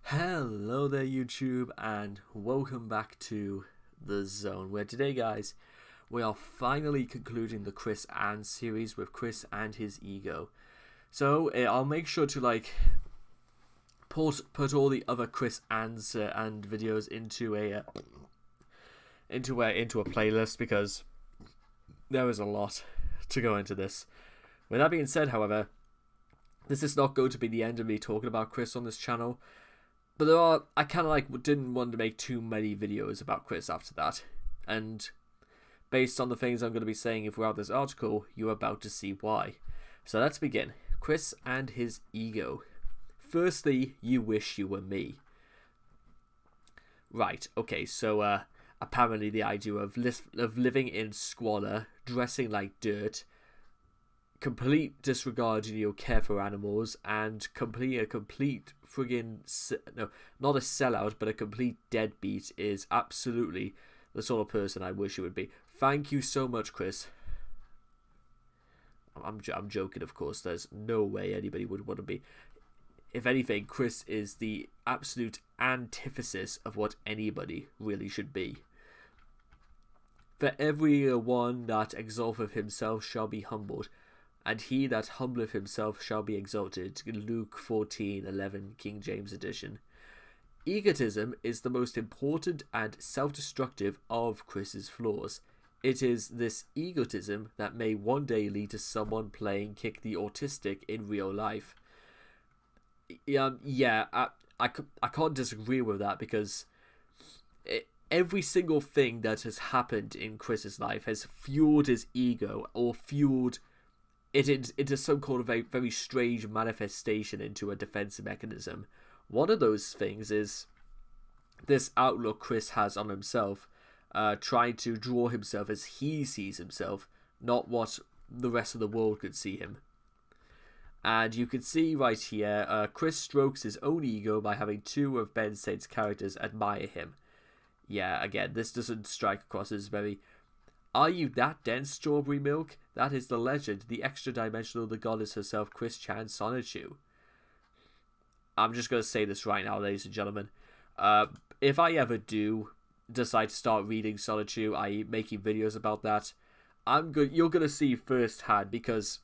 Hello there YouTube and welcome back to The Zone, where today guys we are finally concluding the Chris and series with Chris and his ego. So I'll make sure to put all the other Chris Ands and videos into a playlist because there is a lot to go into this. With that being said, however, this is not going to be the end of me talking about Chris on this channel. But I kind of didn't want to make too many videos about Chris after that. And based on the things I'm going to be saying throughout this article, you're about to see why. So let's begin. Chris and his ego. Firstly, you wish you were me. Right, okay, so apparently the idea of living in squalor, dressing like dirt, complete disregard in your care for animals, and a complete friggin' no, not a sellout, but a complete deadbeat is absolutely the sort of person I wish you would be. Thank you so much, Chris. I'm joking, of course. There's no way anybody would want to be. If anything, Chris is the absolute antithesis of what anybody really should be. For every one that exalteth himself shall be humbled, and he that humbleth himself shall be exalted. Luke 14:11, King James Edition. Egotism is the most important and self-destructive of Chris's flaws. It is this egotism that may one day lead to someone playing Kick the Autistic in real life. I can't disagree with that because every single thing that has happened in Chris's life has fueled his ego or fueled it into some kind of a very strange manifestation into a defensive mechanism. One of those things is this outlook Chris has on himself, trying to draw himself as he sees himself, not what the rest of the world could see him. And you can see right here, Chris strokes his own ego by having two of Ben Saint's characters admire him. Yeah, again, this doesn't strike across as very... Are you that dense, Strawberry Milk? That is the legend, the extra-dimensional, the goddess herself, Chris Chan Sonichu. I'm just going to say this right now, ladies and gentlemen. If I ever do decide to start reading Sonichu, i.e. making videos about that, you're going to see firsthand, because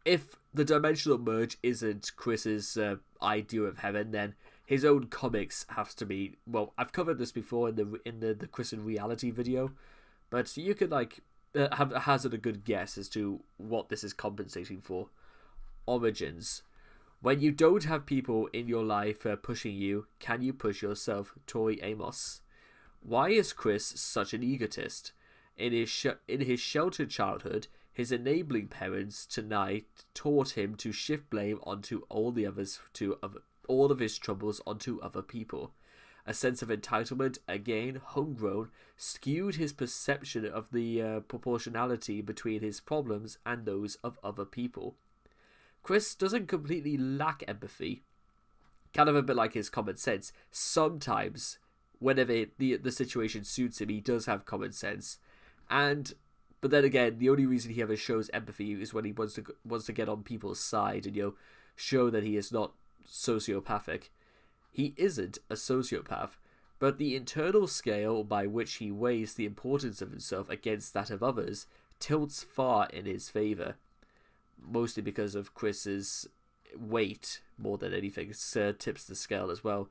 if the dimensional merge isn't Chris's idea of heaven, then his own comics has to be... Well, I've covered this before in the Chris in Reality video, but you could hazard a good guess as to what this is compensating for. Origins. When you don't have people in your life pushing you, can you push yourself? Tori Amos. Why is Chris such an egotist? In his sheltered childhood, his enabling parents tonight taught him to shift blame onto all of his troubles onto other people. A sense of entitlement, again homegrown, skewed his perception of the proportionality between his problems and those of other people. Chris doesn't completely lack empathy, kind of a bit like his common sense. Sometimes, whenever the situation suits him, he does have common sense, but then again, the only reason he ever shows empathy is when he wants to get on people's side and show that he is not sociopathic. He isn't a sociopath, but the internal scale by which he weighs the importance of himself against that of others tilts far in his favour. Mostly because of Chris's weight, more than anything, tips the scale as well.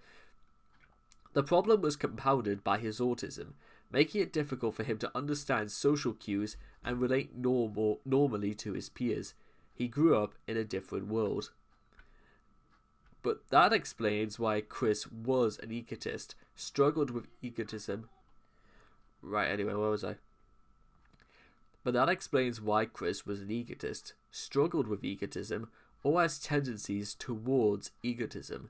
The problem was compounded by his autism, making it difficult for him to understand social cues and relate normally to his peers. He grew up in a different world. But that explains why Chris was an egotist, struggled with egotism. Right, anyway, where was I? But that explains why Chris was an egotist, struggled with egotism, or has tendencies towards egotism.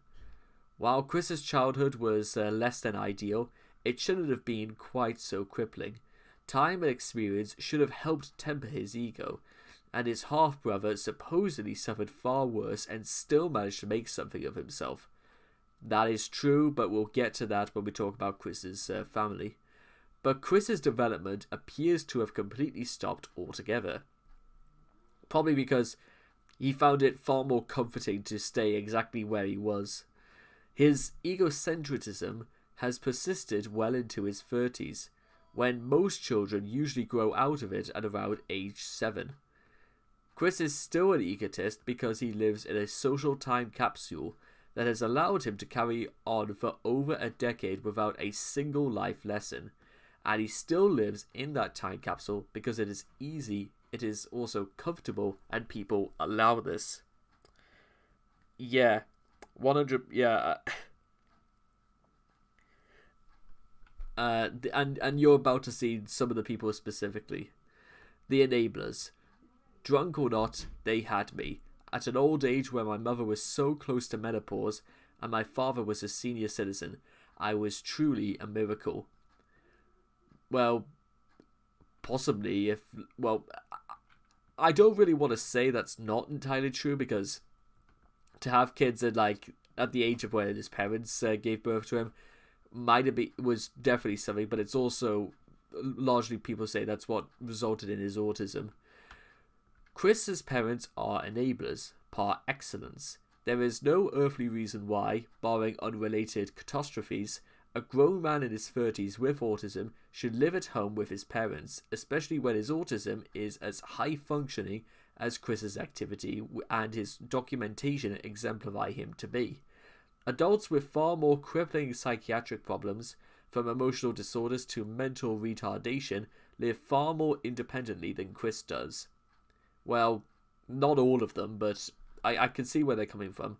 While Chris's childhood was less than ideal, it shouldn't have been quite so crippling. Time and experience should have helped temper his ego, and his half-brother supposedly suffered far worse and still managed to make something of himself. That is true, but we'll get to that when we talk about Chris's family. But Chris's development appears to have completely stopped altogether. Probably because he found it far more comforting to stay exactly where he was. His egocentrism has persisted well into his 30s, when most children usually grow out of it at around age 7. Chris is still an egotist because he lives in a social time capsule that has allowed him to carry on for over a decade without a single life lesson, and he still lives in that time capsule because it is easy, it is also comfortable, and people allow this. Yeah, 100. Yeah. And you're about to see some of the people specifically. The enablers. Drunk or not, they had me. At an old age where my mother was so close to menopause and my father was a senior citizen, I was truly a miracle. Well, possibly if... Well, I don't really want to say that's not entirely true, because to have kids at the age of when his parents gave birth to him was definitely something, but it's also largely people say that's what resulted in his autism. Chris's parents are enablers par excellence. There is no earthly reason why, barring unrelated catastrophes, a grown man in his 30s with autism should live at home with his parents, especially when his autism is as high functioning as Chris's activity and his documentation exemplify him to be. Adults with far more crippling psychiatric problems, from emotional disorders to mental retardation, live far more independently than Chris does. Well, not all of them, but I can see where they're coming from.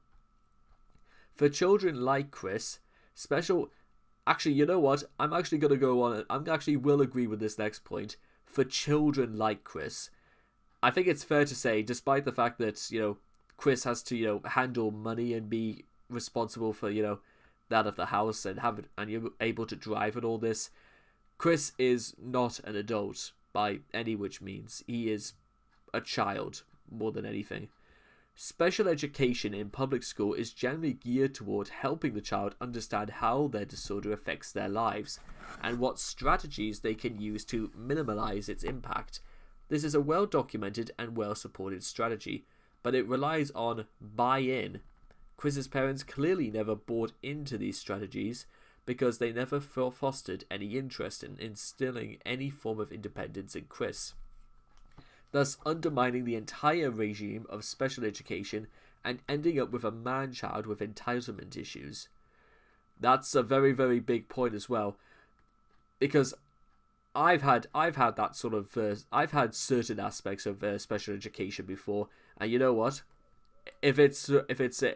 For children like Chris, special... Actually, you know what? I'm actually going to go on... I actually will agree with this next point. For children like Chris, I think it's fair to say, despite the fact that, Chris has to, handle money and be responsible for, that of the house and you're able to drive and all this, Chris is not an adult by any which means. He is a child more than anything. Special education in public school is generally geared toward helping the child understand how their disorder affects their lives and what strategies they can use to minimize its impact. This is a well-documented and well-supported strategy, but it relies on buy-in. Chris's parents clearly never bought into these strategies because they never fostered any interest in instilling any form of independence in Chris, thus undermining the entire regime of special education and ending up with a man-child with entitlement issues. That's a very, very big point as well, because I've had that sort of I've had certain aspects of special education before, and you know what? If it's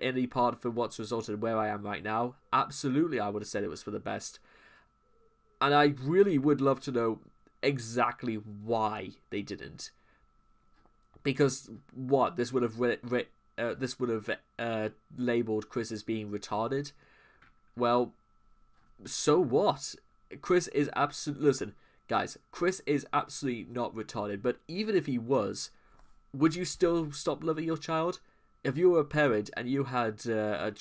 any part for what's resulted in where I am right now, absolutely I would have said it was for the best. And I really would love to know exactly why they didn't. Because what, this would have labeled Chris as being retarded. Well, so what? Chris is listen, guys. Chris is absolutely not retarded. But even if he was, would you still stop loving your child? If you were a parent and you had a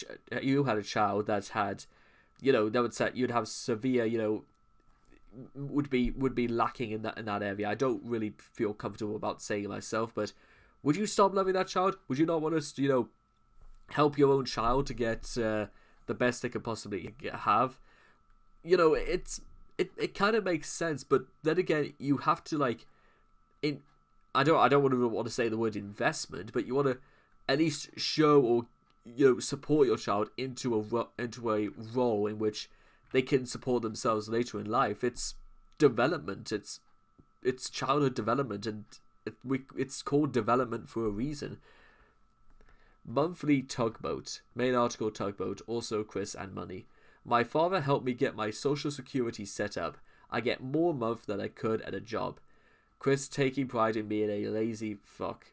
child that had, that would say you'd have severe, would be lacking in that area. I don't really feel comfortable about saying it myself, but would you stop loving that child? Would you not want to, help your own child to get the best they could possibly have? It kind of makes sense, but then again, you have to I don't want to say the word investment, but you want to at least show or support your child into a role in which they can support themselves later in life. It's development. It's childhood development, and it's called development for a reason. Monthly tugboat. Main article tugboat. Also Chris and money. My father helped me get my social security set up. I get more a month than I could at a job. Chris taking pride in being a lazy fuck.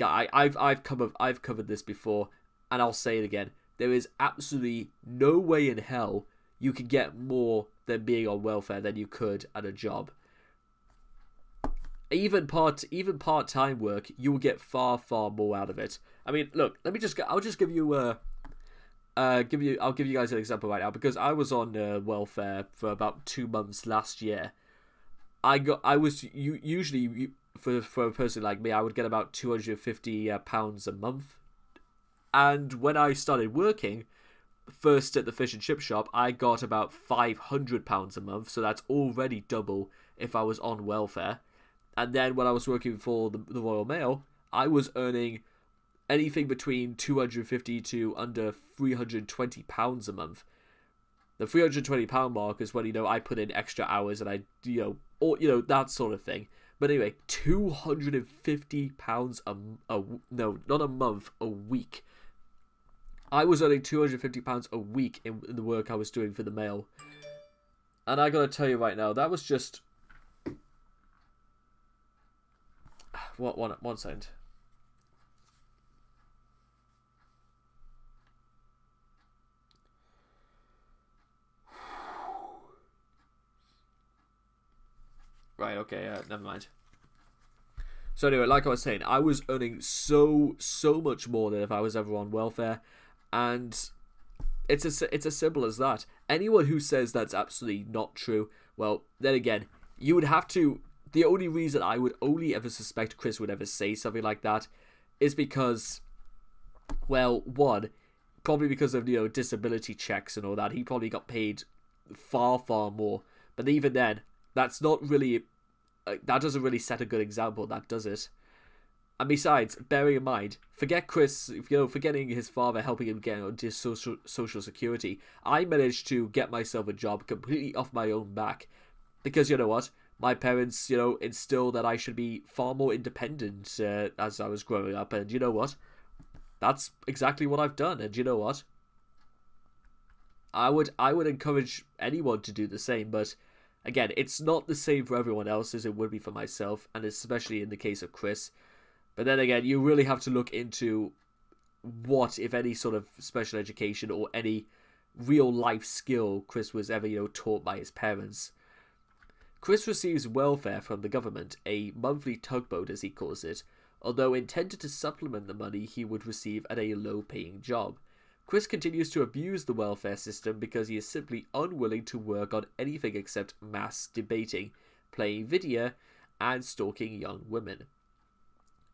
I've covered this before, and I'll say it again. There is absolutely no way in hell you can get more than being on welfare than you could at a job. Even part-time work, you will get far more out of it. I mean, look, I'll give you guys an example right now, because I was on welfare for about 2 months last year. Usually for a person like me, I would get about £250 a month, and when I started working, first at the fish and chip shop, I got about £500 a month, so that's already double if I was on welfare. And then when I was working for the Royal Mail, I was earning anything between £250 to under £320 a month. The £320 mark is when, I put in extra hours and I, or, that sort of thing. But anyway, £250 no, not a month, a week. I was earning £250 a week in the work I was doing for the Mail. And I gotta tell you right now, that was just... One second. Right, okay, never mind. So anyway, like I was saying, I was earning so much more than if I was ever on welfare, and it's as simple as that. Anyone who says that's absolutely not true, well, then again, you would have to... The only reason I would only ever suspect Chris would ever say something like that is because, well, one, probably because of, disability checks and all that. He probably got paid far more. But even then, that's not really... that doesn't really set a good example, that does it? And besides, bearing in mind, forget Chris, forgetting his father helping him get onto his social security, I managed to get myself a job completely off my own back. Because you know what? My parents, instilled that I should be far more independent as I was growing up. And you know what? That's exactly what I've done. And you know what? I would encourage anyone to do the same. But again, it's not the same for everyone else as it would be for myself. And especially in the case of Chris. But then again, you really have to look into what, if any, sort of special education or any real life skill Chris was ever, taught by his parents. Chris receives welfare from the government, a monthly tugboat as he calls it, although intended to supplement the money he would receive at a low-paying job. Chris continues to abuse the welfare system because he is simply unwilling to work on anything except mass debating, playing video, and stalking young women.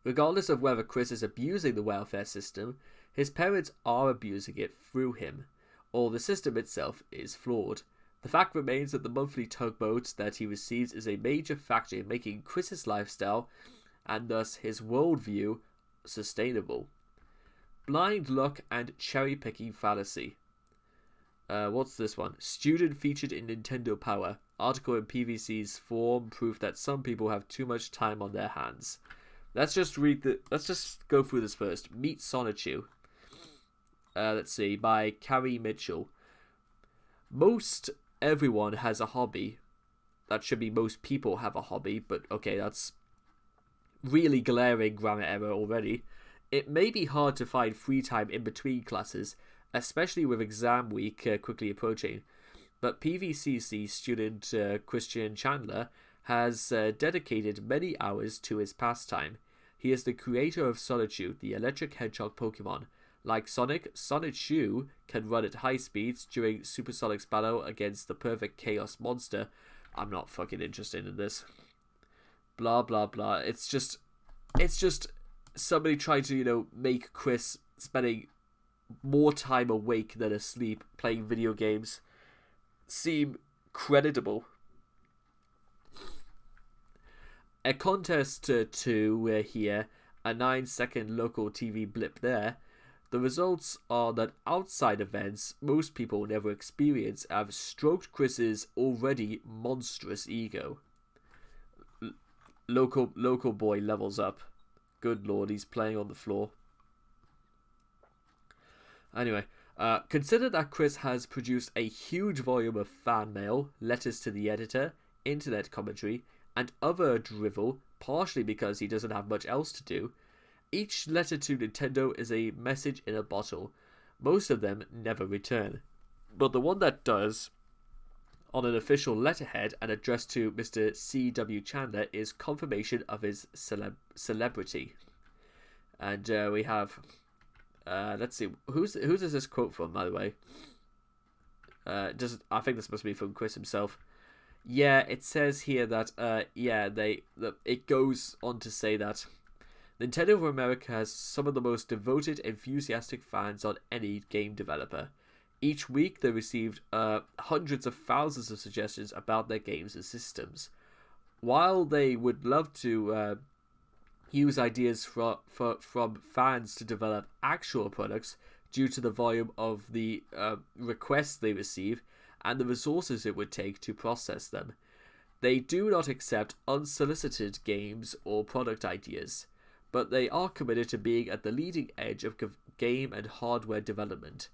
Regardless of whether Chris is abusing the welfare system, his parents are abusing it through him, or the system itself is flawed. The fact remains that the monthly tugboat that he receives is a major factor in making Chris's lifestyle, and thus his worldview, sustainable. Blind luck and cherry-picking fallacy. What's this one? Student featured in Nintendo Power. Article in PVC's forum proof that some people have too much time on their hands. Let's just go through this first. Meet Sonichu. Let's see, by Carrie Mitchell. Most everyone has a hobby. That should be most people have a hobby, but okay, that's really glaring grammar error already. It may be hard to find free time in between classes, especially with exam week quickly approaching, but PVCC student Christian Chandler has dedicated many hours to his pastime. He is the creator of Sonichu, the electric hedgehog Pokemon. Like Sonic, Sonichu can run at high speeds during Supersonic's battle against the perfect Chaos Monster. I'm not fucking interested in this. Blah, blah, blah. It's just somebody trying to, make Chris spending more time awake than asleep playing video games seem creditable. A contest to here, a 9-second local TV blip there. The results are that outside events most people never experience have stroked Chris's already monstrous ego. Local boy levels up. Good lord, he's playing on the floor. Anyway, consider that Chris has produced a huge volume of fan mail, letters to the editor, internet commentary, and other drivel, partially because he doesn't have much else to do. Each letter to Nintendo is a message in a bottle. Most of them never return. But the one that does, on an official letterhead and addressed to Mr. C.W. Chandler, is confirmation of his celebrity. And we have... let's see, who's is this quote from, by the way? I think this must be from Chris himself. Yeah, it says here that, it goes on to say that Nintendo of America has some of the most devoted, enthusiastic fans on any game developer. Each week, they received hundreds of thousands of suggestions about their games and systems. While they would love to use ideas from fans to develop actual products due to the volume of the requests they receive and the resources it would take to process them, they do not accept unsolicited games or product ideas, but they are committed to being at the leading edge of game and hardware development.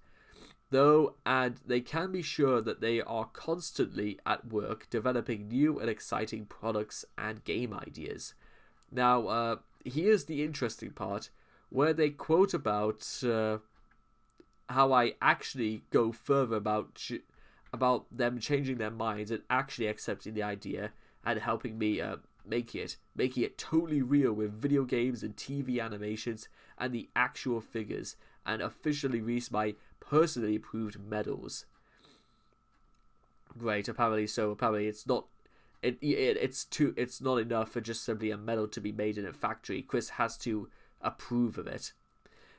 And they can be sure that they are constantly at work developing new and exciting products and game ideas. Now, here's the interesting part, where they quote about how I actually go further about them changing their minds and actually accepting the idea and helping me making it totally real with video games and TV animations and the actual figures, and officially release my personally approved medals. Great. Apparently it's not. It's not enough for just simply a medal to be made in a factory. Chris has to approve of it.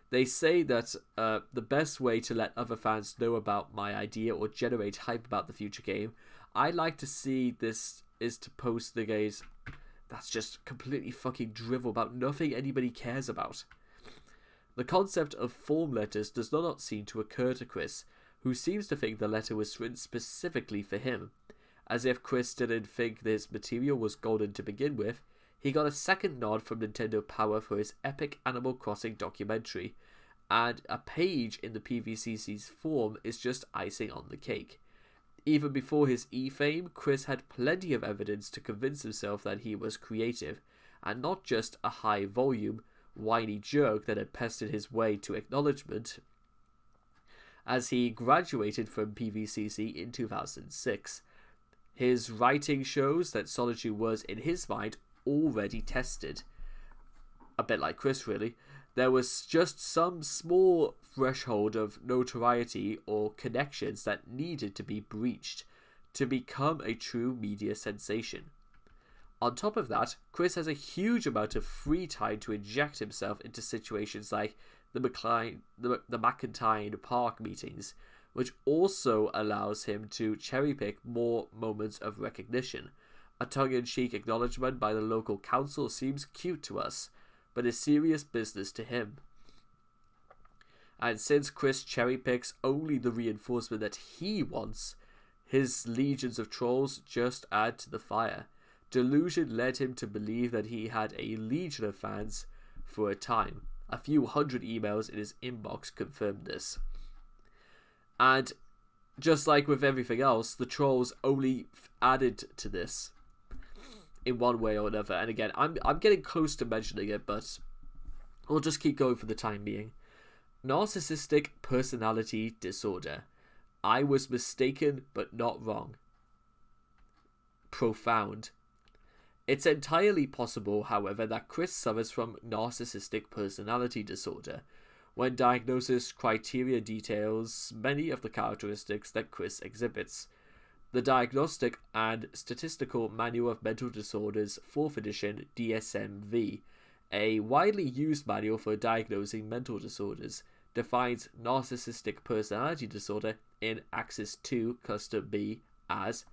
They say that the best way to let other fans know about my idea or generate hype about the future game, I like to see this, is to post the games that's just completely fucking drivel about nothing anybody cares about. The concept of form letters does not seem to occur to Chris, who seems to think the letter was written specifically for him. As if Chris didn't think this material was golden to begin with, he got a second nod from Nintendo Power for his epic Animal Crossing documentary, and a page in the PVCC's form is just icing on the cake. Even before his E-fame, Chris had plenty of evidence to convince himself that he was creative, and not just a high-volume, whiny jerk that had pestered his way to acknowledgement. As he graduated from PVCC in 2006, his writing shows that Solitude was, in his mind, already tested. A bit like Chris, really. There was just some small threshold of notoriety or connections that needed to be breached to become a true media sensation. On top of that, Chris has a huge amount of free time to inject himself into situations like the McIntyre Park meetings, which also allows him to cherry-pick more moments of recognition. A tongue-in-cheek acknowledgement by the local council seems cute to us, but is serious business to him. And since Chris cherry-picks only the reinforcement that he wants, his legions of trolls just add to the fire. Delusion led him to believe that he had a legion of fans for a time. A few hundred emails in his inbox confirmed this. And just like with everything else, the trolls only added to this in one way or another. And again, I'm getting close to mentioning it, but we'll just keep going for the time being. Narcissistic personality disorder. I was mistaken, but not wrong. Profound. It's entirely possible, however, that Chris suffers from narcissistic personality disorder, when diagnosis criteria details many of the characteristics that Chris exhibits. The Diagnostic and Statistical Manual of Mental Disorders, 4th edition, DSM-V, a widely used manual for diagnosing mental disorders, defines narcissistic personality disorder in Axis 2, Custom B, as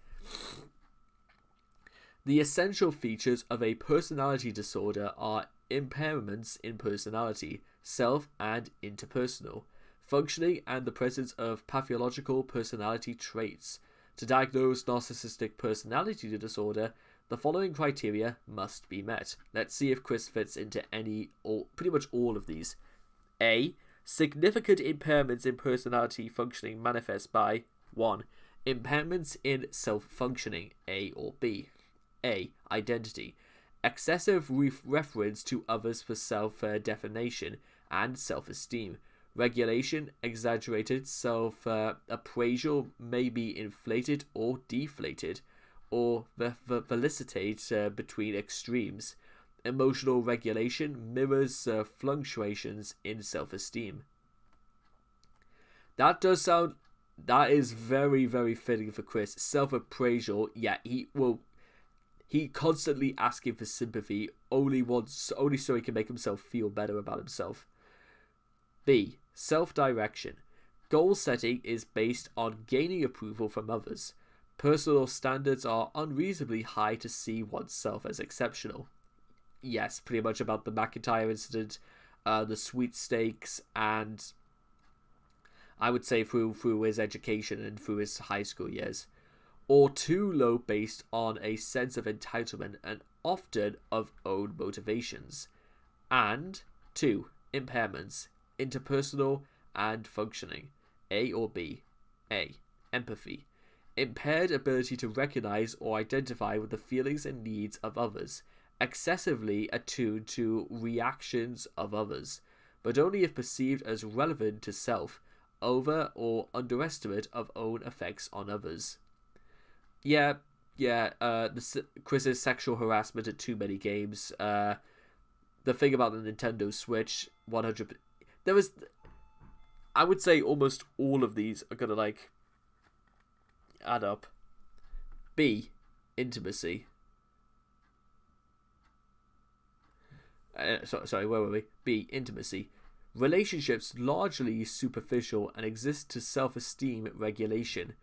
the essential features of a personality disorder are impairments in personality, self and interpersonal, functioning, and the presence of pathological personality traits. To diagnose narcissistic personality disorder, the following criteria must be met. Let's see if Chris fits into any or pretty much all of these. A. Significant impairments in personality functioning manifest by 1. Impairments in self-functioning, A or B. A. Identity. Excessive reference to others for self-definition and self-esteem. Regulation. Exaggerated self-appraisal may be inflated or deflated, or vacillate between extremes. Emotional regulation mirrors fluctuations in self-esteem. That is very, very fitting for Chris. Self-appraisal, yeah, he constantly asking for sympathy, only so he can make himself feel better about himself. B. Self-direction. Goal setting is based on gaining approval from others. Personal standards are unreasonably high to see oneself as exceptional. Yes, pretty much about the McIntyre incident, the sweepstakes, and I would say through his education and through his high school years. Or too low based on a sense of entitlement and often of own motivations. And 2. Impairments, interpersonal and functioning. A or B. A. Empathy. Impaired ability to recognize or identify with the feelings and needs of others, excessively attuned to reactions of others, but only if perceived as relevant to self, over or underestimate of own effects on others. Chris's sexual harassment at too many games. The thing about the Nintendo Switch, 100. There was, I would say, almost all of these are gonna like add up. B, intimacy. Sorry, where were we? B, intimacy. Relationships largely superficial and exist to self-esteem regulation.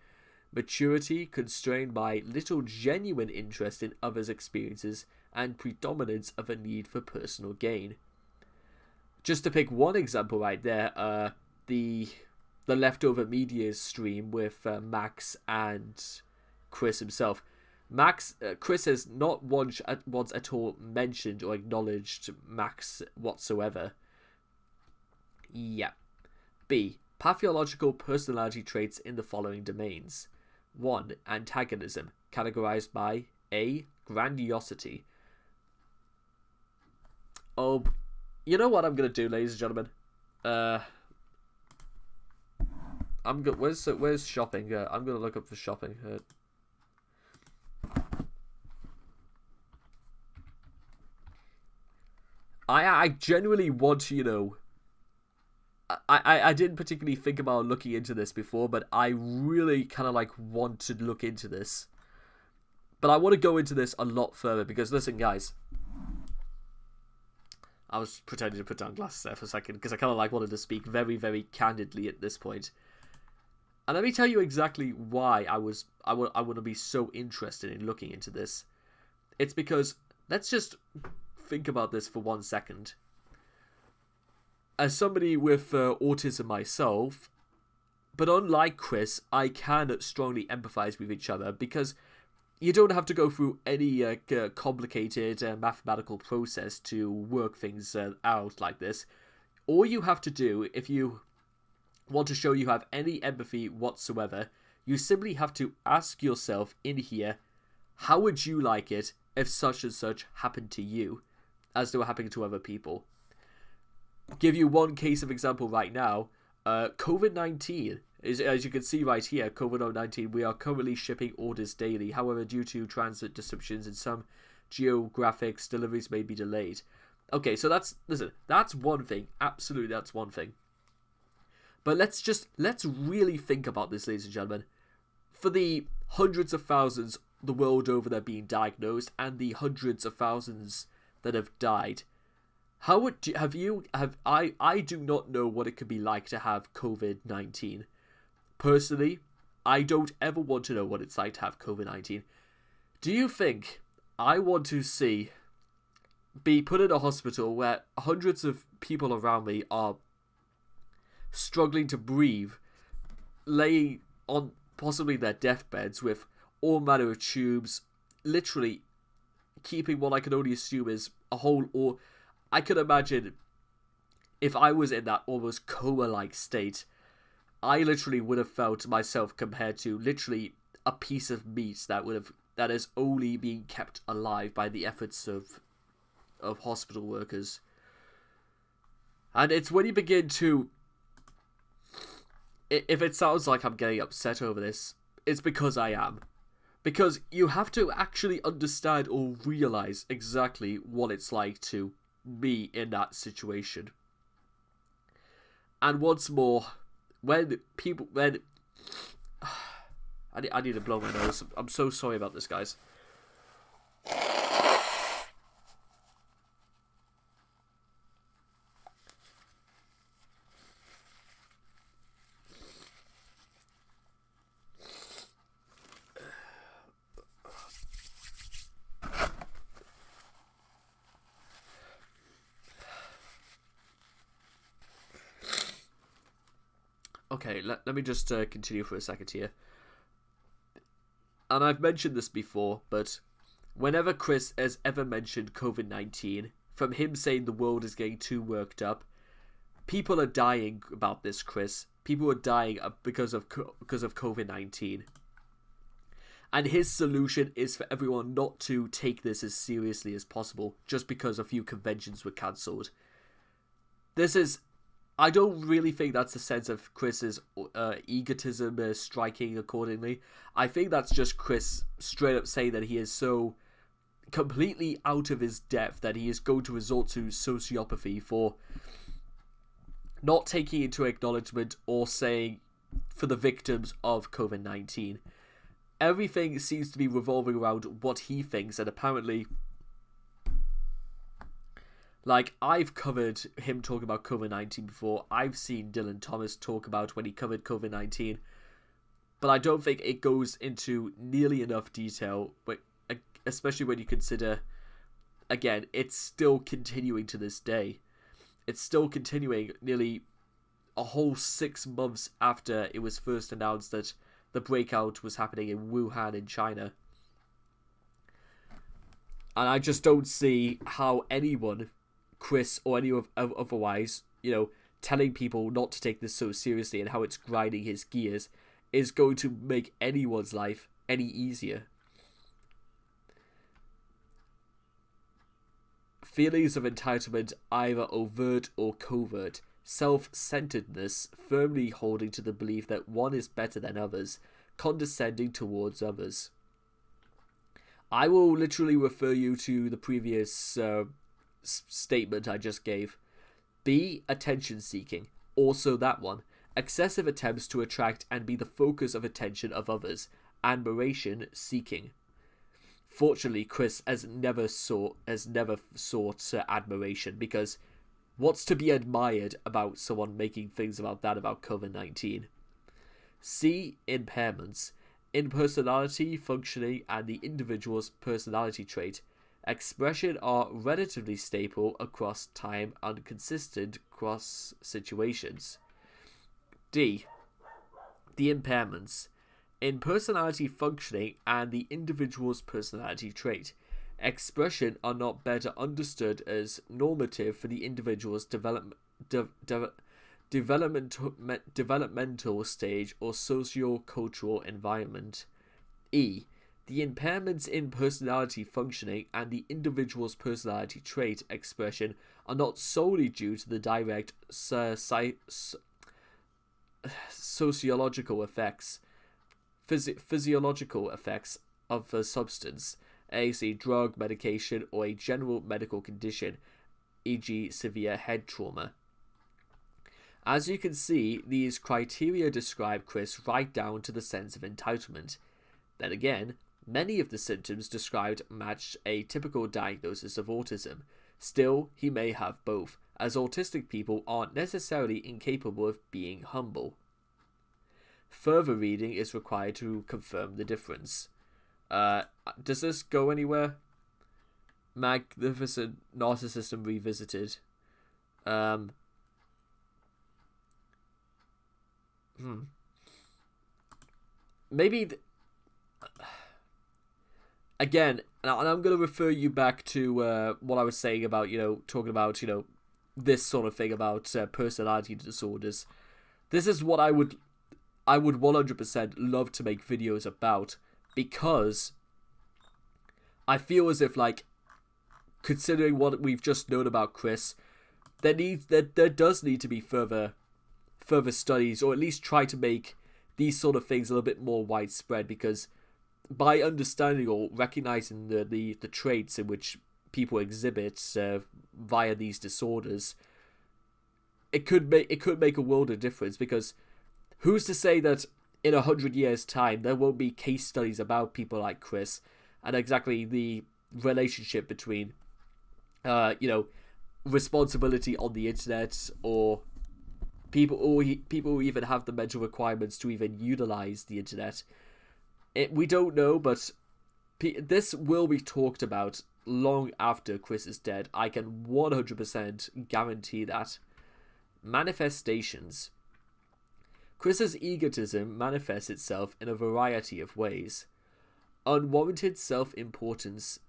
Maturity constrained by little genuine interest in others' experiences and predominance of a need for personal gain. Just to pick one example right there, the Leftover Media stream with Max and Chris himself. Chris has not once at all mentioned or acknowledged Max whatsoever. Yeah. B. Pathological personality traits in the following domains. 1. Antagonism, categorized by A. Grandiosity. Oh, you know what I'm gonna do, ladies and gentlemen? Where's shopping? I'm gonna look up for shopping. I genuinely want to, you know. I didn't particularly think about looking into this before, but I really kind of like want to look into this. But I want to go into this a lot further because, listen, guys. I was pretending to put down glasses there for a second because I kind of like wanted to speak very, very candidly at this point. And let me tell you exactly why I want to be so interested in looking into this. It's because, let's just think about this for 1 second. As somebody with autism myself, but unlike Chris, I can strongly empathize with each other because you don't have to go through any complicated mathematical process to work things out like this. All you have to do, if you want to show you have any empathy whatsoever, you simply have to ask yourself in here, how would you like it if such and such happened to you, as they were happening to other people? Give you one case of example right now. COVID-19 is, as you can see right here, COVID-19, we are currently shipping orders daily. However, due to transit disruptions in some geographics, deliveries may be delayed. Okay, so that's one thing. Absolutely, that's one thing. But let's really think about this, ladies and gentlemen. For the hundreds of thousands the world over that are being diagnosed and the hundreds of thousands that have died, how would you, I do not know what it could be like to have COVID-19. Personally, I don't ever want to know what it's like to have COVID-19. Do you think I want to be put in a hospital where hundreds of people around me are struggling to breathe, laying on possibly their deathbeds with all manner of tubes, literally keeping what I can only assume is a whole, or I could imagine if I was in that almost coma-like state, I literally would have felt myself compared to literally a piece of meat that is only being kept alive by the efforts of hospital workers. And it's when you begin to, if it sounds like I'm getting upset over this, it's because I am. Because you have to actually understand or realize exactly what it's like to be in that situation. And once more, I need to blow my nose. I'm so sorry about this, guys. Okay, let me just continue for a second here. And I've mentioned this before, but whenever Chris has ever mentioned COVID-19, from him saying the world is getting too worked up, people are dying about this, Chris. People are dying because of COVID-19. And his solution is for everyone not to take this as seriously as possible, just because a few conventions were cancelled. I don't really think that's the sense of Chris's egotism striking accordingly. I think that's just Chris straight up saying that he is so completely out of his depth that he is going to resort to sociopathy for not taking into acknowledgement or saying for the victims of COVID-19. Everything seems to be revolving around what he thinks, and apparently, like, I've covered him talking about COVID-19 before. I've seen Dylan Thomas talk about when he covered COVID-19, but I don't think it goes into nearly enough detail, but especially when you consider, again, it's still continuing to this day. It's still continuing nearly a whole 6 months after it was first announced that the breakout was happening in Wuhan in China. And I just don't see how anyone, Chris or any otherwise, telling people not to take this so seriously and how it's grinding his gears is going to make anyone's life any easier. Feelings of entitlement, either overt or covert, self-centeredness, firmly holding to the belief that one is better than others, condescending towards others. I will literally refer you to the previous statement I just gave. B, attention-seeking. Also that one. Excessive attempts to attract and be the focus of attention of others. Admiration-seeking. Fortunately, Chris has never sought admiration, because what's to be admired about someone making things about COVID-19? C, impairments. In personality, functioning, and the individual's personality trait. Expression are relatively stable across time and consistent across situations. D, the impairments. In personality functioning and the individual's personality trait. Expression are not better understood as normative for the individual's developmental stage or socio-cultural environment. E, the impairments in personality functioning and the individual's personality trait expression are not solely due to the direct sociological effects, physiological effects of a substance, a drug, medication, or a general medical condition, e.g. severe head trauma. As you can see, these criteria describe Chris right down to the sense of entitlement. Then again, many of the symptoms described match a typical diagnosis of autism. Still, he may have both, as autistic people aren't necessarily incapable of being humble. Further reading is required to confirm the difference. Does this go anywhere? Magnificent Narcissism Revisited. Maybe... Again, and I'm going to refer you back to what I was saying about, talking about, this sort of thing about personality disorders. This is what I would 100% love to make videos about, because I feel as if, considering what we've just known about Chris, there does need to be further studies, or at least try to make these sort of things a little bit more widespread, because by understanding or recognizing the traits in which people exhibit via these disorders, it could make a world of difference, because who's to say that in 100 years' time there won't be case studies about people like Chris and exactly the relationship between responsibility on the internet, or people who even have the mental requirements to even utilize the internet. We don't know, but this will be talked about long after Chris is dead. I can 100% guarantee that. Manifestations. Chris's egotism manifests itself in a variety of ways. Unwarranted self-importance.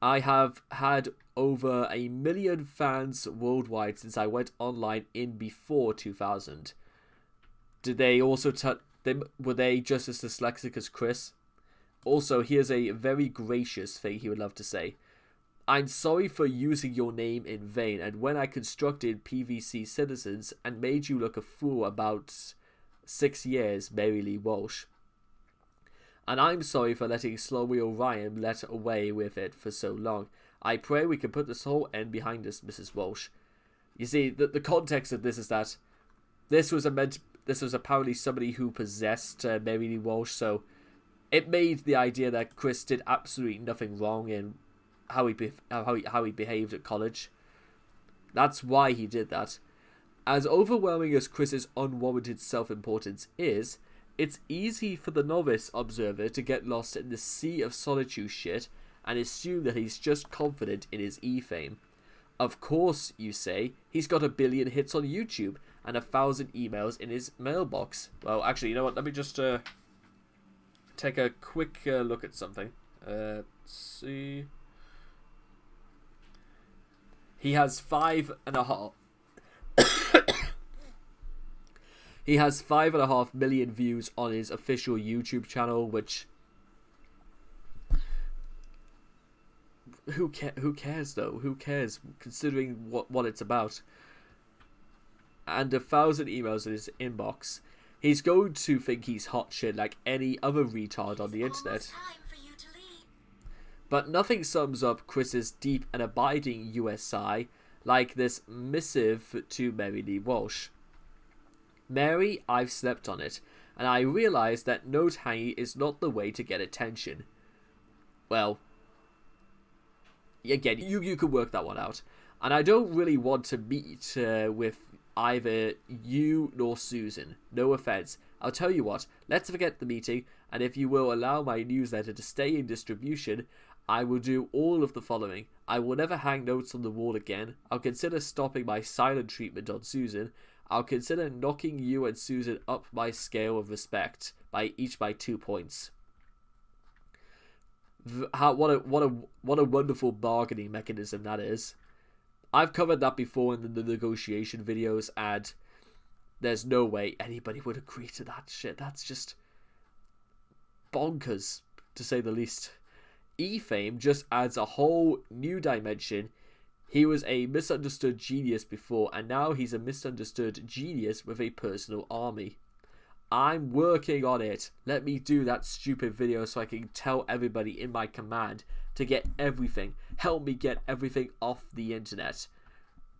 I have had over 1 million fans worldwide since I went online in before 2000. Did they also were they just as dyslexic as Chris? Also, here's a very gracious thing he would love to say. I'm sorry for using your name in vain, and when I constructed PVC Citizens and made you look a fool about 6 years, Mary Lee Walsh. And I'm sorry for letting Slowly Orion let away with it for so long. I pray we can put this whole end behind us, Mrs. Walsh. You see, the context of this is that this was apparently somebody who possessed Mary Lee Walsh, so it made the idea that Chris did absolutely nothing wrong in how he behaved at college. That's why he did that. As overwhelming as Chris's unwarranted self-importance is, it's easy for the novice observer to get lost in the sea of solitude shit and assume that he's just confident in his e-fame. Of course, you say, he's got 1 billion hits on YouTube and 1,000 emails in his mailbox. Well, actually, you know what? Let me just take a quick look at something. Let's see. He has 5.5. He has 5.5 million views on his official YouTube channel, which who cares though? Who cares considering what it's about? And 1,000 emails in his inbox. He's going to think he's hot shit like any other retard on the internet. But nothing sums up Chris's deep and abiding USI like this missive to Mary Lee Walsh. Mary, I've slept on it, and I realise that note hanging is not the way to get attention. Well, again, you could work that one out. And I don't really want to meet with either you nor Susan. No offence. I'll tell you what, let's forget the meeting, and if you will allow my newsletter to stay in distribution, I will do all of the following. I will never hang notes on the wall again. I'll consider stopping my silent treatment on Susan. I'll consider knocking you and Susan up my scale of respect by 2 points. What a wonderful bargaining mechanism that is. I've covered that before in the negotiation videos, and there's no way anybody would agree to that shit. That's just bonkers, to say the least. E-Fame just adds a whole new dimension. He was a misunderstood genius before, and now he's a misunderstood genius with a personal army. I'm working on it. Let me do that stupid video so I can tell everybody in my command to get everything. Help me get everything off the internet.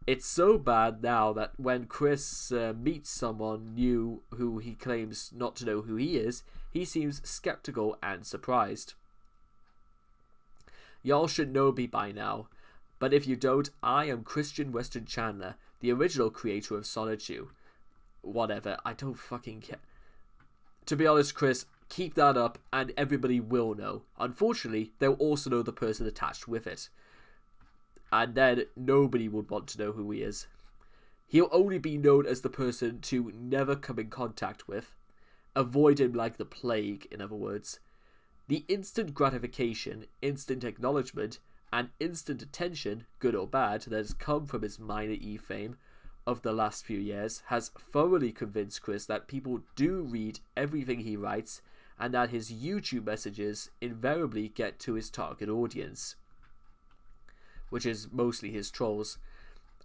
It's so bad now that when Chris meets someone new who he claims not to know who he is, he seems skeptical and surprised. Y'all should know me by now. But if you don't, I am Christian Weston Chandler, the original creator of Solitude. Whatever, I don't fucking care. To be honest, Chris, keep that up and everybody will know. Unfortunately, they'll also know the person attached with it. And then nobody would want to know who he is. He'll only be known as the person to never come in contact with. Avoid him like the plague, in other words. The instant gratification, instant acknowledgement, and instant attention, good or bad, that has come from his minor E-Fame of the last few years has thoroughly convinced Chris that people do read everything he writes and that his YouTube messages invariably get to his target audience, which is mostly his trolls.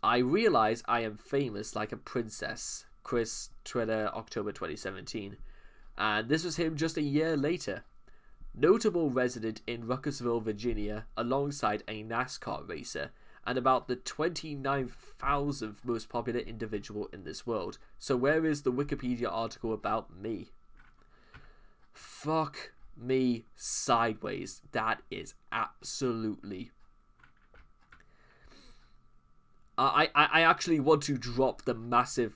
I realize I am famous like a princess. Chris, Twitter, October 2017. And this was him just a year later. Notable resident in Ruckersville, Virginia, alongside a NASCAR racer, and about the 29,000th most popular individual in this world. So where is the Wikipedia article about me? Fuck me sideways. That is absolutely... I actually want to drop the massive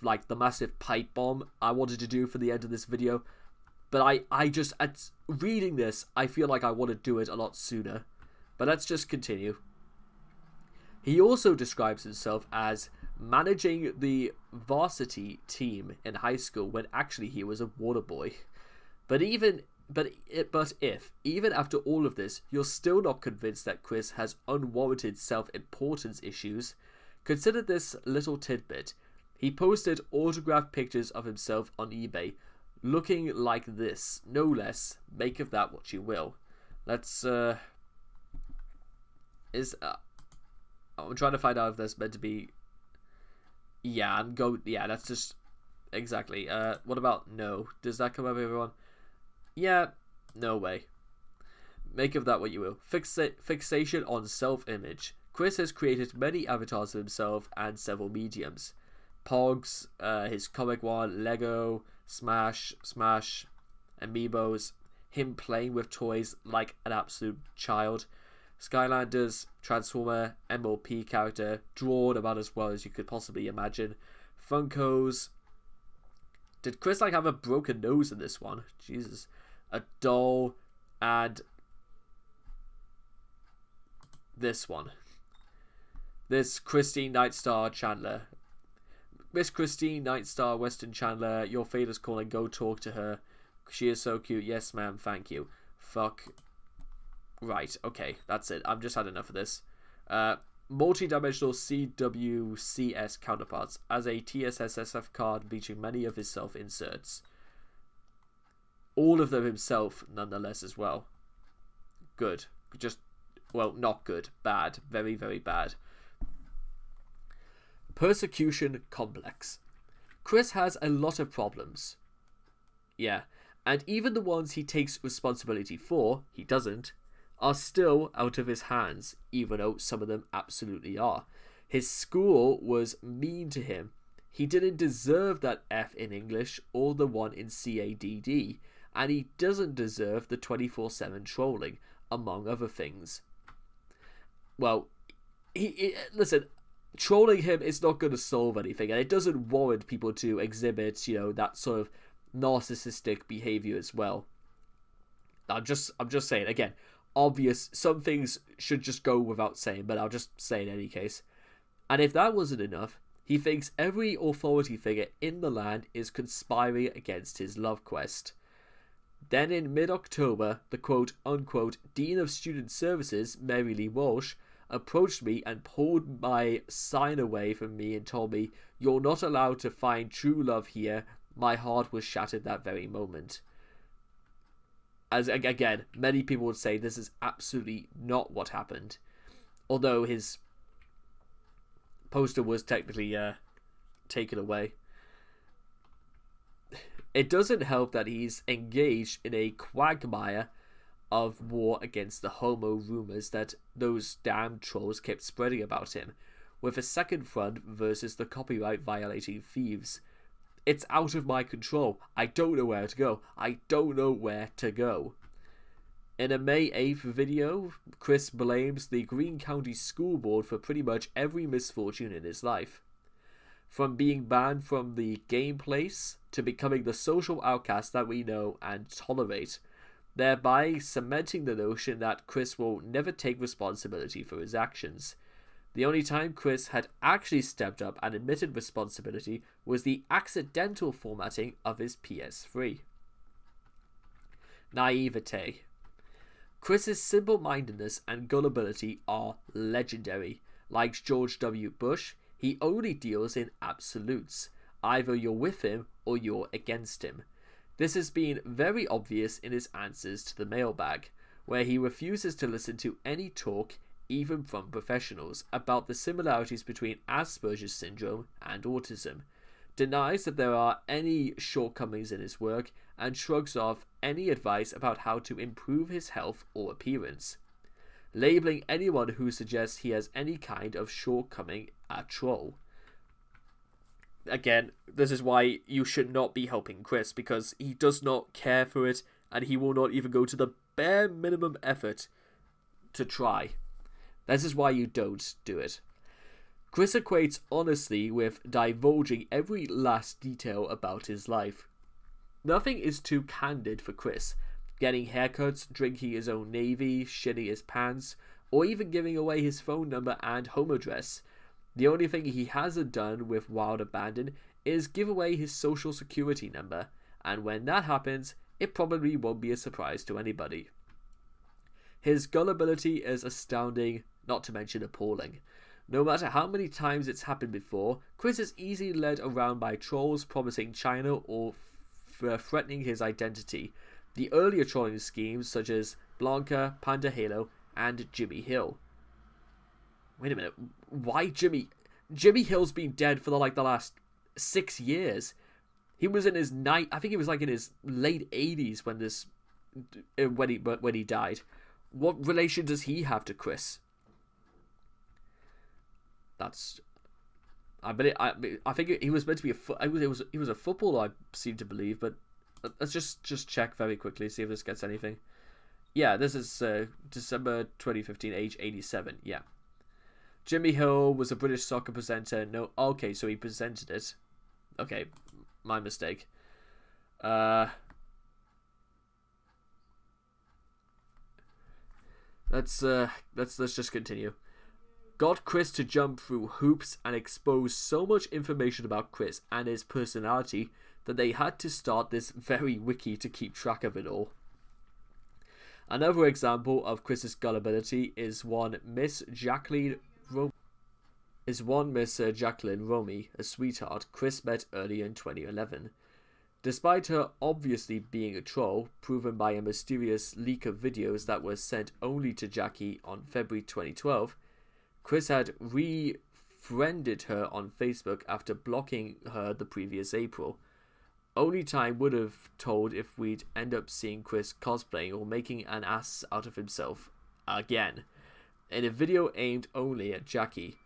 pipe bomb I wanted to do for the end of this video. But I just, at reading this, I feel like I want to do it a lot sooner. But let's just continue. He also describes himself as managing the varsity team in high school when actually he was a water boy. But if even after all of this you're still not convinced that Chris has unwarranted self-importance issues, consider this little tidbit. He posted autographed pictures of himself on eBay, looking like this, no less. Make of that what you will. Let's I'm trying to find out if that's meant to be. Yeah, that's just exactly. What about no? Does that come up, everyone? Yeah, no way. Make of that what you will. Fixation on self-image. Chris has created many avatars of himself and several mediums. Pogs, his comic one, Lego, Smash, Amiibos, him playing with toys like an absolute child, Skylanders, Transformer, MLP character, drawn about as well as you could possibly imagine, Funkos. Did Chris have a broken nose in this one? Jesus. A doll, and this one. This Christine Nightstar Chandler. Miss Christine Nightstar Weston Chandler, your fate is calling, go talk to her. She is so cute. Yes, ma'am, thank you. Fuck. Right, okay, that's it. I've just had enough of this. Multi-dimensional CWCS counterparts as a TSSSF card featuring many of his self-inserts. All of them himself, nonetheless, as well. Good. Well, not good. Bad. Very, very bad. Persecution complex. Chris has a lot of problems. Yeah. And even the ones he takes responsibility for, he doesn't, are still out of his hands, even though some of them absolutely are. His school was mean to him. He didn't deserve that F in English or the one in CADD, and he doesn't deserve the 24/7 trolling, among other things. Well, listen, trolling him is not going to solve anything, and it doesn't warrant people to exhibit, that sort of narcissistic behavior as well. I'm just saying, again, obvious, some things should just go without saying, but I'll just say in any case. And if that wasn't enough, he thinks every authority figure in the land is conspiring against his love quest. Then in mid-October, the quote-unquote Dean of Student Services, Mary Lee Walsh, approached me and pulled my sign away from me and told me, "You're not allowed to find true love here." My heart was shattered that very moment. As again, many people would say this is absolutely not what happened. Although his poster was technically taken away. It doesn't help that he's engaged in a quagmire of war against the homo rumors that those damn trolls kept spreading about him, with a second front versus the copyright violating thieves. It's out of my control. I don't know where to go. I don't know where to go. In a May 8th video, Chris blames the Greene County School Board for pretty much every misfortune in his life. From being banned from the game place to becoming the social outcast that we know and tolerate, thereby cementing the notion that Chris will never take responsibility for his actions. The only time Chris had actually stepped up and admitted responsibility was the accidental formatting of his PS3. Naivete. Chris's simple-mindedness and gullibility are legendary. Like George W. Bush, he only deals in absolutes. Either you're with him or you're against him. This has been very obvious in his answers to the mailbag, where he refuses to listen to any talk, even from professionals, about the similarities between Asperger's syndrome and autism, denies that there are any shortcomings in his work, and shrugs off any advice about how to improve his health or appearance, labeling anyone who suggests he has any kind of shortcoming a troll. Again, this is why you should not be helping Chris, because he does not care for it, and he will not even go to the bare minimum effort to try. This is why you don't do it. Chris equates honesty with divulging every last detail about his life. Nothing is too candid for Chris. Getting haircuts, drinking his own navy, shitting his pants, or even giving away his phone number and home address. The only thing he hasn't done with wild abandon is give away his social security number, and when that happens, it probably won't be a surprise to anybody. His gullibility is astounding, not to mention appalling. No matter how many times it's happened before, Chris is easily led around by trolls promising China or threatening his identity. The earlier trolling schemes such as Blanca, Panda Halo, and Jimmy Hill. Wait a minute, why Jimmy? Jimmy Hill's been dead for the last 6 years. He was in his I think he was in his late 80s when he died. What relation does he have to Chris? I think he was meant to be he was a footballer, I seem to believe, but let's just check very quickly, see if this gets anything. Yeah, this is December 2015, age 87. Yeah. Jimmy Hill was a British soccer presenter. No, okay, so he presented it. Okay, my mistake. Let's just continue. Got Chris to jump through hoops and expose so much information about Chris and his personality that they had to start this very wiki to keep track of it all. Another example of Chris's gullibility is one Miss Jacqueline Romy, a sweetheart Chris met earlier in 2011. Despite her obviously being a troll, proven by a mysterious leak of videos that were sent only to Jackie on February 2012, Chris had re-friended her on Facebook after blocking her the previous April. Only time would have told if we'd end up seeing Chris cosplaying or making an ass out of himself again, in a video aimed only at Jackie.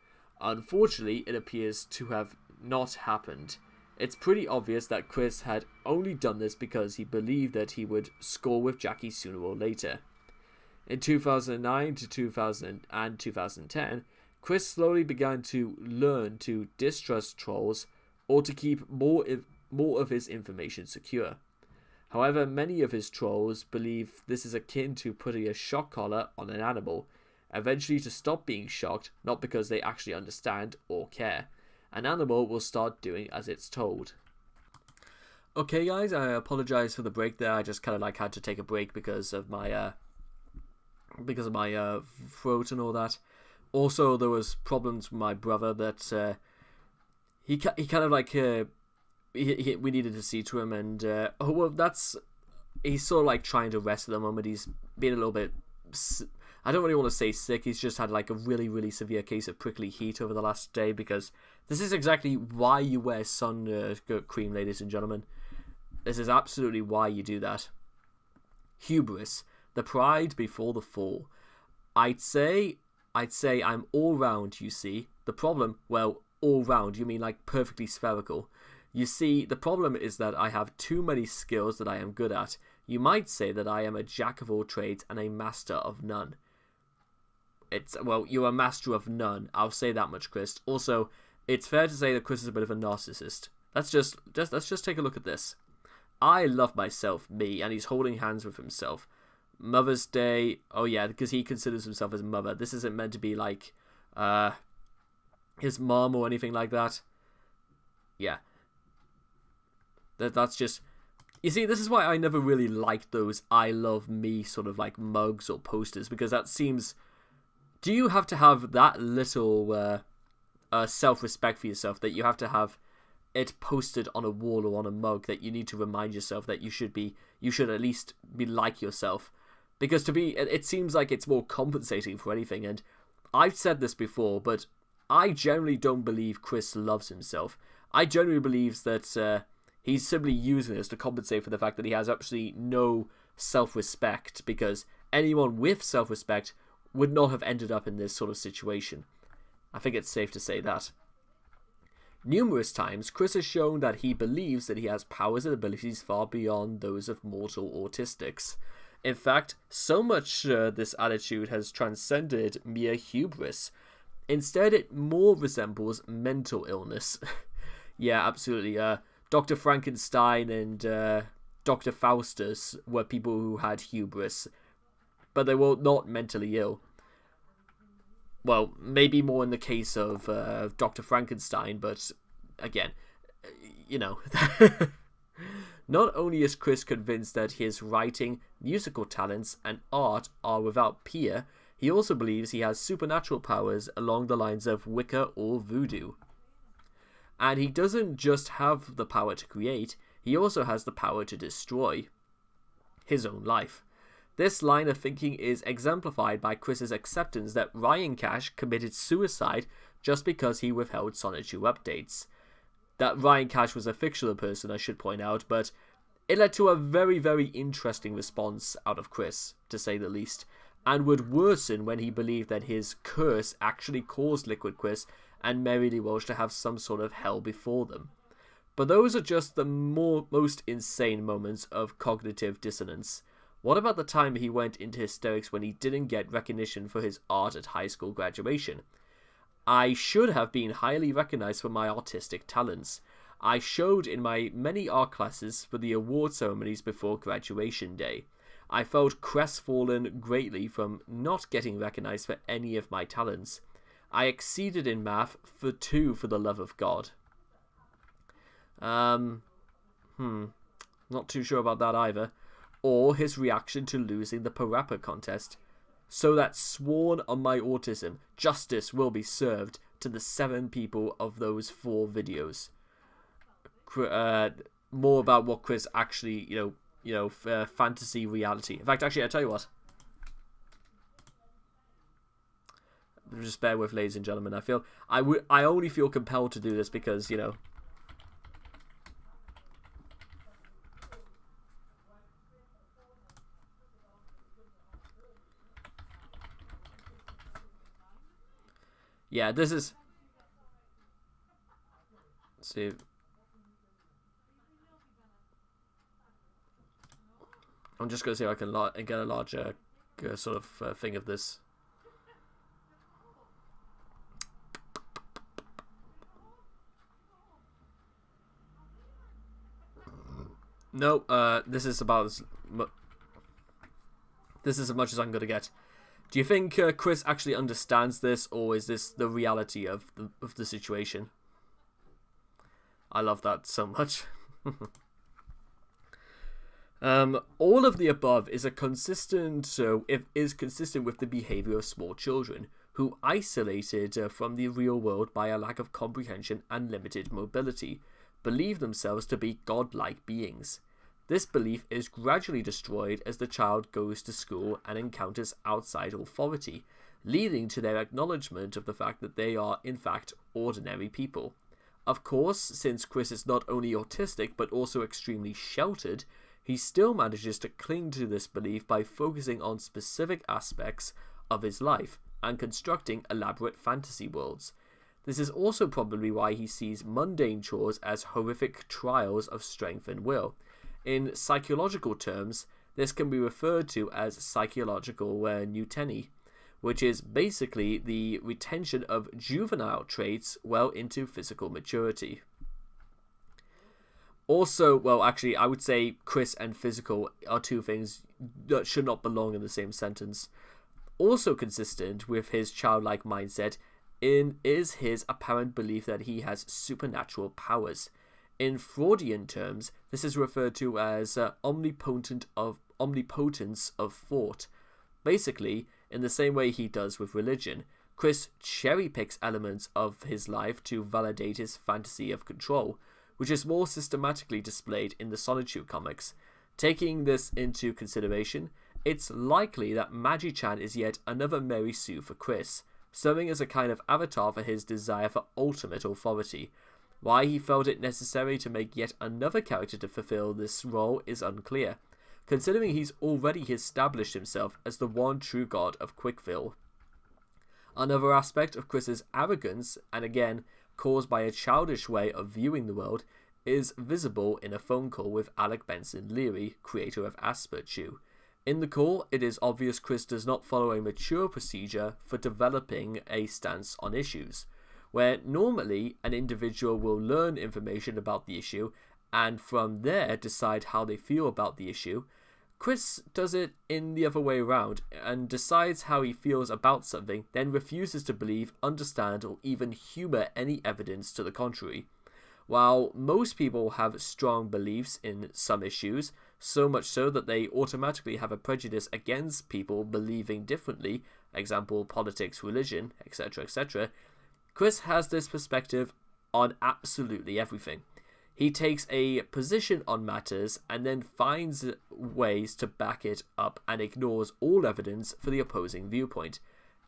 Unfortunately, it appears to have not happened. It's pretty obvious that Chris had only done this because he believed that he would score with Jackie sooner or later. In 2009 to 2010, Chris slowly began to learn to distrust trolls or to keep more of his information secure. However, many of his trolls believe this is akin to putting a shock collar on an animal, eventually to stop being shocked, not because they actually understand or care. An animal will start doing as it's told. Okay guys, I apologize for the break there. I just kind of had to take a break because of my throat and all that. Also, there was problems with my brother that he kind of we needed to see to him, and he's sort of trying to rest at the moment. He's been a little bit, I don't really want to say sick. He's just had a really, really severe case of prickly heat over the last day, because this is exactly why you wear sun cream, ladies and gentlemen. This is absolutely why you do that. Hubris, the pride before the fall. I'd say I'm all round, you see. The problem, well, all round, you mean perfectly spherical. You see, the problem is that I have too many skills that I am good at. You might say that I am a jack of all trades and a master of none. You're a master of none. I'll say that much, Chris. Also, it's fair to say that Chris is a bit of a narcissist. Let's just take a look at this. I love myself, me, and he's holding hands with himself. Mother's Day, oh yeah, because he considers himself his mother. This isn't meant to be his mom or anything like that. Yeah. That's just... You see, this is why I never really liked those I love me sort of mugs or posters, because that seems... Do you have to have that little self-respect for yourself that you have to have it posted on a wall or on a mug, that you need to remind yourself that you should at least be like yourself? Because it seems like it's more compensating for anything, and I've said this before, but I generally don't believe Chris loves himself. I generally believe that he's simply using this to compensate for the fact that he has absolutely no self-respect, because anyone with self-respect would not have ended up in this sort of situation. I think it's safe to say that. Numerous times, Chris has shown that he believes that he has powers and abilities far beyond those of mortal autistics. In fact, so much this attitude has transcended mere hubris. Instead, it more resembles mental illness. Yeah, absolutely. Dr. Frankenstein and Dr. Faustus were people who had hubris, but they were not mentally ill. well, maybe more in the case of Dr. Frankenstein, but again, you know. Not only is Chris convinced that his writing, musical talents, and art are without peer, he also believes he has supernatural powers along the lines of Wicca or voodoo. And he doesn't just have the power to create, he also has the power to destroy his own life. This line of thinking is exemplified by Chris's acceptance that Ryan Cash committed suicide just because he withheld Sonic 2 updates. That Ryan Cash was a fictional person, I should point out, but it led to a very, very interesting response out of Chris, to say the least, and would worsen when he believed that his curse actually caused Liquid Chris and Mary Lee Walsh to have some sort of hell before them. But those are just the most insane moments of cognitive dissonance. What about the time he went into hysterics when he didn't get recognition for his art at high school graduation? I should have been highly recognized for my artistic talents. I showed in my many art classes for the award ceremonies before graduation day. I felt crestfallen greatly from not getting recognized for any of my talents. I exceeded in math for the love of God. Not too sure about that either. Or his reaction to losing the Parappa contest. So that sworn on my autism, justice will be served to the 7 people of those 4 videos. More about what Chris actually, fantasy reality. In fact, actually, I tell you what. Just bear with, ladies and gentlemen. I only feel compelled to do this because, yeah, this is... Let's see. I'm just going to see if I can get a larger sort of thing of this. No, this is about this is as much as I'm going to get. Do you think Chris actually understands this, or is this the reality of the situation? I love that so much. All of the above is consistent with the behavior of small children who, isolated from the real world by a lack of comprehension and limited mobility, believe themselves to be godlike beings. This belief is gradually destroyed as the child goes to school and encounters outside authority, leading to their acknowledgement of the fact that they are, in fact, ordinary people. Of course, since Chris is not only autistic but also extremely sheltered, he still manages to cling to this belief by focusing on specific aspects of his life and constructing elaborate fantasy worlds. This is also probably why he sees mundane chores as horrific trials of strength and will. In psychological terms, this can be referred to as psychological neoteny, which is basically the retention of juvenile traits well into physical maturity. Also, well, actually, I would say Chris and physical are two things that should not belong in the same sentence. Also consistent with his childlike mindset is his apparent belief that he has supernatural powers. In Freudian terms, this is referred to as omnipotence of thought. Basically, in the same way he does with religion, Chris cherry-picks elements of his life to validate his fantasy of control, which is more systematically displayed in the Sonic comics. Taking this into consideration, it's likely that Magi-chan is yet another Mary Sue for Chris, serving as a kind of avatar for his desire for ultimate authority. Why he felt it necessary to make yet another character to fulfill this role is unclear, considering he's already established himself as the one true god of Quickville. Another aspect of Chris's arrogance, and again caused by a childish way of viewing the world, is visible in a phone call with Alec Benson Leary, creator of Asperchew. In the call, it is obvious Chris does not follow a mature procedure for developing a stance on issues, where normally an individual will learn information about the issue and from there decide how they feel about the issue. Chris does it in the other way around and decides how he feels about something, then refuses to believe, understand, or even humour any evidence to the contrary. While most people have strong beliefs in some issues, so much so that they automatically have a prejudice against people believing differently, example politics, religion, etc., etc., Chris has this perspective on absolutely everything. He takes a position on matters and then finds ways to back it up and ignores all evidence for the opposing viewpoint.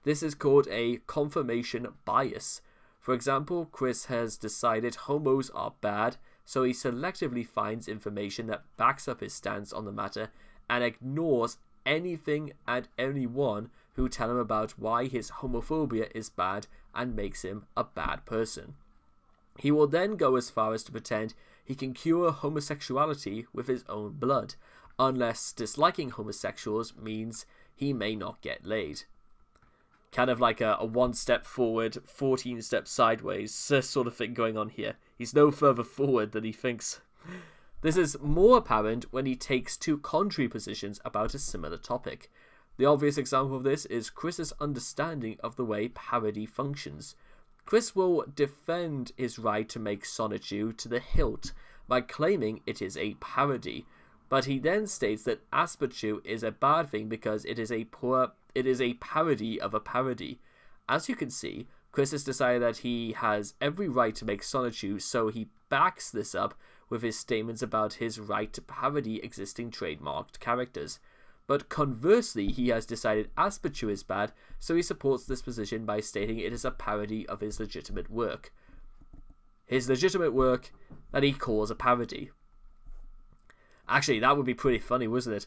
This is called a confirmation bias. For example, Chris has decided homos are bad, so he selectively finds information that backs up his stance on the matter and ignores anything and anyone who tell him about why his homophobia is bad and makes him a bad person. He will then go as far as to pretend he can cure homosexuality with his own blood, unless disliking homosexuals means he may not get laid. Kind of like a 1 step forward, 14 steps sideways sort of thing going on here. He's no further forward than he thinks. This is more apparent when he takes two contrary positions about a similar topic. The obvious example of this is Chris's understanding of the way parody functions. Chris will defend his right to make Sonichu to the hilt by claiming it is a parody, but he then states that Asperchu is a bad thing because it is a parody of a parody. As you can see, Chris has decided that he has every right to make Sonichu, so he backs this up with his statements about his right to parody existing trademarked characters. But conversely, he has decided Asperchu is bad, so he supports this position by stating it is a parody of his legitimate work. His legitimate work that he calls a parody. Actually, that would be pretty funny, wouldn't it?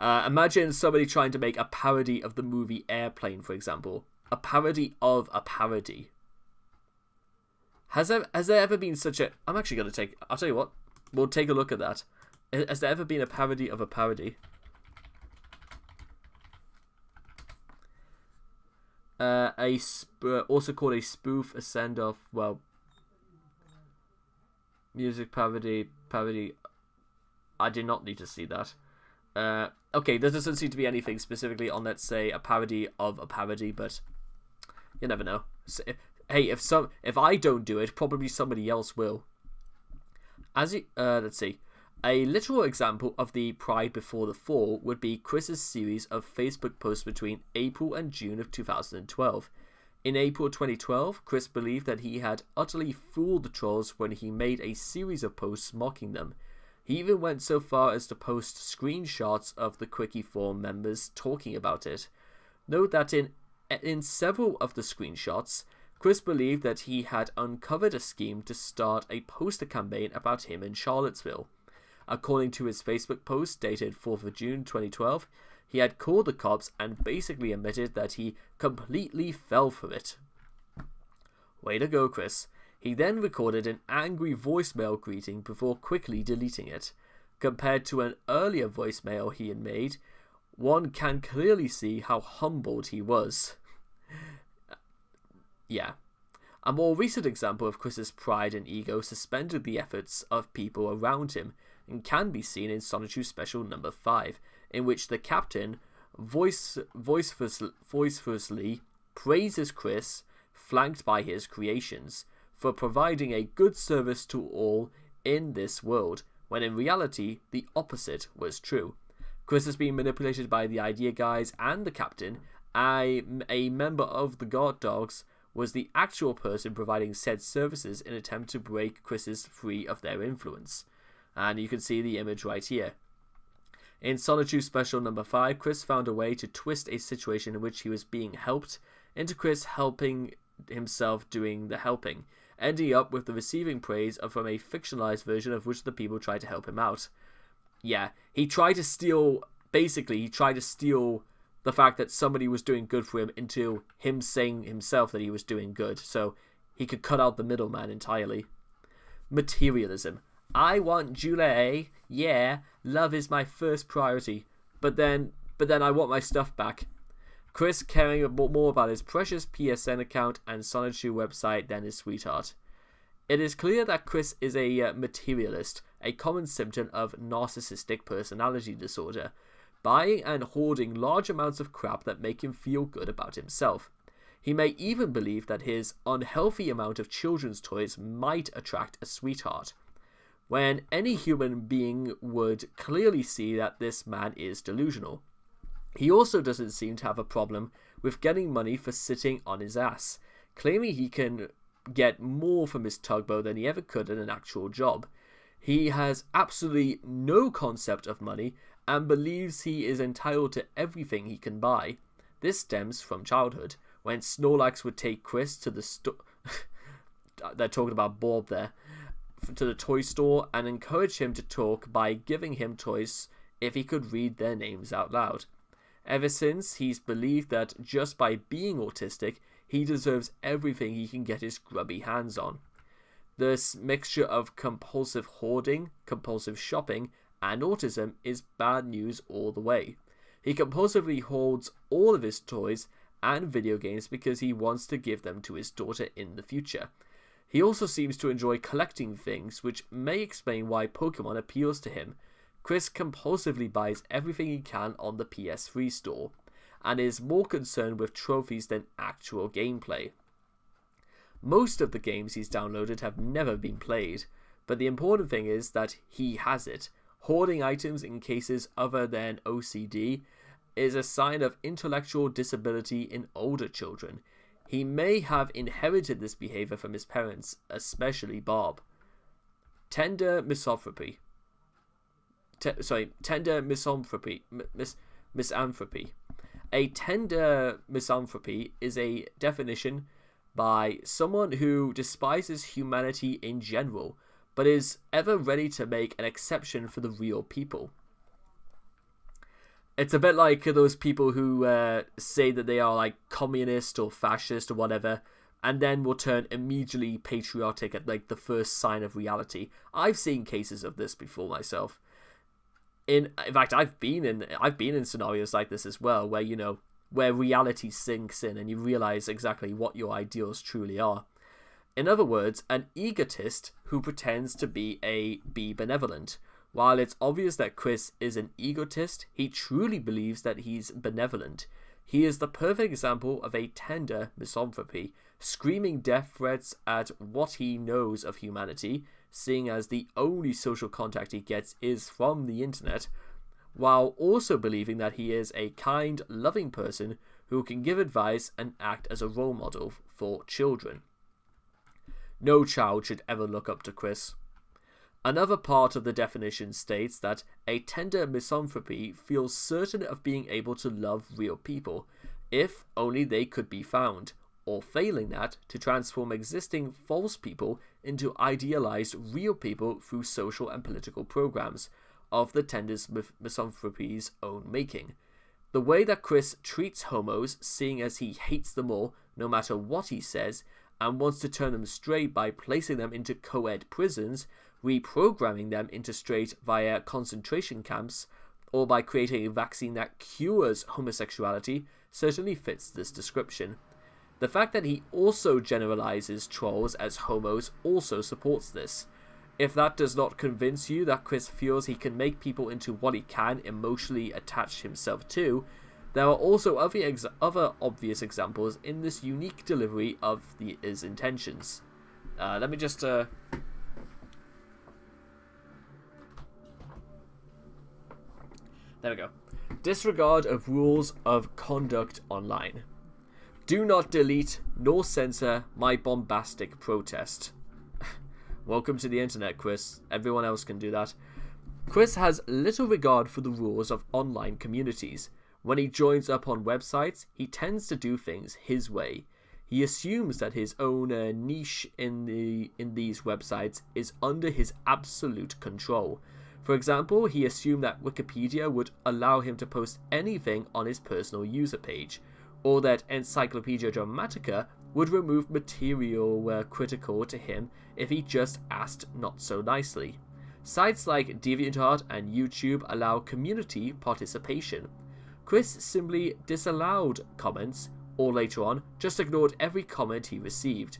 Imagine somebody trying to make a parody of the movie Airplane, for example. A parody of a parody. Has there ever been such a... I'm actually going to take... I'll tell you what. We'll take a look at that. Has there ever been a parody of a parody? Also called a spoof, a send-off, well... Music parody... I did not need to see that. Okay, there doesn't seem to be anything specifically on, let's say, a parody of a parody, but you never know. So, hey, if I don't do it, probably somebody else will. Let's see. A literal example of the Pride Before the Fall would be Chris's series of Facebook posts between April and June of 2012. In April 2012, Chris believed that he had utterly fooled the trolls when he made a series of posts mocking them. He even went so far as to post screenshots of the Quickie Forum members talking about it. Note that in several of the screenshots, Chris believed that he had uncovered a scheme to start a poster campaign about him in Charlottesville. According to his Facebook post dated 4th of June 2012, he had called the cops and basically admitted that he completely fell for it. Way to go, Chris. He then recorded an angry voicemail greeting before quickly deleting it. Compared to an earlier voicemail he had made, one can clearly see how humbled he was. Yeah. A more recent example of Chris's pride and ego suspended the efforts of people around him and can be seen in Sonichu Special number 5, in which the captain vociferously praises Chris, flanked by his creations, for providing a good service to all in this world, when in reality the opposite was true. Chris has been manipulated by the idea guys and the captain. A member of the Guard Dogs was the actual person providing said services in an attempt to break Chris's free of their influence. And you can see the image right here. In Sonichu Special number 5, Chris found a way to twist a situation in which he was being helped into Chris helping himself doing the helping, ending up with the receiving praise from a fictionalized version of which the people tried to help him out. Yeah, he tried to steal the fact that somebody was doing good for him into him saying himself that he was doing good, so he could cut out the middleman entirely. Materialism. I want Julia, yeah, love is my first priority, but then I want my stuff back. Chris caring more about his precious PSN account and Sonichu website than his sweetheart. It is clear that Chris is a materialist, a common symptom of narcissistic personality disorder, buying and hoarding large amounts of crap that make him feel good about himself. He may even believe that his unhealthy amount of children's toys might attract a sweetheart, when any human being would clearly see that this man is delusional. He also doesn't seem to have a problem with getting money for sitting on his ass, claiming he can get more from his tugboat than he ever could in an actual job. He has absolutely no concept of money and believes he is entitled to everything he can buy. This stems from childhood, when Snorlax would take Chris to the store. They're talking about Bob there. To the toy store and encourage him to talk by giving him toys if he could read their names out loud. Ever since, he's believed that just by being autistic, he deserves everything he can get his grubby hands on. This mixture of compulsive hoarding, compulsive shopping, and autism is bad news all the way. He compulsively hoards all of his toys and video games because he wants to give them to his daughter in the future. He also seems to enjoy collecting things, which may explain why Pokemon appeals to him. Chris compulsively buys everything he can on the PS3 store, and is more concerned with trophies than actual gameplay. Most of the games he's downloaded have never been played, but the important thing is that he has it. Hoarding items in cases other than OCD is a sign of intellectual disability in older children. He may have inherited this behavior from his parents, especially Bob. Tender misanthropy. Tender misanthropy. Misanthropy. A tender misanthropy is a definition by someone who despises humanity in general, but is ever ready to make an exception for the real people. It's a bit like those people who say that they are like communist or fascist or whatever, and then will turn immediately patriotic at like the first sign of reality. I've seen cases of this before myself. In fact, I've been in scenarios like this as well, where where reality sinks in and you realize exactly what your ideals truly are. In other words, an egotist who pretends to be benevolent. While it's obvious that Chris is an egotist, he truly believes that he's benevolent. He is the perfect example of a tender misanthropy, screaming death threats at what he knows of humanity, seeing as the only social contact he gets is from the internet, while also believing that he is a kind, loving person who can give advice and act as a role model for children. No child should ever look up to Chris. Another part of the definition states that a tender misanthropy feels certain of being able to love real people, if only they could be found, or failing that, to transform existing false people into idealized real people through social and political programs of the tender misanthropy's own making. The way that Chris treats homos, seeing as he hates them all, no matter what he says, and wants to turn them straight by placing them into co-ed prisons, reprogramming them into straight via concentration camps, or by creating a vaccine that cures homosexuality, certainly fits this description. The fact that he also generalizes trolls as homos also supports this. If that does not convince you that Chris feels he can make people into what he can emotionally attach himself to, there are also other obvious examples in this unique delivery of his intentions. Let me just... There we go. Disregard of rules of conduct online. Do not delete nor censor my bombastic protest. Welcome to the internet, Chris. Everyone else can do that. Chris has little regard for the rules of online communities. When he joins up on websites, he tends to do things his way. He assumes that his own niche in these websites is under his absolute control. For example, he assumed that Wikipedia would allow him to post anything on his personal user page, or that Encyclopedia Dramatica would remove material critical to him if he just asked not so nicely. Sites like DeviantArt and YouTube allow community participation. Chris simply disallowed comments, or later on, just ignored every comment he received.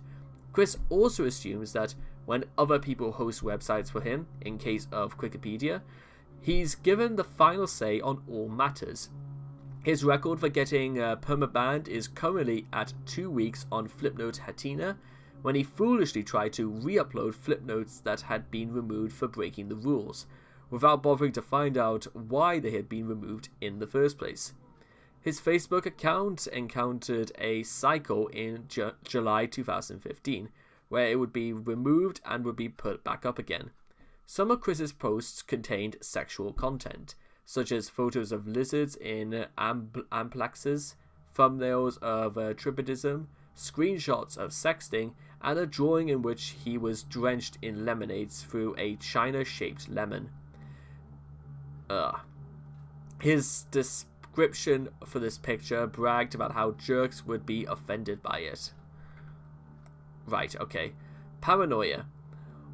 Chris also assumes that when other people host websites for him, in case of Wikipedia. He's given the final say on all matters. His record for getting permabanned is currently at 2 weeks on Flipnote Hatina, when he foolishly tried to re-upload Flipnotes that had been removed for breaking the rules, without bothering to find out why they had been removed in the first place. His Facebook account encountered a cycle in July 2015, where it would be removed and would be put back up again. Some of Chris's posts contained sexual content, such as photos of lizards in amplaxes, thumbnails of tribadism, screenshots of sexting, and a drawing in which he was drenched in lemonades through a china-shaped lemon. His description for this picture bragged about how jerks would be offended by it. Right, okay. Paranoia.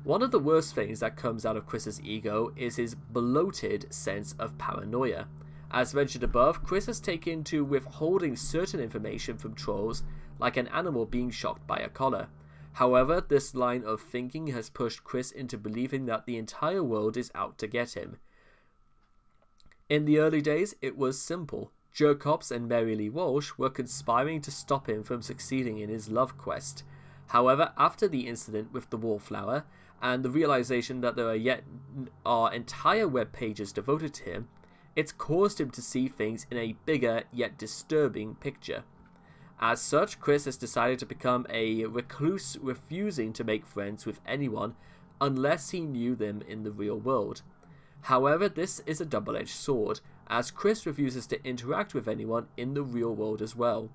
One of the worst things that comes out of Chris's ego is his bloated sense of paranoia. As mentioned above, Chris has taken to withholding certain information from trolls, like an animal being shocked by a collar. However, this line of thinking has pushed Chris into believing that the entire world is out to get him. In the early days, it was simple. Jerkops and Mary Lee Walsh were conspiring to stop him from succeeding in his love quest. However, after the incident with the wallflower, and the realization that there are entire web pages devoted to him, it's caused him to see things in a bigger yet disturbing picture. As such, Chris has decided to become a recluse, refusing to make friends with anyone unless he knew them in the real world. However, this is a double-edged sword, as Chris refuses to interact with anyone in the real world as well.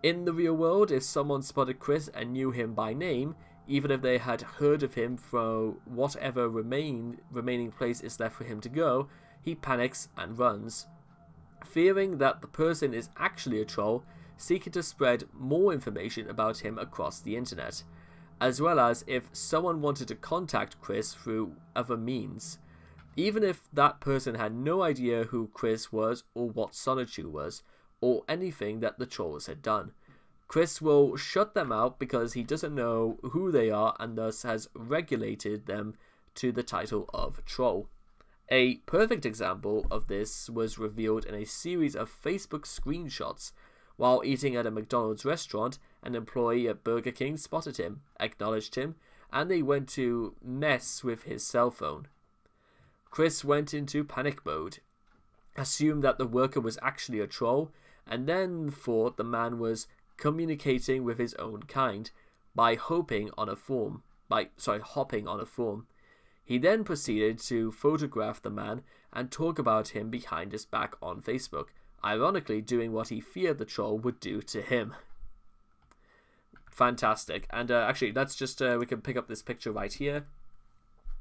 In the real world, if someone spotted Chris and knew him by name, even if they had heard of him from whatever remaining place is left for him to go, he panics and runs, fearing that the person is actually a troll seeking to spread more information about him across the internet, as well as if someone wanted to contact Chris through other means, even if that person had no idea who Chris was or what Sonichu was, or anything that the trolls had done. Chris will shut them out because he doesn't know who they are and thus has regulated them to the title of troll. A perfect example of this was revealed in a series of Facebook screenshots. While eating at a McDonald's restaurant, an employee at Burger King spotted him, acknowledged him, and they went to mess with his cell phone. Chris went into panic mode, assumed that the worker was actually a troll, and then thought the man was communicating with his own kind by hopping on a form. He then proceeded to photograph the man and talk about him behind his back on Facebook, ironically doing what he feared the troll would do to him. Fantastic. And actually, let's just, we can pick up this picture right here.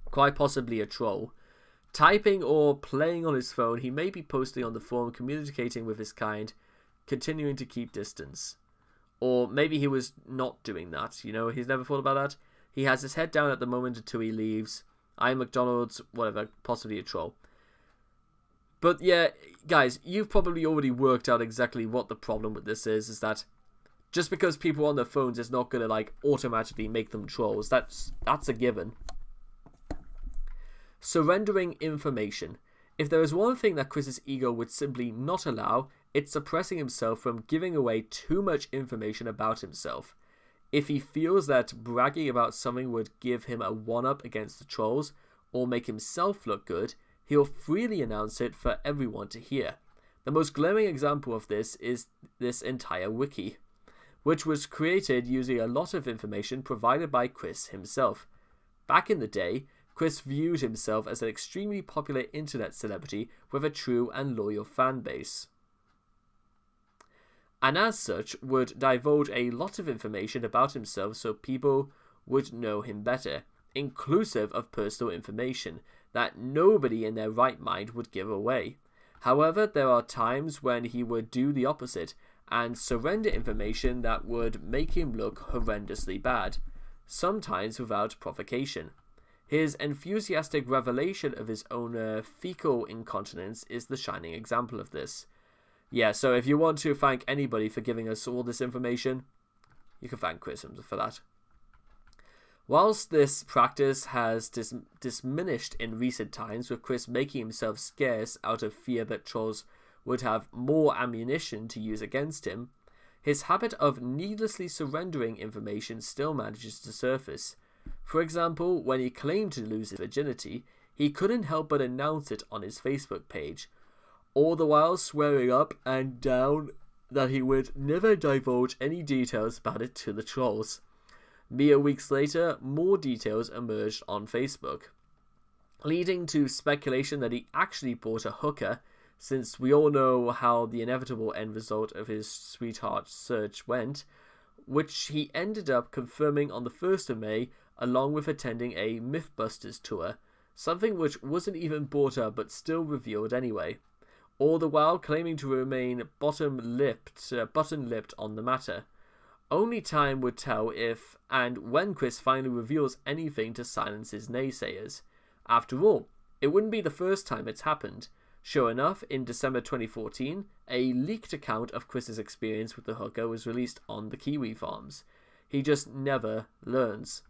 Quite possibly a troll. Typing or playing on his phone, he may be posting on the forum, communicating with his kind, continuing to keep distance. Or maybe he was not doing that, you know, he's never thought about that. He has his head down at the moment until he leaves. I'm McDonald's, whatever, possibly a troll. But yeah, guys, you've probably already worked out exactly what the problem with this is that just because people on their phones is not going to, like, automatically make them trolls. That's a given. Surrendering information. If there is one thing that Chris's ego would simply not allow, it's suppressing himself from giving away too much information about himself. If he feels that bragging about something would give him a one-up against the trolls, or make himself look good, he'll freely announce it for everyone to hear. The most glaring example of this is this entire wiki, which was created using a lot of information provided by Chris himself. Back in the day, Chris viewed himself as an extremely popular internet celebrity with a true and loyal fan base, and as such would divulge a lot of information about himself so people would know him better, inclusive of personal information that nobody in their right mind would give away. However, there are times when he would do the opposite and surrender information that would make him look horrendously bad, sometimes without provocation. His enthusiastic revelation of his own fecal incontinence is the shining example of this. Yeah, so if you want to thank anybody for giving us all this information, you can thank Chris for that. Whilst this practice has diminished in recent times, with Chris making himself scarce out of fear that trolls would have more ammunition to use against him, his habit of needlessly surrendering information still manages to surface. For example, when he claimed to lose his virginity, he couldn't help but announce it on his Facebook page, all the while swearing up and down that he would never divulge any details about it to the trolls. Mere weeks later, more details emerged on Facebook, leading to speculation that he actually bought a hooker, since we all know how the inevitable end result of his sweetheart search went, which he ended up confirming on the 1st of May, along with attending a Mythbusters tour, something which wasn't even brought up but still revealed anyway, all the while claiming to remain button-lipped on the matter. Only time would tell if and when Chris finally reveals anything to silence his naysayers. After all, it wouldn't be the first time it's happened. Sure enough, in December 2014, a leaked account of Chris's experience with the hooker was released on the Kiwi Farms. He just never learns.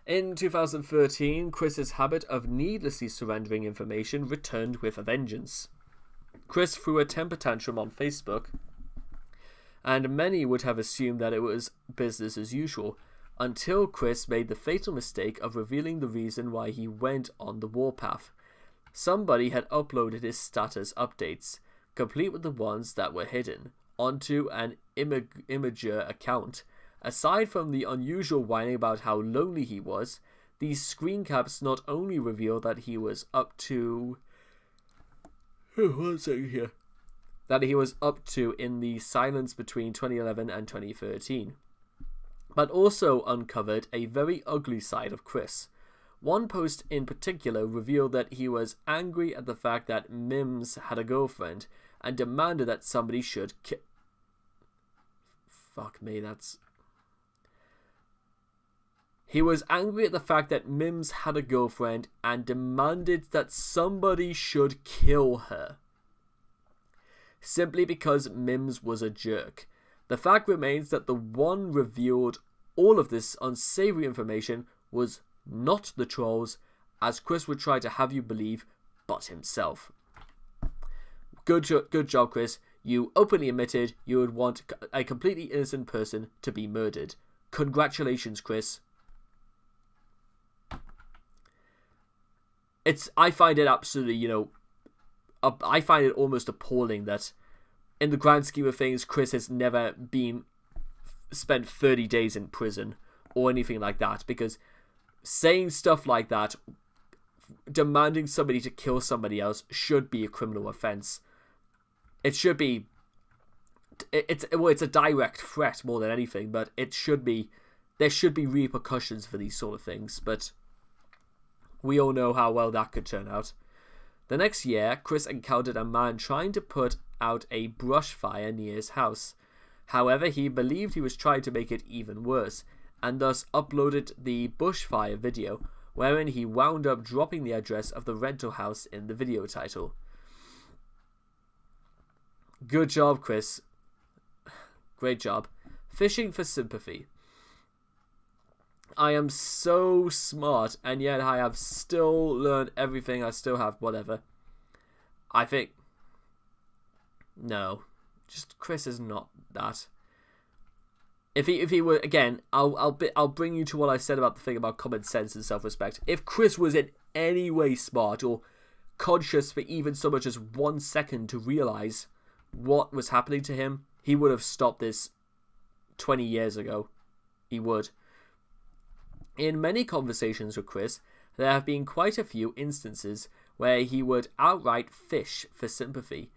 In 2013, Chris's habit of needlessly surrendering information returned with a vengeance. Chris threw a temper tantrum on Facebook, and many would have assumed that it was business as usual, until Chris made the fatal mistake of revealing the reason why he went on the warpath. Somebody had uploaded his status updates, complete with the ones that were hidden, onto an Imgur account. Aside from the unusual whining about how lonely he was, these screen caps not only reveal that he was up to... that he was up to in the silence between 2011 and 2013, but also uncovered a very ugly side of Chris. One post in particular revealed that he was angry at the fact that Mims had a girlfriend and demanded that somebody should He was angry at the fact that Mims had a girlfriend and demanded that somebody should kill her, simply because Mims was a jerk. The fact remains that the one revealed all of this unsavory information was not the trolls, as Chris would try to have you believe, but himself. Good job, Chris. You openly admitted you would want a completely innocent person to be murdered. Congratulations, Chris. I find it absolutely, I find it almost appalling that in the grand scheme of things, Chris has never spent 30 days in prison or anything like that, because saying stuff like that, demanding somebody to kill somebody else, should be a criminal offense. It should be, it's a direct threat more than anything, but there should be repercussions for these sort of things, but we all know how well that could turn out. The next year, Chris encountered a man trying to put out a brush fire near his house. However, he believed he was trying to make it even worse, and thus uploaded the bushfire video, wherein he wound up dropping the address of the rental house in the video title. Good job, Chris. Great job. Fishing for sympathy. I am so smart, and yet I have still learned everything. I still have whatever. I think... No. Just Chris is not that. If he were, again, I'll bring you to what I said about the thing about common sense and self-respect. If Chris was in any way smart or conscious for even so much as 1 second to realize what was happening to him, he would have stopped this 20 years ago. He would. In many conversations with Chris, there have been quite a few instances where he would outright fish for sympathy,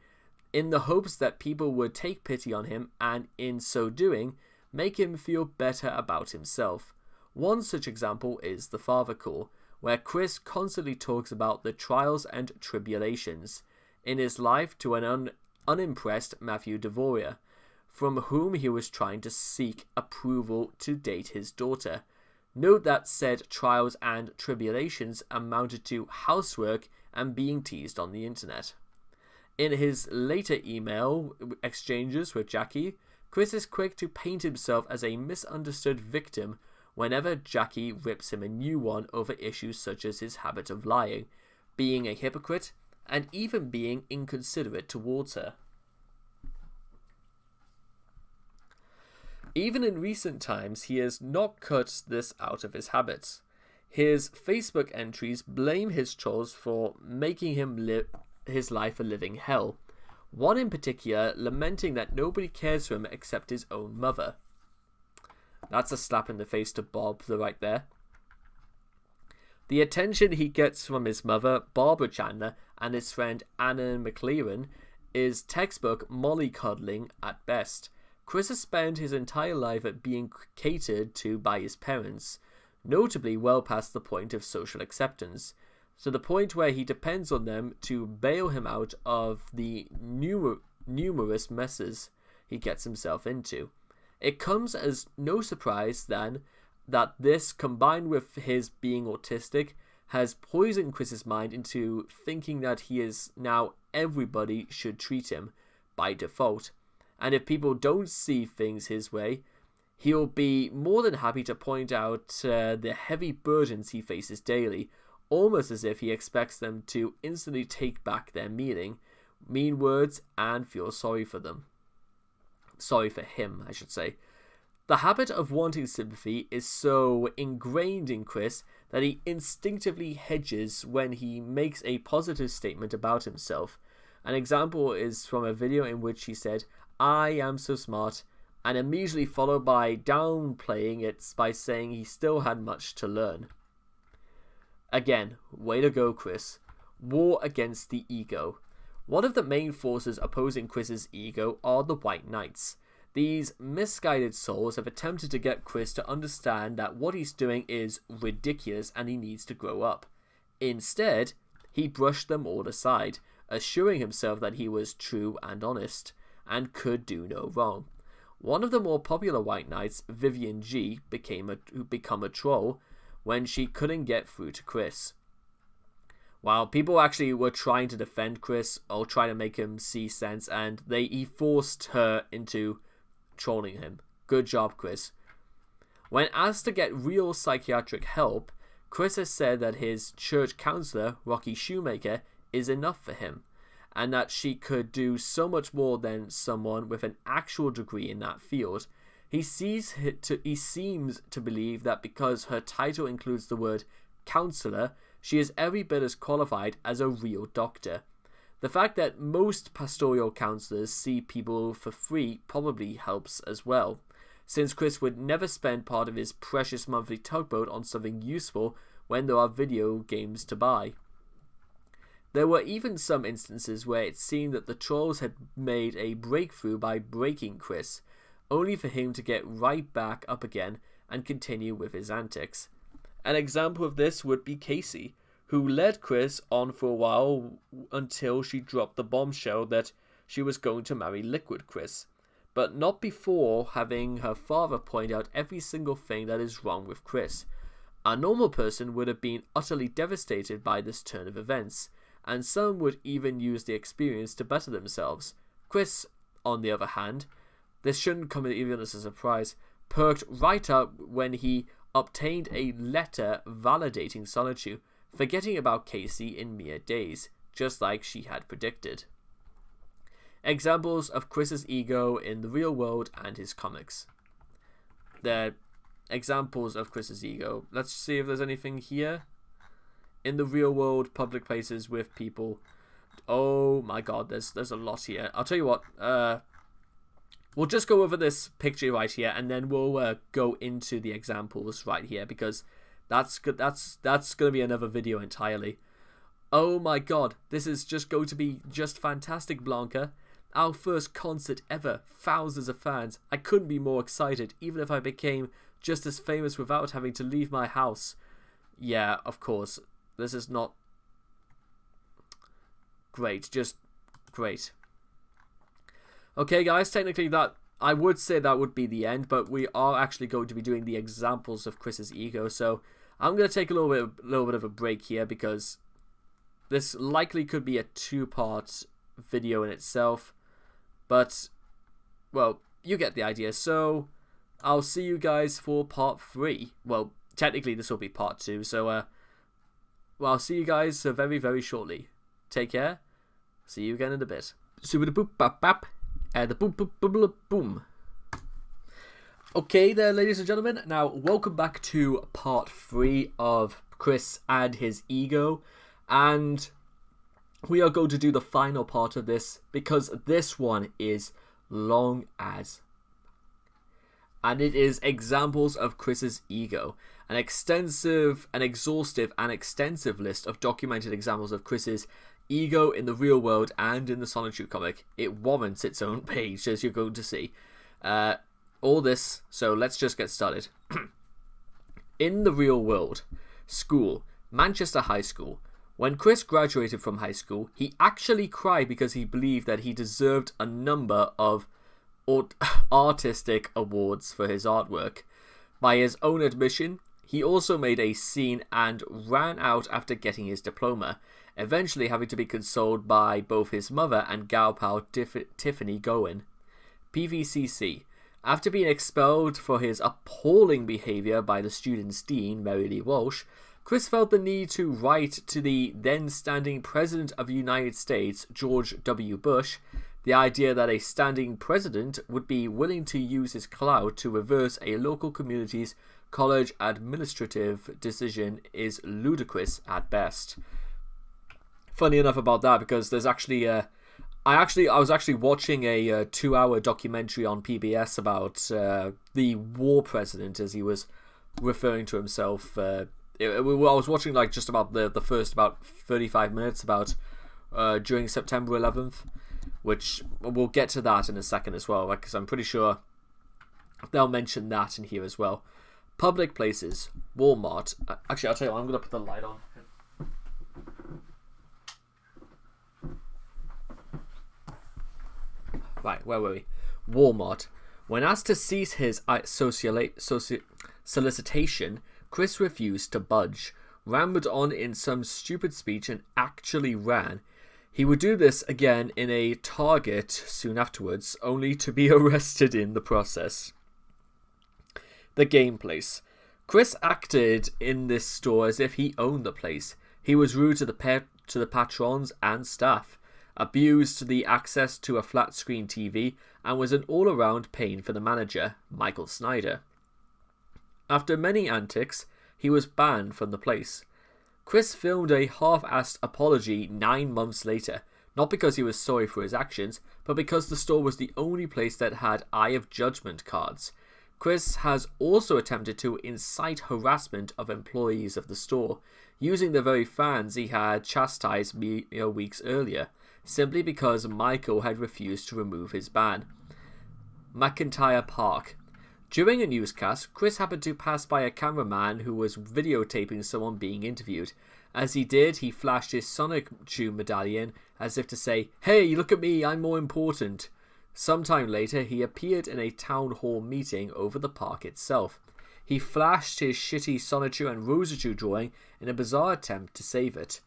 in the hopes that people would take pity on him and, in so doing, make him feel better about himself. One such example is the Father Call, where Chris constantly talks about the trials and tribulations in his life to an unimpressed Matthew Devoria, from whom he was trying to seek approval to date his daughter. Note that said trials and tribulations amounted to housework and being teased on the internet. In his later email exchanges with Jackie, Chris is quick to paint himself as a misunderstood victim whenever Jackie rips him a new one over issues such as his habit of lying, being a hypocrite, and even being inconsiderate towards her. Even in recent times, he has not cut this out of his habits. His Facebook entries blame his trolls for making him live his life a living hell. One in particular lamenting that nobody cares for him except his own mother. That's a slap in the face to Bob right there. The attention he gets from his mother, Barbara Chandler, and his friend Anna McLaren is textbook mollycoddling at best. Chris has spent his entire life at being catered to by his parents, notably well past the point of social acceptance, to the point where he depends on them to bail him out of the numerous messes he gets himself into. It comes as no surprise, then, that this, combined with his being autistic, has poisoned Chris's mind into thinking that he is now everybody should treat him by default. And if people don't see things his way, he'll be more than happy to point out the heavy burdens he faces daily, almost as if he expects them to instantly take back their mean words, and feel sorry for them. Sorry for him, I should say. The habit of wanting sympathy is so ingrained in Chris that he instinctively hedges when he makes a positive statement about himself. An example is from a video in which he said, "I am so smart," and immediately followed by downplaying it by saying he still had much to learn. Again, way to go, Chris. War against the ego. One of the main forces opposing Chris's ego are the White Knights. These misguided souls have attempted to get Chris to understand that what he's doing is ridiculous and he needs to grow up. Instead, he brushed them all aside, assuring himself that he was true and honest, and could do no wrong. One of the more popular White Knights, Vivian G, became a troll when she couldn't get through to Chris. While people actually were trying to defend Chris or trying to make him see sense, and he forced her into trolling him. Good job, Chris. When asked to get real psychiatric help, Chris has said that his church counselor, Rocky Shoemaker, is enough for him, and that she could do so much more than someone with an actual degree in that field. He seems to believe that because her title includes the word counselor, she is every bit as qualified as a real doctor. The fact that most pastoral counselors see people for free probably helps as well, since Chris would never spend part of his precious monthly tugboat on something useful when there are video games to buy. There were even some instances where it seemed that the trolls had made a breakthrough by breaking Chris, only for him to get right back up again and continue with his antics. An example of this would be Casey, who led Chris on for a while until she dropped the bombshell that she was going to marry Liquid Chris, but not before having her father point out every single thing that is wrong with Chris. A normal person would have been utterly devastated by this turn of events, and some would even use the experience to better themselves. Chris, on the other hand, this shouldn't come even as a surprise, perked right up when he obtained a letter validating Solitude, forgetting about Casey in mere days, just like she had predicted. Examples of Chris's ego in the real world and his comics. The examples of Chris's ego. Let's see if there's anything here. In the real world, public places with people. Oh my god, there's a lot here. I'll tell you what, we'll just go over this picture right here, and then we'll go into the examples right here, because that's gonna be another video entirely. Oh my god, this is just going to be just fantastic, Blanca. Our first concert ever, thousands of fans. I couldn't be more excited, even if I became just as famous without having to leave my house. Yeah, of course, this is not great, just great. Okay guys, technically that, I would say that would be the end, but we are actually going to be doing the examples of Chris's ego, so I'm going to take a little bit of a break here, because this likely could be a two-part video in itself, but, well, you get the idea. So I'll see you guys for part 3. Well, technically this will be part 2, so well, I'll see you guys very, very shortly. Take care. See you again in a bit. So with the boop bap bap and the boom boom boom boom. Okay there, ladies and gentlemen. Now, welcome back to part 3 of Chris and his ego, and we are going to do the final part of this because this one is long as, and it is examples of Chris's ego. An exhaustive and extensive list of documented examples of Chris's ego in the real world and in the Sonichu comic. It warrants its own page, as you're going to see. All this, so let's just get started. In the real world, school, Manchester High School. When Chris graduated from high school, he actually cried because he believed that he deserved a number of artistic awards for his artwork. By his own admission, he also made a scene and ran out after getting his diploma, eventually having to be consoled by both his mother and gal pal Tiffany Gowen. PVCC. After being expelled for his appalling behaviour by the student's dean, Mary Lee Walsh, Chris felt the need to write to the then-standing President of the United States, George W. Bush. The idea that a standing president would be willing to use his clout to reverse a local community's college administrative decision is ludicrous at best. Funny enough about that, because there's actually I was actually watching a 2-hour documentary on PBS about the war president, as he was referring to himself. I was watching like just about the first about 35 minutes about during September 11th, which we'll get to that in a second as well, because I'm pretty sure they'll mention that in here as well. Public places, Walmart. Actually, I'll tell you what, I'm going to put the light on. Right, where were we? Walmart. When asked to cease his solicitation, Chris refused to budge, rambled on in some stupid speech, and actually ran. He would do this again in a Target soon afterwards, only to be arrested in the process. The game place. Chris acted in this store as if he owned the place. He was rude to the patrons and staff, abused the access to a flat-screen TV, and was an all-around pain for the manager, Michael Snyder. After many antics, he was banned from the place. Chris filmed a half-assed apology 9 months later, not because he was sorry for his actions, but because the store was the only place that had Eye of Judgment cards. Chris has also attempted to incite harassment of employees of the store, using the very fans he had chastised weeks earlier, simply because Michael had refused to remove his ban. McIntyre Park. During a newscast, Chris happened to pass by a cameraman who was videotaping someone being interviewed. As he did, he flashed his Sonichu medallion as if to say, "Hey, look at me, I'm more important." Sometime later, he appeared in a town hall meeting over the park itself. He flashed his shitty Sonichu and Rosachu drawing in a bizarre attempt to save it,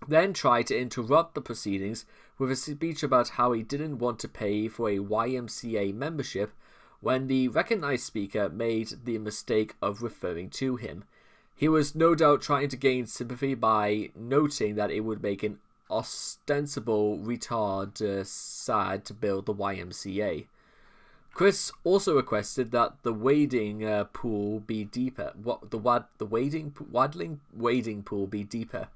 then tried to interrupt the proceedings with a speech about how he didn't want to pay for a YMCA membership when the recognized speaker made the mistake of referring to him. He was no doubt trying to gain sympathy by noting that it would make an ostensible retard sad to build the YMCA. Chris also requested that the wading pool be deeper. Wading pool be deeper,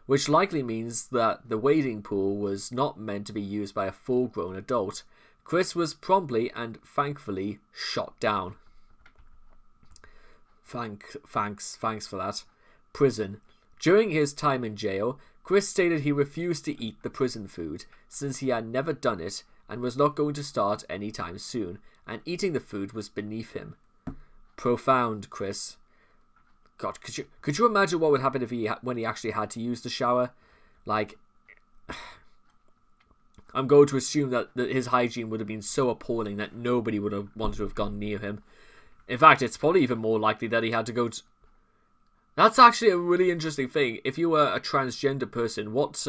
which likely means that the wading pool was not meant to be used by a full-grown adult. Chris was promptly and thankfully shot down. Thanks for that. Prison. During his time in jail, Chris stated he refused to eat the prison food, since he had never done it and was not going to start anytime soon, and eating the food was beneath him. Profound, Chris. God, could you imagine what would happen if when he actually had to use the shower? Like, I'm going to assume that his hygiene would have been so appalling that nobody would have wanted to have gone near him. In fact, it's probably even more likely that he had to go to... That's actually a really interesting thing. If you were a transgender person, what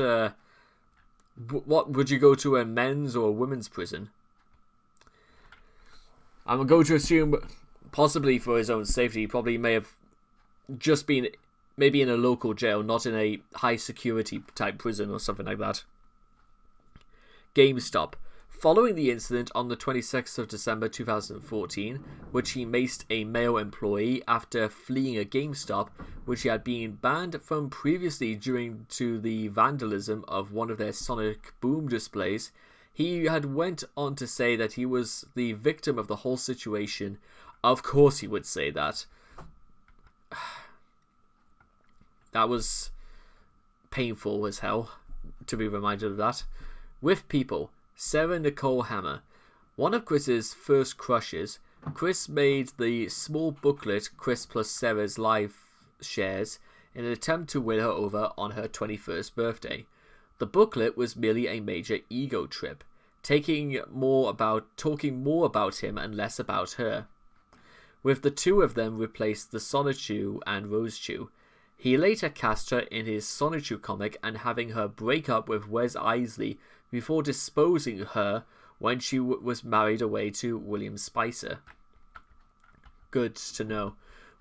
would you go to, a men's or a women's prison? I'm going to assume, possibly for his own safety, he probably may have just been maybe in a local jail, not in a high security type prison or something like that. GameStop. Following the incident on the 26th of December 2014, which he maced a male employee after fleeing a GameStop, which he had been banned from previously due to the vandalism of one of their Sonic Boom displays, he had went on to say that he was the victim of the whole situation. Of course he would say that. That was painful as hell to be reminded of that. With people. Sarah Nicole Hammer. One of Chris's first crushes, Chris made the small booklet Chris plus Sarah's life shares in an attempt to win her over on her 21st birthday. The booklet was merely a major ego trip, talking more about him and less about her. With the two of them replaced the Sonichu and Rosechu. He later cast her in his Sonichu comic and having her break up with Wes Isley before disposing her when she was married away to William Spicer. Good to know.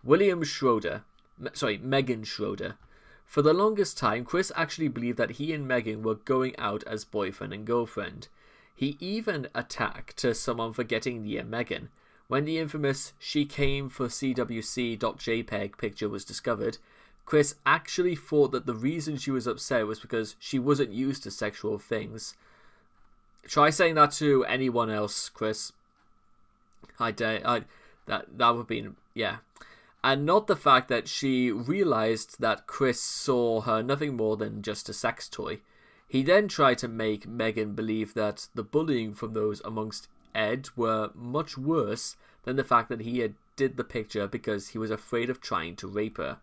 Megan Schroeder. For the longest time, Chris actually believed that he and Megan were going out as boyfriend and girlfriend. He even attacked someone for getting near Megan. When the infamous "she came for CWC.jpg" picture was discovered, Chris actually thought that the reason she was upset was because she wasn't used to sexual things. Try saying that to anyone else, Chris. That would be, yeah. And not the fact that she realized that Chris saw her nothing more than just a sex toy. He then tried to make Megan believe that the bullying from those amongst Ed were much worse than the fact that he had did the picture because he was afraid of trying to rape her.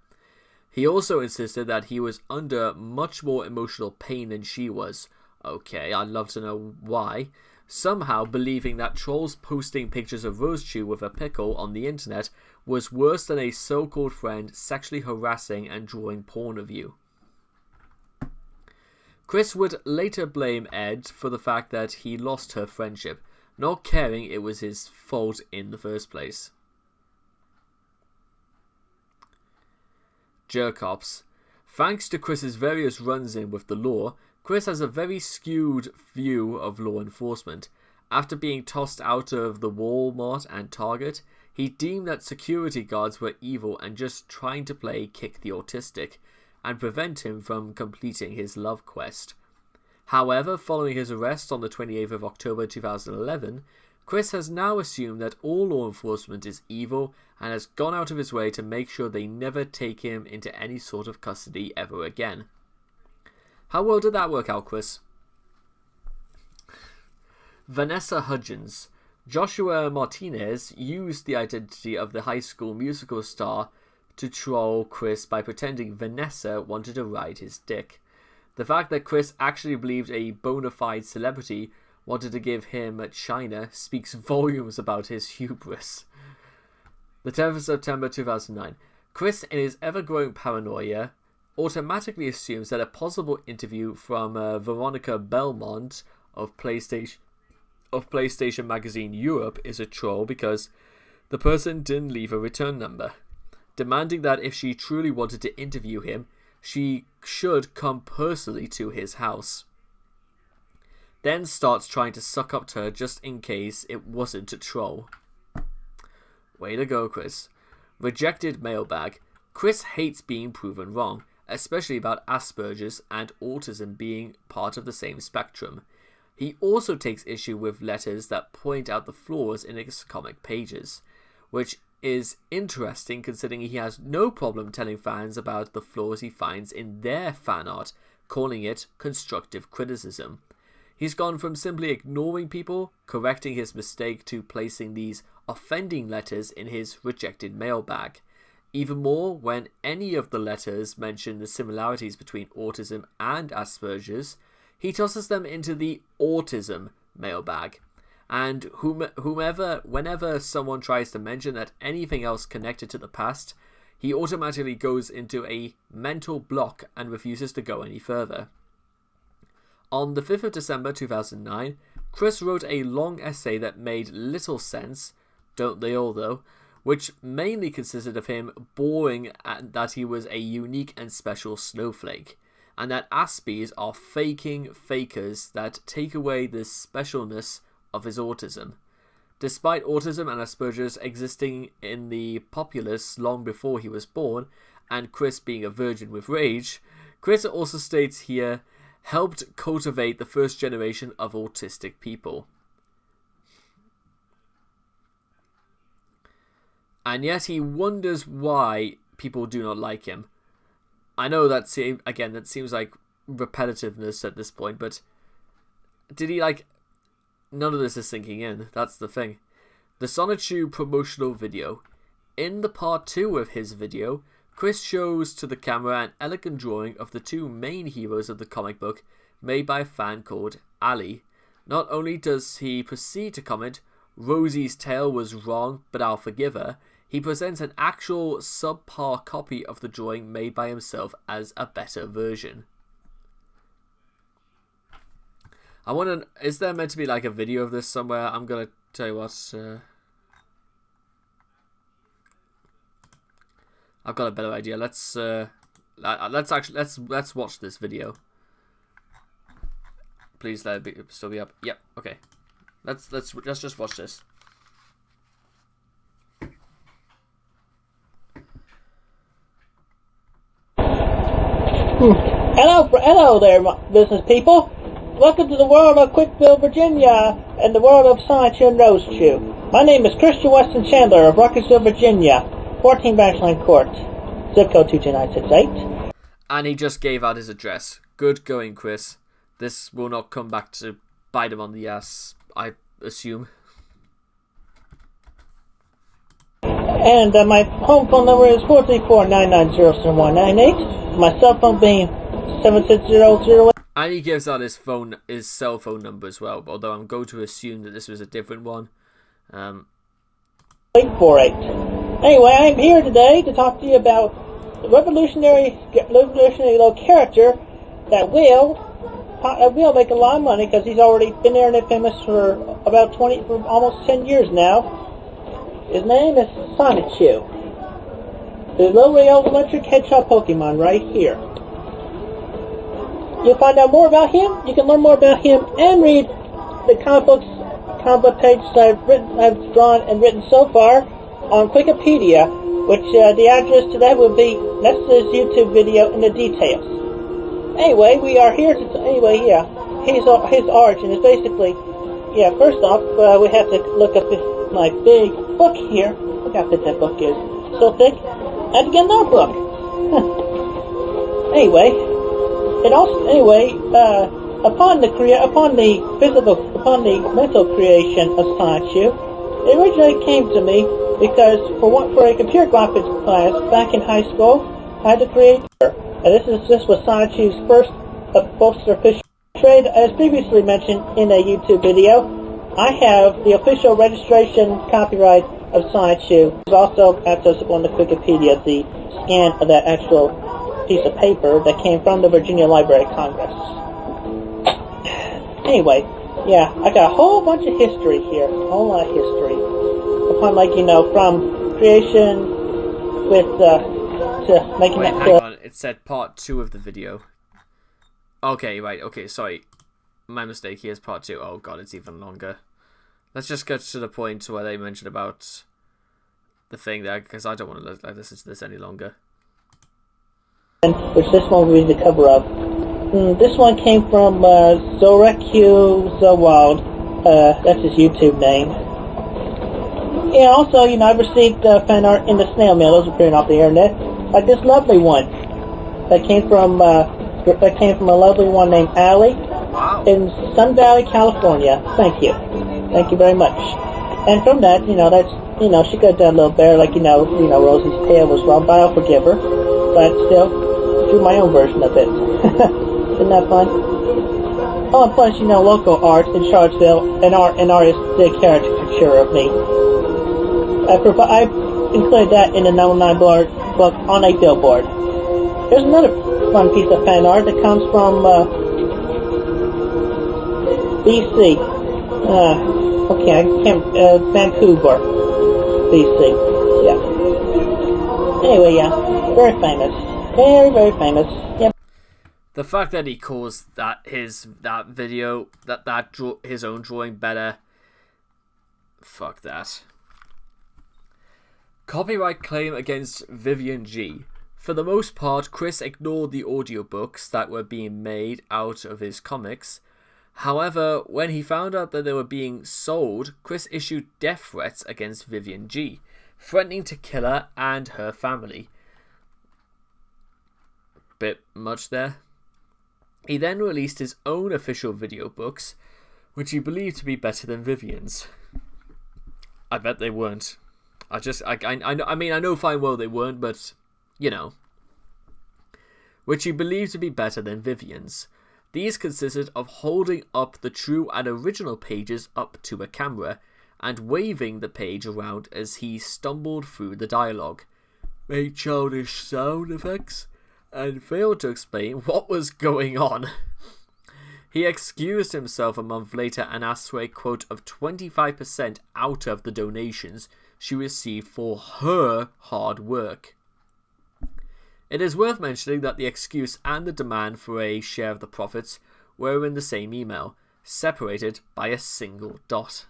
He also insisted that he was under much more emotional pain than she was. Okay, I'd love to know why. Somehow believing that trolls posting pictures of Rosechu with a pickle on the internet was worse than a so-called friend sexually harassing and drawing porn of you. Chris would later blame Ed for the fact that he lost her friendship, not caring it was his fault in the first place. Jerkops. Thanks to Chris's various runs-in with the law, Chris has a very skewed view of law enforcement. After being tossed out of the Walmart and Target, he deemed that security guards were evil and just trying to play Kick the Autistic and prevent him from completing his love quest. However, following his arrest on the 28th of October 2011, Chris has now assumed that all law enforcement is evil and has gone out of his way to make sure they never take him into any sort of custody ever again. How well did that work out, Chris? Vanessa Hudgens. Joshua Martinez used the identity of the High School Musical star to troll Chris by pretending Vanessa wanted to ride his dick. The fact that Chris actually believed a bona fide celebrity wanted to give him China speaks volumes about his hubris. The 10th of September 2009. Chris, in his ever-growing paranoia, automatically assumes that a possible interview from Veronica Belmont of PlayStation Magazine Europe is a troll because the person didn't leave a return number, demanding that if she truly wanted to interview him, she should come personally to his house. Then starts trying to suck up to her just in case it wasn't a troll. Way to go, Chris. Rejected mailbag. Chris hates being proven wrong, especially about Asperger's and autism being part of the same spectrum. He also takes issue with letters that point out the flaws in his comic pages, which is interesting considering he has no problem telling fans about the flaws he finds in their fan art, calling it constructive criticism. He's gone from simply ignoring people, correcting his mistake, to placing these offending letters in his rejected mailbag. Even more, when any of the letters mention the similarities between autism and Asperger's, he tosses them into the autism mailbag. And whenever someone tries to mention that anything else connected to the past, he automatically goes into a mental block and refuses to go any further. On the 5th of December 2009, Chris wrote a long essay that made little sense, don't they all though? Which mainly consisted of him boring that he was a unique and special snowflake, and that Aspies are faking fakers that take away the specialness of his autism. Despite autism and Asperger's existing in the populace long before he was born, and Chris being a virgin with rage, Chris also states here, helped cultivate the first generation of autistic people. And yet he wonders why people do not like him. I know that seems like repetitiveness at this point, but did he like... None of this is sinking in, that's the thing. The Sonichu promotional video. In the part 2 of his video, Chris shows to the camera an elegant drawing of the two main heroes of the comic book made by a fan called Ali. Not only does he proceed to comment, Rosie's tale was wrong, but I'll forgive her, he presents an actual subpar copy of the drawing made by himself as a better version. I wonder, is there meant to be like a video of this somewhere? I'm gonna tell you what. I've got a better idea. Let's watch this video. Please let it still be up. Yep. Okay. Let's just watch this. Hello there, business people. Welcome to the world of Quickville, Virginia, and the world of Sonichu and Rosechu. My name is Christian Weston Chandler of Ruckersville, Virginia, 14 Branchline Court, zip code 22968. And he just gave out his address. Good going, Chris. This will not come back to bite him on the ass, I assume. And my home phone number is 434-990-7198. My cell phone being 76008. And he gives out his cell phone number as well, although I'm going to assume that this was a different one. 848. Anyway, I'm here today to talk to you about the revolutionary little character that will make a lot of money because he's already been there and famous for about for almost 10 years now. His name is Sonichu. The low-rail electric hedgehog Pokemon right here. You'll find out more about him. You can learn more about him and read the comic book pages I've drawn and written so far on Wikipedia, which the address to that will be next to this YouTube video in the details. Anyway, we are here to his origin is basically, first off, we have to look up my big book here. Look how thick that book is. So thick. I had to get another book. Upon the mental creation of Sonichu, it originally came to me because for a computer graphics class back in high school, I had to create her. And this was Sonichu's first official trade, as previously mentioned in a YouTube video. I have the official registration copyright of Sonichu. It's also accessible on the Wikipedia, the scan of that actual piece of paper that came from the Virginia Library of Congress. Anyway, I got a whole bunch of history here, a whole lot of history. Upon, from creation to making Wait, that... hang on, it said part 2 of the video. Okay, right, okay, sorry. My mistake, here's part 2. Oh god, it's even longer. Let's just get to the point where they mentioned about the thing there, because I don't want to listen to this any longer. Which this one will be the cover of. This one came from Zoreku Zawald. That's his YouTube name. Yeah, also, I've received fan art in the snail mail. Those are appearing off the internet. Like this lovely one that came from a lovely one named Allie. Wow. In Sun Valley, California. Thank you very much. And from that, that's she could have done a little better, Rosie's tail was wrong, but I'll forgive her. But still, do my own version of it. Isn't that fun? Oh, and plus, local art in Charlottesville, an artist did a caricature of me. I included that in the No. 9 book on a billboard. There's another fun piece of fan art that comes from BC. Vancouver. BC. Yeah. Anyway, yeah, very famous, very, very famous. Yeah. The fact that he calls that his own drawing better, fuck that. Copyright claim against Vivian G. For the most part, Chris ignored the audiobooks that were being made out of his comics. However, when he found out that they were being sold, Chris issued death threats against Vivian G, threatening to kill her and her family. Bit much there. He then released his own official video books, which he believed to be better than Vivian's. I bet they weren't. I know fine well they weren't, but, you know. Which he believed to be better than Vivian's. These consisted of holding up the true and original pages up to a camera, and waving the page around as he stumbled through the dialogue, made childish sound effects, and failed to explain what was going on. He excused himself a month later and asked for a quote of 25% out of the donations she received for her hard work. It is worth mentioning that the excuse and the demand for a share of the profits were in the same email, separated by a single dot.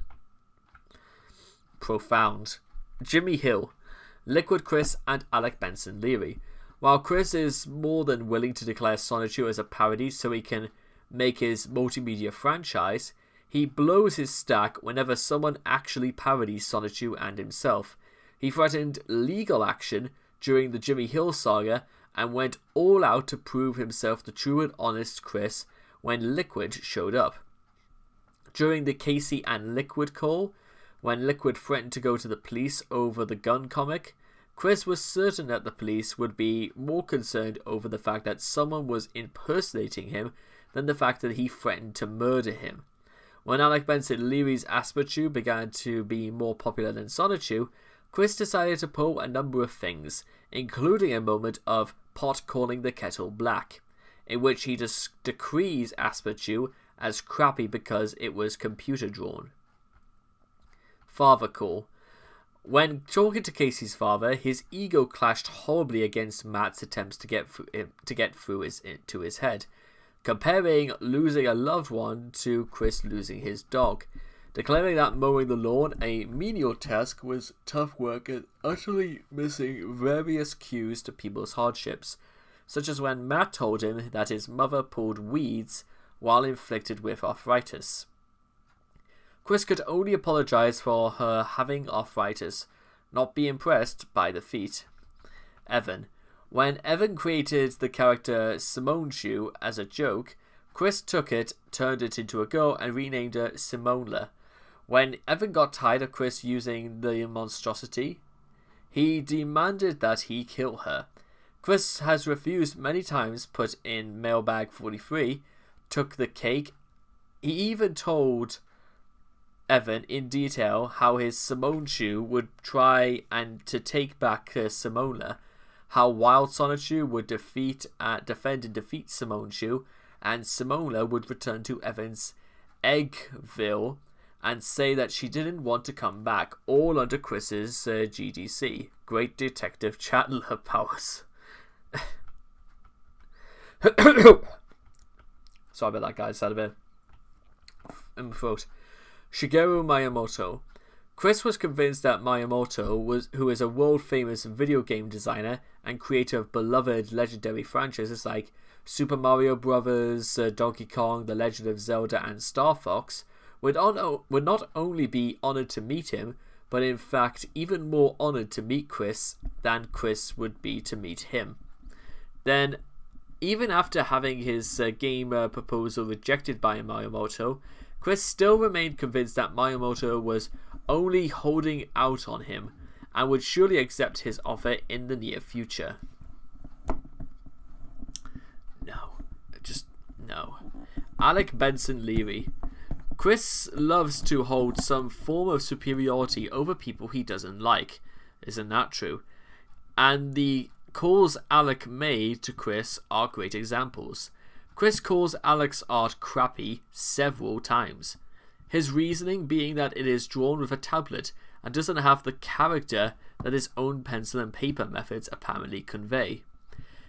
Profound. Jimmy Hill, Liquid Chris, and Alec Benson Leary. While Chris is more than willing to declare Sonichu as a parody so he can make his multimedia franchise, he blows his stack whenever someone actually parodies Sonichu and himself. He threatened legal action during the Jimmy Hill saga and went all out to prove himself the true and honest Chris when Liquid showed up. During the Casey and Liquid call, when Liquid threatened to go to the police over the gun comic, Chris was certain that the police would be more concerned over the fact that someone was impersonating him than the fact that he threatened to murder him. When Alec Benson Leary's Asperchu began to be more popular than Sonichu, Chris decided to pull a number of things, including a moment of pot calling the kettle black, in which he decrees Asperchu as crappy because it was computer drawn. Father call. When talking to Casey's father, his ego clashed horribly against Matt's attempts to get through to his head, comparing losing a loved one to Chris losing his dog, declaring that mowing the lawn, a menial task, was tough work and utterly missing various cues to people's hardships, such as when Matt told him that his mother pulled weeds while inflicted with arthritis. Chris could only apologize for her having arthritis, not be impressed by the feat. Evan. When Evan created the character Simonechu as a joke, Chris took it, turned it into a girl, and renamed her Simonela. When Evan got tired of Chris using the monstrosity, he demanded that he kill her. Chris has refused many times, put in Mailbag 43, took the cake. He even told Evan in detail how his Simonechu would try and to take back Simonela, how Wild Sonichu would defend and defeat Simonechu, and Simonela would return to Evan's Eggville and say that she didn't want to come back, all under Chris's GDC. Great Detective Chandler powers. Sorry about that, guys. Had a bit in my throat. Shigeru Miyamoto. Chris was convinced that Miyamoto, who is a world-famous video game designer and creator of beloved legendary franchises like Super Mario Bros., Donkey Kong, The Legend of Zelda, and Star Fox, would not only be honored to meet him, but in fact even more honored to meet Chris than Chris would be to meet him. Then, even after having his game proposal rejected by Miyamoto, Chris still remained convinced that Miyamoto was only holding out on him and would surely accept his offer in the near future. No. Alec Benson Leary. Chris loves to hold some form of superiority over people he doesn't like. Isn't that true? And the calls Alec made to Chris are great examples. Chris calls Alec's art crappy several times. his reasoning being that it is drawn with a tablet and doesn't have the character that his own pencil and paper methods apparently convey.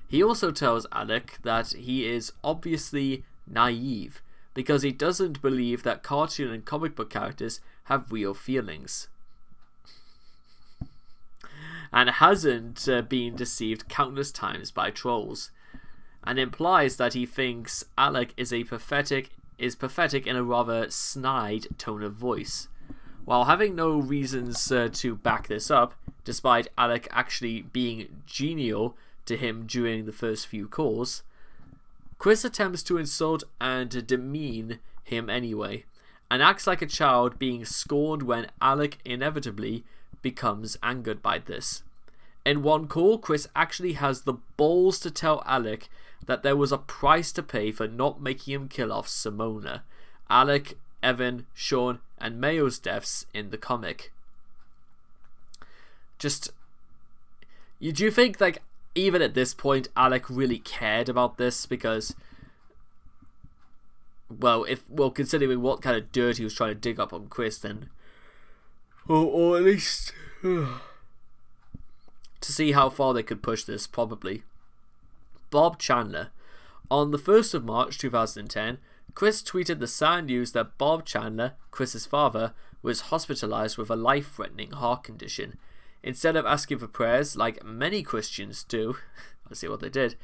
He also tells Alec that he is obviously naive because he doesn't believe that cartoon and comic book characters have real feelings, and hasn't been deceived countless times by trolls, and implies that he thinks Alec is pathetic in a rather snide tone of voice. While having no reasons to back this up, despite Alec actually being genial to him during the first few calls, Chris attempts to insult and demean him anyway, and acts like a child being scorned when Alec inevitably becomes angered by this. In one call, Chris actually has the balls to tell Alec that there was a price to pay for not making him kill off Simona, Alec, Evan, Sean, and Mayo's deaths in the comic. Do you think, like, even at this point, Alec really cared about this? Because, considering what kind of dirt he was trying to dig up on Chris, then, or at least to see how far they could push this, probably. Bob Chandler. On the 1st of March 2010, Chris tweeted the sad news that Bob Chandler, Chris's father, was hospitalized with a life-threatening heart condition. Instead of asking for prayers, like many Christians do, let's see what they did,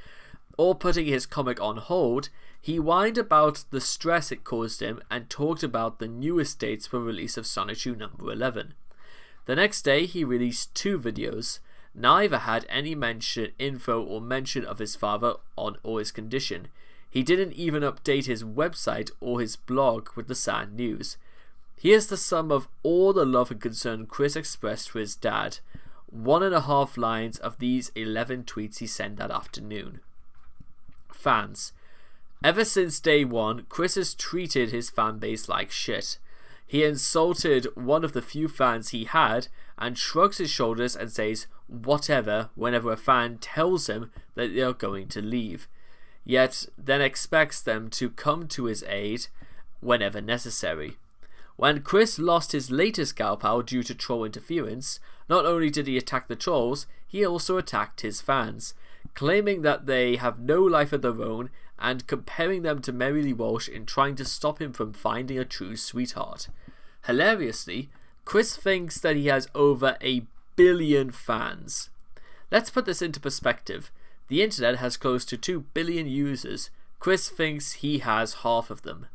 or putting his comic on hold, he whined about the stress it caused him and talked about the newest dates for release of Sonic 2 number 11. The next day, he released 2 videos. Neither had any info or mention of his father or his condition. He didn't even update his website or his blog with the sad news. Here's the sum of all the love and concern Chris expressed for his dad. 1.5 lines of these 11 tweets he sent that afternoon. Fans. Ever since day one, Chris has treated his fanbase like shit. He insulted one of the few fans he had and shrugs his shoulders and says whatever whenever a fan tells him that they are going to leave, yet then expects them to come to his aid whenever necessary. When Chris lost his latest Gal Pal due to troll interference, not only did he attack the trolls, he also attacked his fans, claiming that they have no life of their own and comparing them to Mary Lee Walsh in trying to stop him from finding a true sweetheart. Hilariously, Chris thinks that he has over 1 billion fans. Let's put this into perspective. The internet has close to 2 billion users. Chris thinks he has half of them.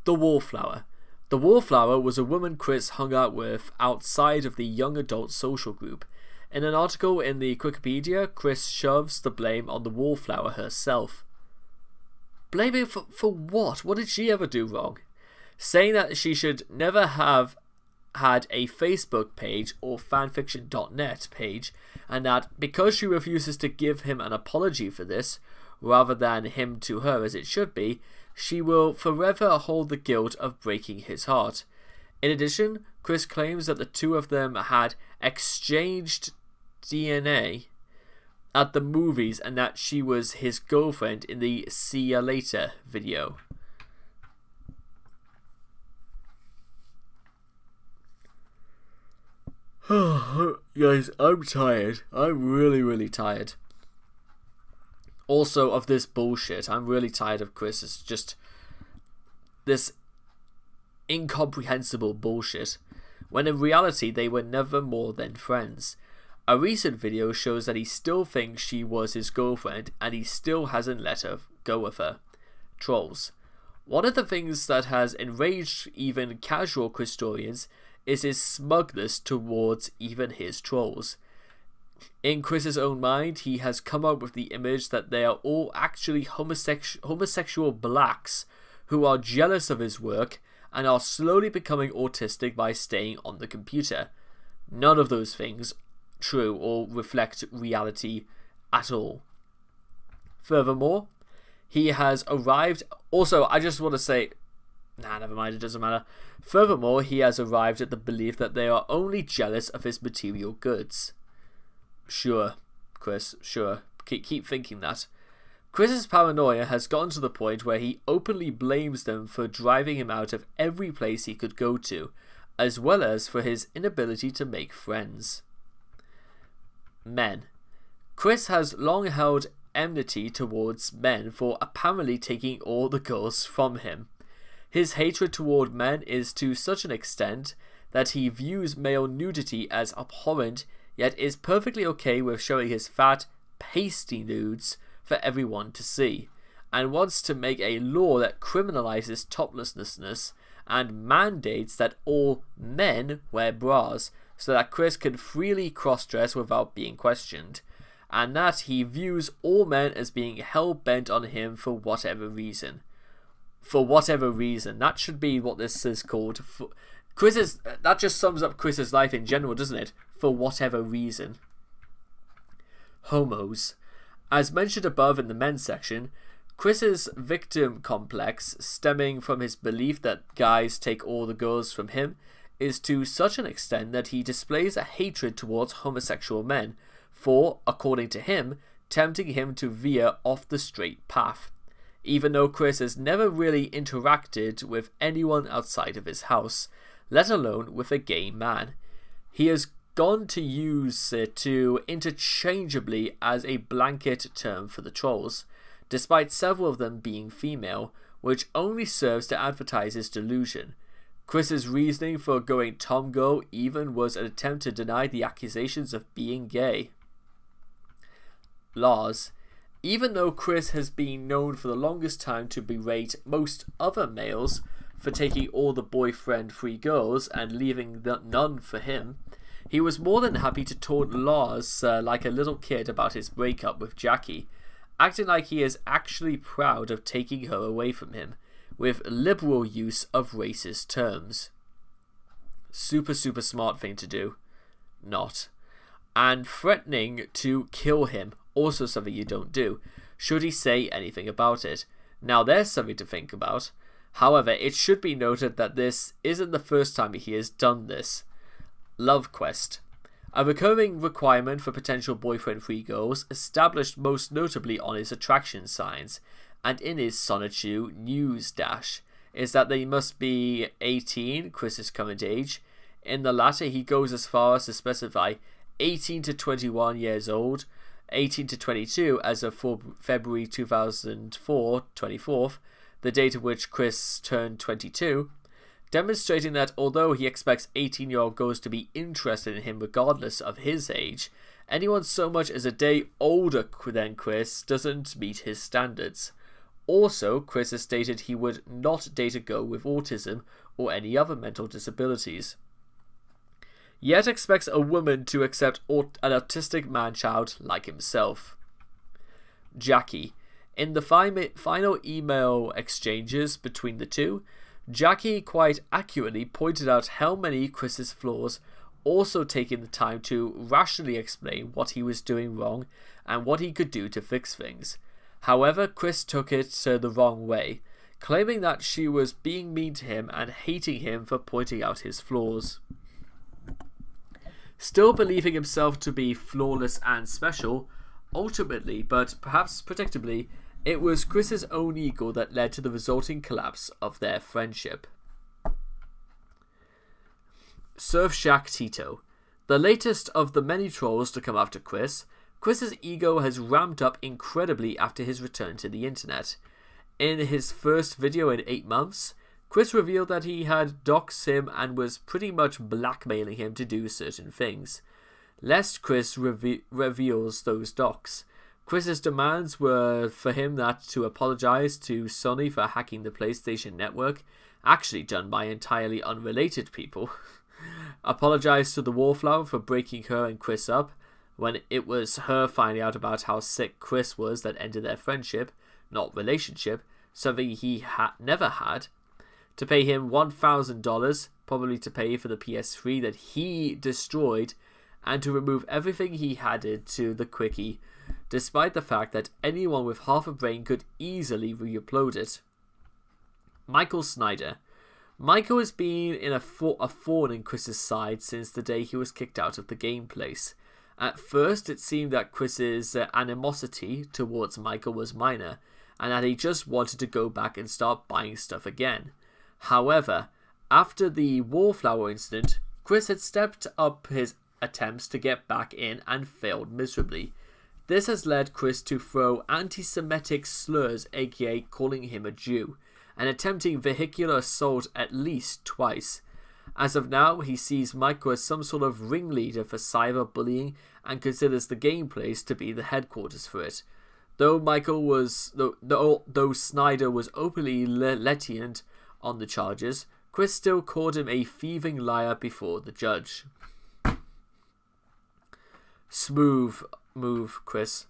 The Wallflower. The Wallflower was a woman Chris hung out with outside of the young adult social group. In an article in the Wikipedia, Chris shoves the blame on the Wallflower herself. Blaming for what? What did she ever do wrong? Saying that she should never have had a Facebook page or fanfiction.net page, and that because she refuses to give him an apology for this, rather than him to her as it should be, she will forever hold the guilt of breaking his heart. In addition, Chris claims that the two of them had exchanged DNA at the movies and that she was his girlfriend in the See Ya Later video. Guys, I'm tired. I'm really tired. Also of this bullshit. I'm really tired of Chris. It's just this incomprehensible bullshit, when in reality they were never more than friends. A recent video shows that he still thinks she was his girlfriend and he still hasn't let her go with her. Trolls. One of the things that has enraged even casual Christorians is his smugness towards even his trolls. In Chris's own mind, he has come up with the image that they are all actually homosexual blacks who are jealous of his work and are slowly becoming autistic by staying on the computer. None of those things true or reflect reality at all. Furthermore, he has arrived... Also, I just want to say... never mind, it doesn't matter. Furthermore, he has arrived at the belief that they are only jealous of his material goods. Sure, Chris, sure. Keep thinking that. Chris's paranoia has gotten to the point where he openly blames them for driving him out of every place he could go to, as well as for his inability to make friends. Men. Chris has long held enmity towards men for apparently taking all the girls from him. His hatred toward men is to such an extent that he views male nudity as abhorrent, yet is perfectly okay with showing his fat, pasty nudes for everyone to see, and wants to make a law that criminalizes toplessness and mandates that all men wear bras so that Chris can freely cross-dress without being questioned, and that he views all men as being hell-bent on him for whatever reason. For whatever reason. That should be what this is called. That just sums up Chris's life in general, doesn't it? For whatever reason. Homos. As mentioned above in the men's section, Chris's victim complex, stemming from his belief that guys take all the girls from him, is to such an extent that he displays a hatred towards homosexual men for, according to him, tempting him to veer off the straight path, even though Chris has never really interacted with anyone outside of his house, let alone with a gay man. He has gone to use it to interchangeably as a blanket term for the trolls, despite several of them being female, which only serves to advertise his delusion. Chris's reasoning for going tomgirl even was an attempt to deny the accusations of being gay. Lars. Even though Chris has been known for the longest time to berate most other males for taking all the boyfriend-free girls and leaving none for him, he was more than happy to taunt Lars like a little kid about his breakup with Jackie, acting like he is actually proud of taking her away from him, with liberal use of racist terms. Super smart thing to do. Not. And threatening to kill him, also something you don't do, should he say anything about it. Now there's something to think about. However, it should be noted that this isn't the first time he has done this. Love quest. A recurring requirement for potential boyfriend-free girls, established most notably on his attraction signs, and in his Sonichu news dash, is that they must be 18, Chris's current age. In the latter, he goes as far as to specify 18 to 21 years old, 18 to 22 as of February 2004, 24th, the date of which Chris turned 22, demonstrating that although he expects 18-year-old girls to be interested in him regardless of his age, anyone so much as a day older than Chris doesn't meet his standards. Also, Chris has stated he would not date a girl with autism or any other mental disabilities, yet expects a woman to accept an autistic man-child like himself. Jackie. In the final email exchanges between the two, Jackie quite accurately pointed out how many Chris's flaws, also taking the time to rationally explain what he was doing wrong and what he could do to fix things. However, Chris took it the wrong way, claiming that she was being mean to him and hating him for pointing out his flaws. Still believing himself to be flawless and special, ultimately, but perhaps predictably, it was Chris's own ego that led to the resulting collapse of their friendship. Surfshack Tito. The latest of the many trolls to come after Chris's ego has ramped up incredibly after his return to the internet. In his first video in 8 months, Chris revealed that he had doxed him and was pretty much blackmailing him to do certain things. Lest Chris reveals those docs, Chris's demands were for him to apologize to Sony for hacking the PlayStation Network, actually done by entirely unrelated people, apologize to the Wallflower for breaking her and Chris up, when it was her finding out about how sick Chris was that ended their friendship, not relationship, something he never had, to pay him $1,000, probably to pay for the PS3 that he destroyed, and to remove everything he added to the quickie, despite the fact that anyone with half a brain could easily re-upload it. Michael Snyder. Michael has been in a thorn in Chris's side since the day he was kicked out of the game place, At first, it seemed that Chris's animosity towards Michael was minor, and that he just wanted to go back and start buying stuff again. However, after the Wallflower incident, Chris had stepped up his attempts to get back in and failed miserably. This has led Chris to throw anti-Semitic slurs, aka calling him a Jew, and attempting vehicular assault at least twice. As of now, he sees Michael as some sort of ringleader for cyberbullying and considers the game place to be the headquarters for it. Though Snyder was openly lenient on the charges, Chris still called him a thieving liar before the judge. Smooth move, Chris.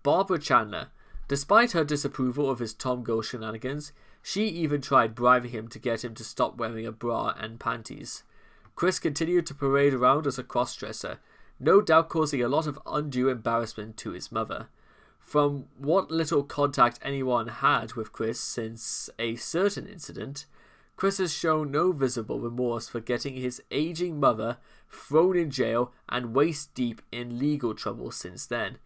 Barbara Chandler. Despite her disapproval of his Tom Go shenanigans, she even tried bribing him to get him to stop wearing a bra and panties. Chris continued to parade around as a cross-dresser, no doubt causing a lot of undue embarrassment to his mother. From what little contact anyone had with Chris since a certain incident, Chris has shown no visible remorse for getting his aging mother thrown in jail and waist-deep in legal trouble since then.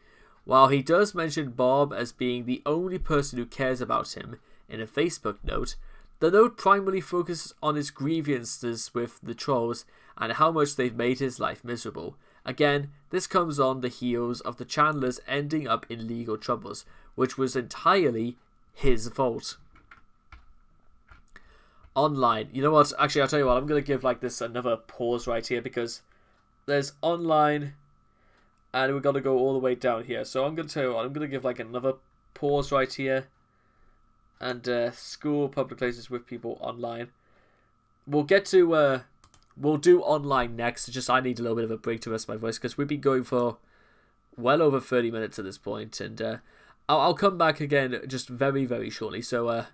While he does mention Bob as being the only person who cares about him in a Facebook note, the note primarily focuses on his grievances with the trolls and how much they've made his life miserable. Again, this comes on the heels of the Chandlers ending up in legal troubles, which was entirely his fault. Online. You know what? Actually, I'll tell you what. I'm going to give this another pause right here because there's online and we've got to go all the way down here. So I'm going to tell you what. I'm going to give another pause right here. And school, public places with people online. We'll get to... we'll do online next. Just I need a little bit of a break to rest my voice because we've been going for well over 30 minutes at this point. And I'll come back again just very, very shortly. So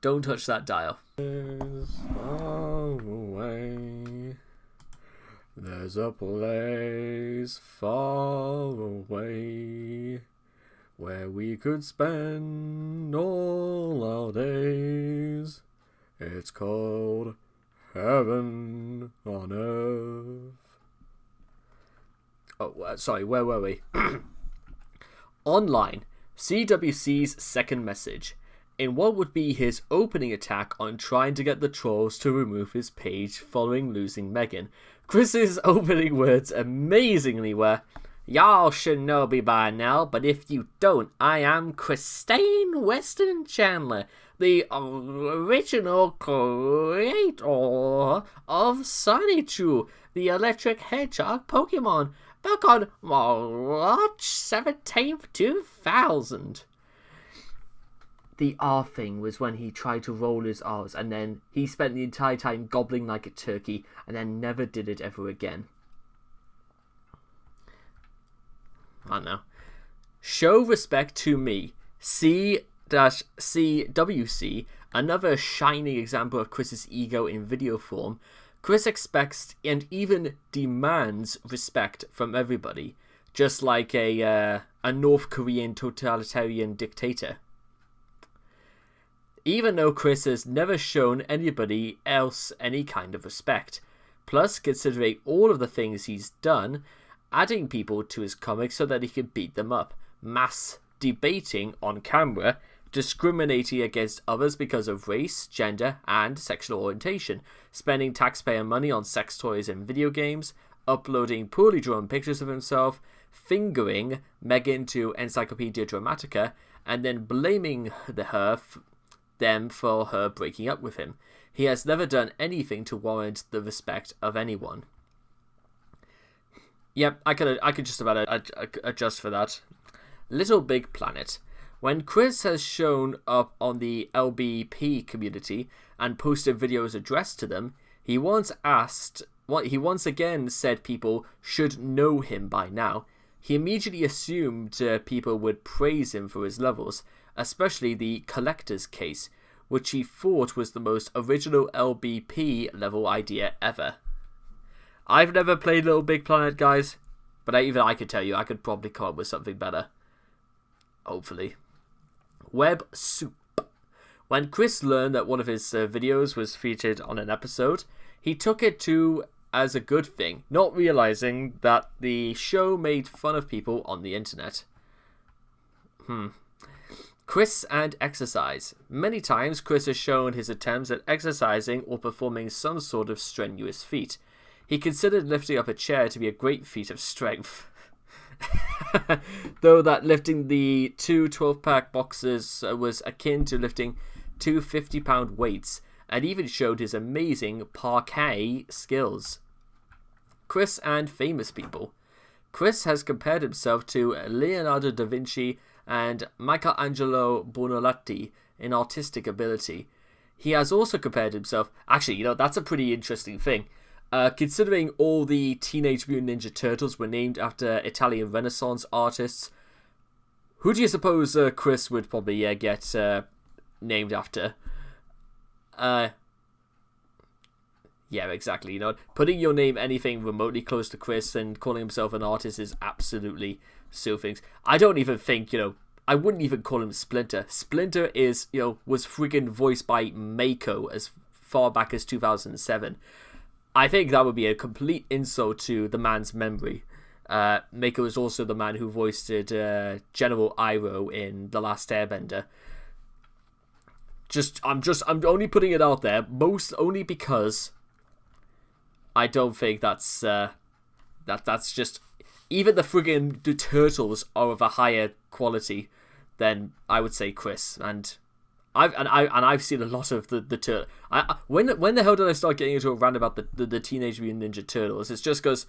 don't touch that dial. Far away, there's a place far away where we could spend all our days. It's called heaven on earth. Oh, sorry, where were we? Online, CWC's second message. In what would be his opening attack on trying to get the trolls to remove his page following losing Megan, Chris's opening words amazingly were, "Y'all should know me by now, but if you don't, I am Christine Weston Chandler, the original creator of Sonichu, the electric hedgehog Pokemon, back on March 17th, 2000. The R thing was when he tried to roll his R's and then he spent the entire time gobbling like a turkey and then never did it ever again. I don't know. Show respect to me. C-CWC, another shining example of Chris's ego in video form. Chris expects and even demands respect from everybody, just like a North Korean totalitarian dictator. Even though Chris has never shown anybody else any kind of respect. Plus, considering all of the things he's done, adding people to his comics so that he can beat them up, mass debating on camera, discriminating against others because of race, gender, and sexual orientation, spending taxpayer money on sex toys and video games, uploading poorly drawn pictures of himself, fingering Megan to Encyclopedia Dramatica, and then blaming them for her breaking up with him. He has never done anything to warrant the respect of anyone. Yep, I could just about adjust for that. Little Big Planet. When Chris has shown up on the LBP community and posted videos addressed to them, he once again said people should know him by now. He immediately assumed people would praise him for his levels, especially the Collector's Case, which he thought was the most original LBP level idea ever. I've never played Little Big Planet, guys, but even I could tell you I could probably come up with something better. Hopefully. Web Soup. When Chris learned that one of his videos was featured on an episode, he took it to as a good thing, not realizing that the show made fun of people on the internet. Chris and exercise. Many times, Chris has shown his attempts at exercising or performing some sort of strenuous feat. He considered lifting up a chair to be a great feat of strength. Though that lifting the two 12-pack boxes was akin to lifting two 50-pound weights, and even showed his amazing parquet skills. Chris and famous people. Chris has compared himself to Leonardo da Vinci and Michelangelo Buonarroti in artistic ability. He has also compared himself... Actually, that's a pretty interesting thing. Considering all the Teenage Mutant Ninja Turtles were named after Italian Renaissance artists, who do you suppose Chris would probably get named after? Yeah, exactly. Putting your name anything remotely close to Chris and calling himself an artist is absolutely so things. I don't even think, I wouldn't even call him Splinter. Splinter is, was freaking voiced by Mako as far back as 2007. I think that would be a complete insult to the man's memory. Mako is also the man who voiced General Iroh in The Last Airbender. I'm only putting it out there, only because I don't think that's just... Even the friggin' Turtles are of a higher quality than, I would say, Chris. And I've seen a lot of the Turtles. When the hell did I start getting into a rant about the Teenage Mutant Ninja Turtles? It's just because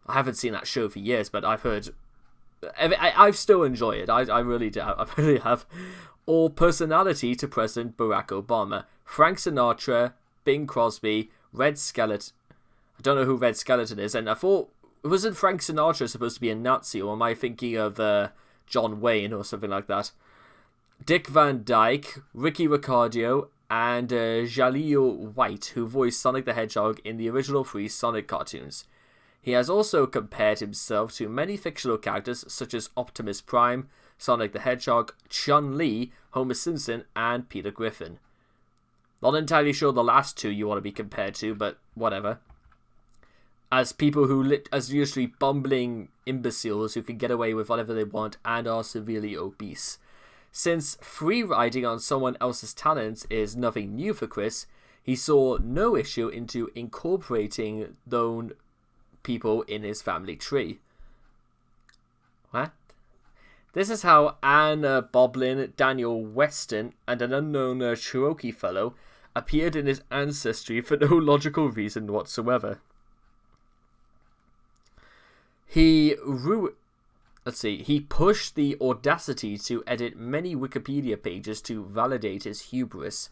I haven't seen that show for years, but I've heard... I still enjoy it. I really do. I really have. All personality to President Barack Obama. Frank Sinatra, Bing Crosby, Red Skeleton. I don't know who Red Skeleton is, and I thought... Wasn't Frank Sinatra supposed to be a Nazi, or am I thinking of John Wayne or something like that? Dick Van Dyke, Ricky Ricardo, and Jaleel White, who voiced Sonic the Hedgehog in the original 3 Sonic cartoons. He has also compared himself to many fictional characters such as Optimus Prime, Sonic the Hedgehog, Chun-Li, Homer Simpson, and Peter Griffin. Not entirely sure the last two you want to be compared to, but whatever. As people as usually bumbling imbeciles who can get away with whatever they want and are severely obese. Since free riding on someone else's talents is nothing new for Chris, he saw no issue into incorporating those people in his family tree. What? This is how Anne Boblin, Daniel Weston, and an unknown Cherokee fellow appeared in his ancestry for no logical reason whatsoever. He pushed the audacity to edit many Wikipedia pages to validate his hubris.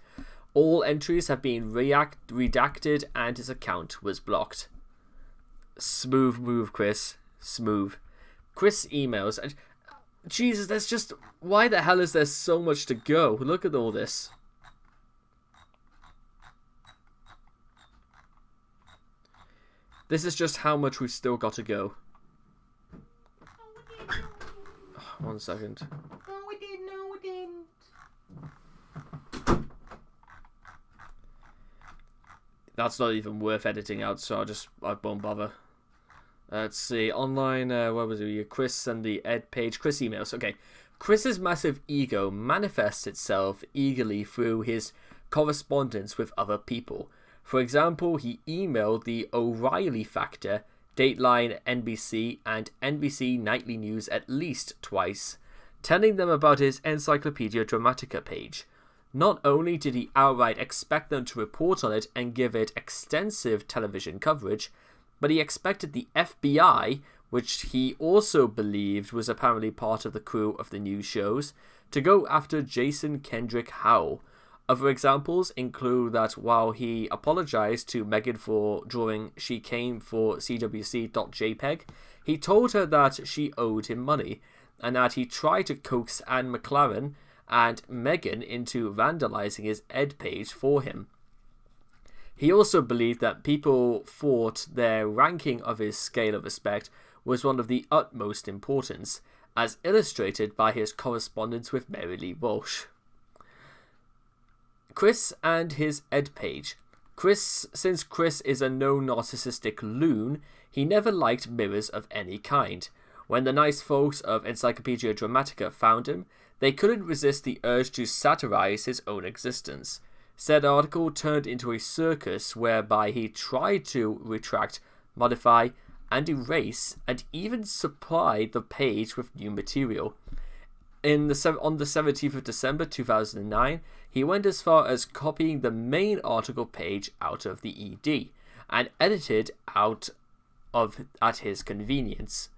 All entries have been redacted and his account was blocked. Smooth move, Chris. Smooth. Chris emails. And Jesus, there's just... Why the hell is there so much to go? Look at all this. This is just how much we've still got to go. One second. No, we didn't. No, we didn't. That's not even worth editing out, so I won't bother. Let's see. Online, where was it? Chris and the Ed page. Chris emails. Okay. Chris's massive ego manifests itself eagerly through his correspondence with other people. For example, he emailed the O'Reilly Factor, Dateline NBC, and NBC Nightly News at least twice, telling them about his Encyclopedia Dramatica page. Not only did he outright expect them to report on it and give it extensive television coverage, but he expected the FBI, which he also believed was apparently part of the crew of the news shows, to go after Jason Kendrick Howell. Other examples include that while he apologized to Megan for drawing She Came for CWC.jpg, he told her that she owed him money, and that he tried to coax Anne McLaren and Megan into vandalizing his Ed page for him. He also believed that people thought their ranking of his scale of respect was one of the utmost importance, as illustrated by his correspondence with Mary Lee Walsh. Chris and his Ed page. Since Chris is a known narcissistic loon, he never liked mirrors of any kind. When the nice folks of Encyclopedia Dramatica found him, they couldn't resist the urge to satirize his own existence. Said article turned into a circus whereby he tried to retract, modify, and erase, and even supplied the page with new material. On the 17th of December 2009, he went as far as copying the main article page out of the ED and edited out at his convenience.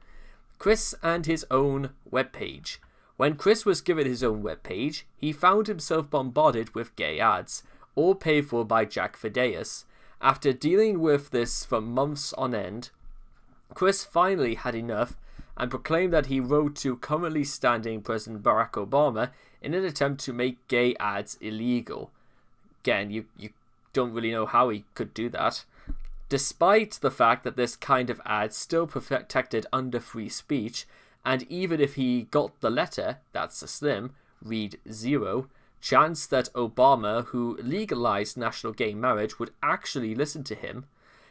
Chris and his own webpage. When Chris was given his own webpage, he found himself bombarded with gay ads, all paid for by Jack Fideus. After dealing with this for months on end, Chris finally had enough and proclaimed that he wrote to currently standing President Barack Obama in an attempt to make gay ads illegal. Again, you don't really know how he could do that. Despite the fact that this kind of ad still protected under free speech, and even if he got the letter, that's a slim, read 0, chance that Obama, who legalized national gay marriage, would actually listen to him,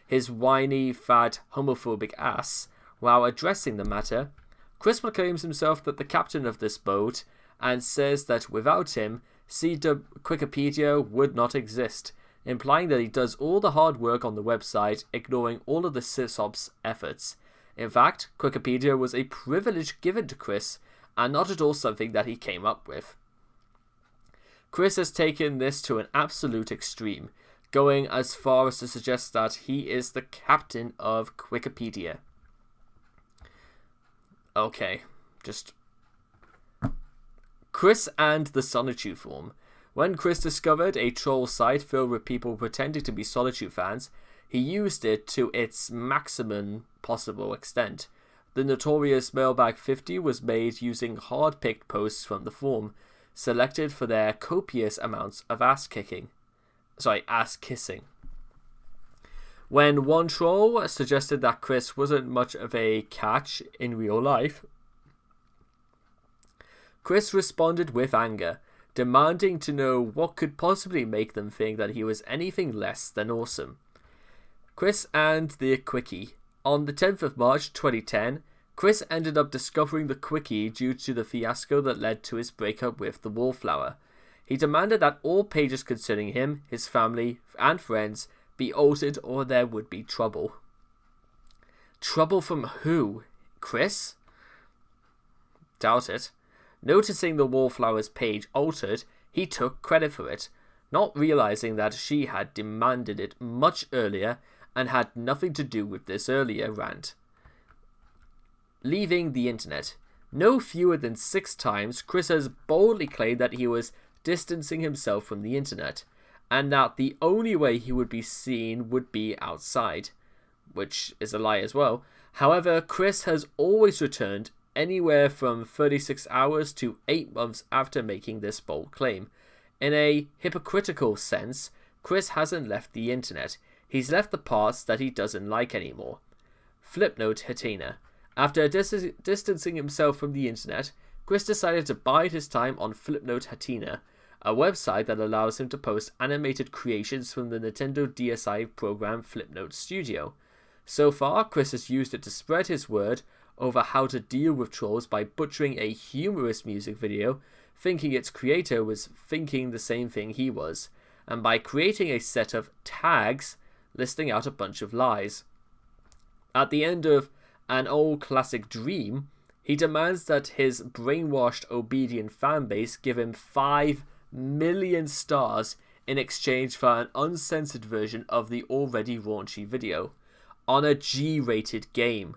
his whiny, fat, homophobic ass, while addressing the matter, Chris proclaims himself that the captain of this boat and says that without him, Wikipedia would not exist, implying that he does all the hard work on the website, ignoring all of the sysop's efforts. In fact, Wikipedia was a privilege given to Chris, and not at all something that he came up with. Chris has taken this to an absolute extreme, going as far as to suggest that he is the captain of Wikipedia. Okay, just... Chris and the Solitude Forum. When Chris discovered a troll site filled with people pretending to be Solitude fans, he used it to its maximum possible extent. The notorious Mailbag 50 was made using hard-picked posts from the forum, selected for their copious amounts of ass-kissing. When one troll suggested that Chris wasn't much of a catch in real life, Chris responded with anger, demanding to know what could possibly make them think that he was anything less than awesome. Chris and the Quickie. On the 10th of March 2010, Chris ended up discovering the Quickie due to the fiasco that led to his breakup with the Wallflower. He demanded that all pages concerning him, his family, and friends be altered or there would be trouble. Trouble from who? Chris? Doubt it. Noticing the Wallflower's page altered, he took credit for it, not realizing that she had demanded it much earlier and had nothing to do with this earlier rant. Leaving the internet. No fewer than 6 times, Chris has boldly claimed that he was distancing himself from the internet, and that the only way he would be seen would be outside, which is a lie as well. However, Chris has always returned anywhere from 36 hours to 8 months after making this bold claim. In a hypocritical sense, Chris hasn't left the internet. He's left the parts that he doesn't like anymore. Flipnote Hatina. After distancing himself from the internet, Chris decided to bide his time on Flipnote Hatina, a website that allows him to post animated creations from the Nintendo DSi program Flipnote Studio. So far, Chris has used it to spread his word over how to deal with trolls by butchering a humorous music video, thinking its creator was thinking the same thing he was, and by creating a set of tags listing out a bunch of lies. At the end of An Old Classic Dream, he demands that his brainwashed, obedient fanbase give him 5 million stars in exchange for an uncensored version of the already raunchy video, on a G-rated game.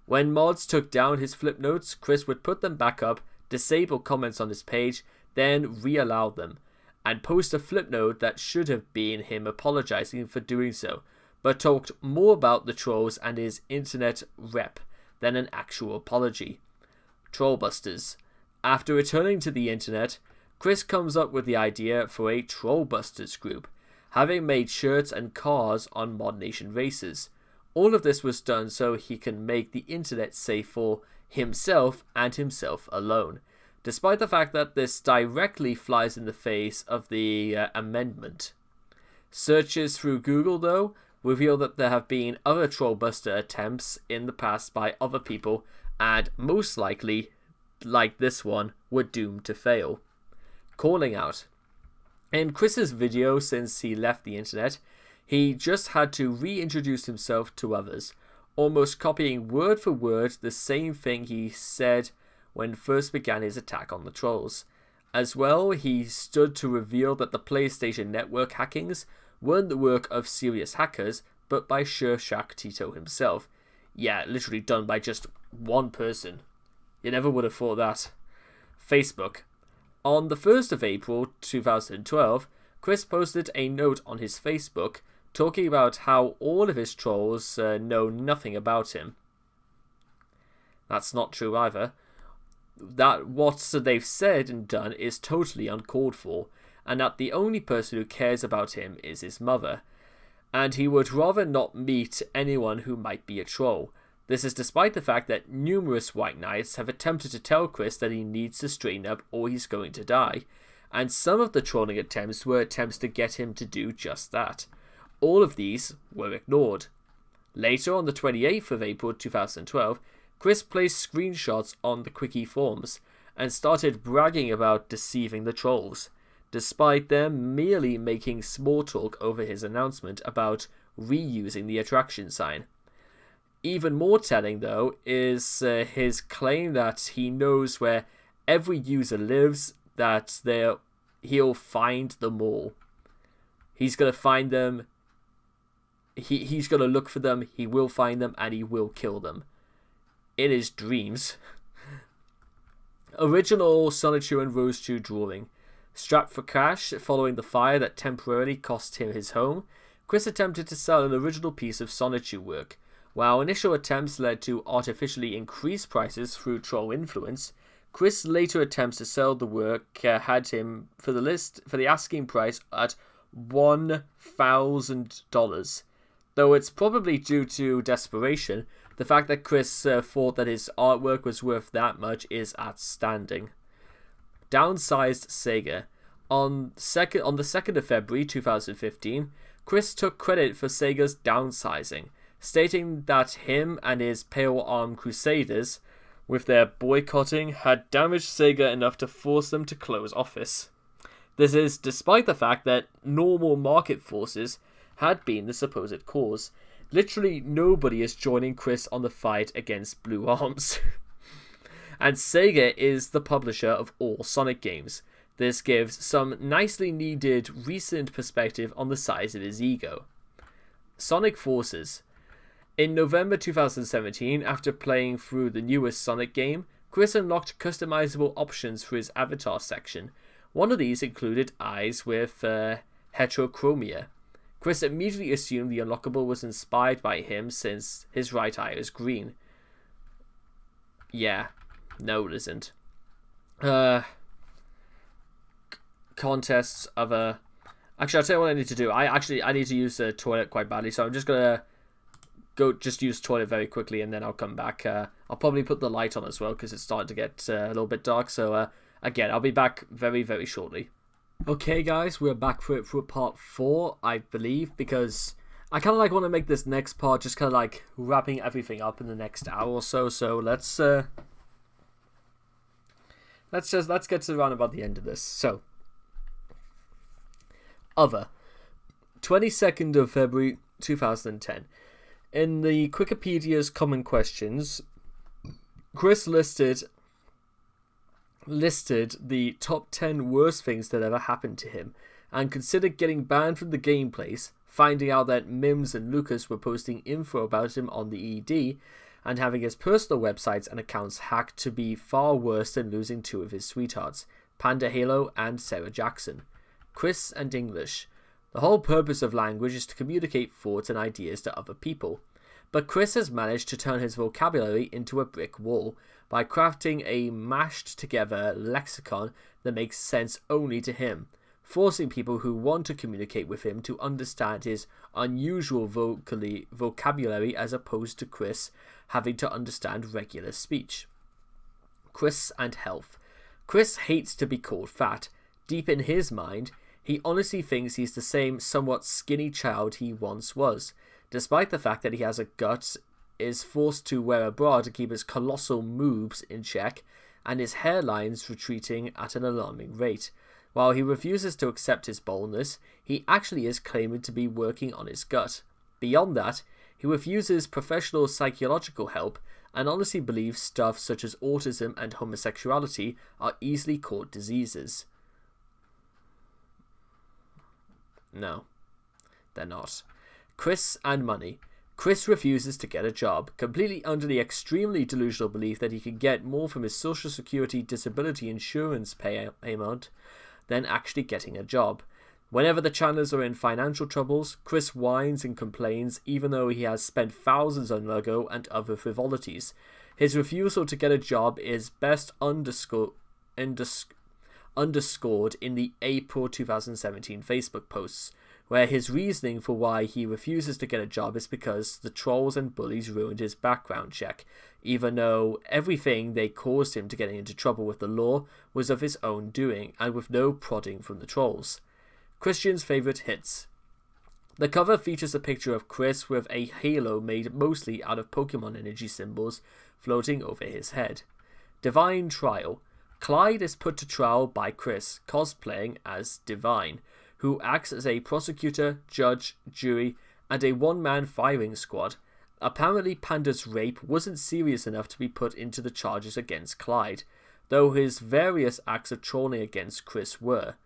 When mods took down his flip notes, Chris would put them back up, disable comments on his page, then re-allow them, and post a flip note that should have been him apologizing for doing so, but talked more about the trolls and his internet rep than an actual apology. Trollbusters. After returning to the internet, Chris comes up with the idea for a Trollbusters group, having made shirts and cars on Mod Nation races. All of this was done so he can make the internet safe for himself and himself alone, despite the fact that this directly flies in the face of the amendment. Searches through Google, though, reveal that there have been other Trollbuster attempts in the past by other people, and most likely, like this one, were doomed to fail. Calling out. In Chris's video since he left the internet, he just had to reintroduce himself to others, almost copying word for word the same thing he said when first began his attack on the trolls. As well, he stood to reveal that the PlayStation Network hackings weren't the work of serious hackers, but by Shershak Tito himself. Yeah, literally done by just one person. You never would have thought that. Facebook. On the 1st of April 2012, Chris posted a note on his Facebook talking about how all of his trolls know nothing about him. That's not true either. That what they've said and done is totally uncalled for, and that the only person who cares about him is his mother, and he would rather not meet anyone who might be a troll. This is despite the fact that numerous White Knights have attempted to tell Chris that he needs to straighten up or he's going to die, and some of the trolling attempts were attempts to get him to do just that. All of these were ignored. Later, on the 28th of April 2012, Chris placed screenshots on the Quickie forums and started bragging about deceiving the trolls, despite them merely making small talk over his announcement about reusing the attraction sign. Even more telling, though, is his claim that he knows where every user lives, that he'll find them all. He's going to find them, he's going to look for them, he will find them, and he will kill them. In his dreams. Original Sonichu and Rose2 drawing. Strapped for cash following the fire that temporarily cost him his home, Chris attempted to sell an original piece of Sonichu work. While initial attempts led to artificially increased prices through troll influence, Chris' later attempts to sell the work had him for the asking price at $1,000. Though it's probably due to desperation, the fact that Chris thought that his artwork was worth that much is outstanding. Downsized Sega. On the 2nd of February 2015, Chris took credit for Sega's downsizing, stating that him and his Pale Arm Crusaders, with their boycotting, had damaged Sega enough to force them to close office. This is despite the fact that normal market forces had been the supposed cause. Literally nobody is joining Chris on the fight against Blue Arms. And Sega is the publisher of all Sonic games. This gives some nicely needed recent perspective on the size of his ego. Sonic Forces. In November 2017, after playing through the newest Sonic game, Chris unlocked customizable options for his avatar section. One of these included eyes with heterochromia. Chris immediately assumed the unlockable was inspired by him since his right eye is green. Yeah, no it isn't. Contests of a... Actually, I'll tell you what I need to do. I need to use the toilet quite badly, so I'm just gonna go just use toilet very quickly and then I'll come back. I'll probably put the light on as well because it's starting to get a little bit dark, so again, I'll be back very, very shortly. Okay guys, we're back for part 4, I believe, because I kind of like want to make this next part just kind of like wrapping everything up in the next hour or so. So let's get to around about the end of this. So, other 22nd of February 2010. In the Wikipedia's common questions, Chris listed the top 10 worst things that ever happened to him, and considered getting banned from the game place, finding out that Mims and Lucas were posting info about him on the ED, and having his personal websites and accounts hacked to be far worse than losing 2 of his sweethearts, Panda Halo and Sarah Jackson. Chris and English. The whole purpose of language is to communicate thoughts and ideas to other people. But Chris has managed to turn his vocabulary into a brick wall by crafting a mashed together lexicon that makes sense only to him, forcing people who want to communicate with him to understand his unusual vocabulary as opposed to Chris having to understand regular speech. Chris and health. Chris hates to be called fat. Deep in his mind, He honestly thinks he's the same somewhat skinny child he once was, despite the fact that he has a gut, is forced to wear a bra to keep his colossal moobs in check, and his hairline's retreating at an alarming rate. While he refuses to accept his baldness, he actually is claiming to be working on his gut. Beyond that, he refuses professional psychological help and honestly believes stuff such as autism and homosexuality are easily caught diseases. No, they're not. Chris and money. Chris refuses to get a job, completely under the extremely delusional belief that he can get more from his Social Security disability insurance payment than actually getting a job. Whenever the Chandlers are in financial troubles, Chris whines and complains even though he has spent thousands on Lego and other frivolities. His refusal to get a job is best underscored in the April 2017 Facebook posts, where his reasoning for why he refuses to get a job is because the trolls and bullies ruined his background check, even though everything they caused him to get into trouble with the law was of his own doing and with no prodding from the trolls. Christian's favourite hits. The cover features a picture of Chris with a halo made mostly out of Pokemon energy symbols floating over his head. Divine Trial. Clyde is put to trial by Chris, cosplaying as Divine, who acts as a prosecutor, judge, jury, and a one-man firing squad. Apparently Panda's rape wasn't serious enough to be put into the charges against Clyde, though his various acts of trolling against Chris were.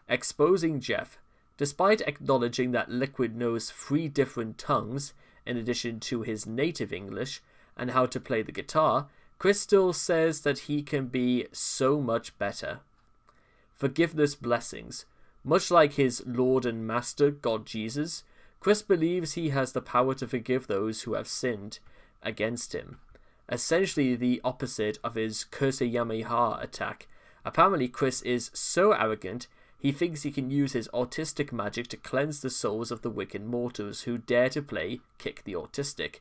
Exposing Jeff. Despite acknowledging that Liquid knows 3 different tongues, in addition to his native English, and how to play the guitar, Chris still says that he can be so much better. Forgiveness Blessings. Much like his Lord and Master, God Jesus, Chris believes he has the power to forgive those who have sinned against him. Essentially the opposite of his Kurseyameha attack. Apparently Chris is so arrogant, he thinks he can use his autistic magic to cleanse the souls of the wicked mortals who dare to play Kick the Autistic,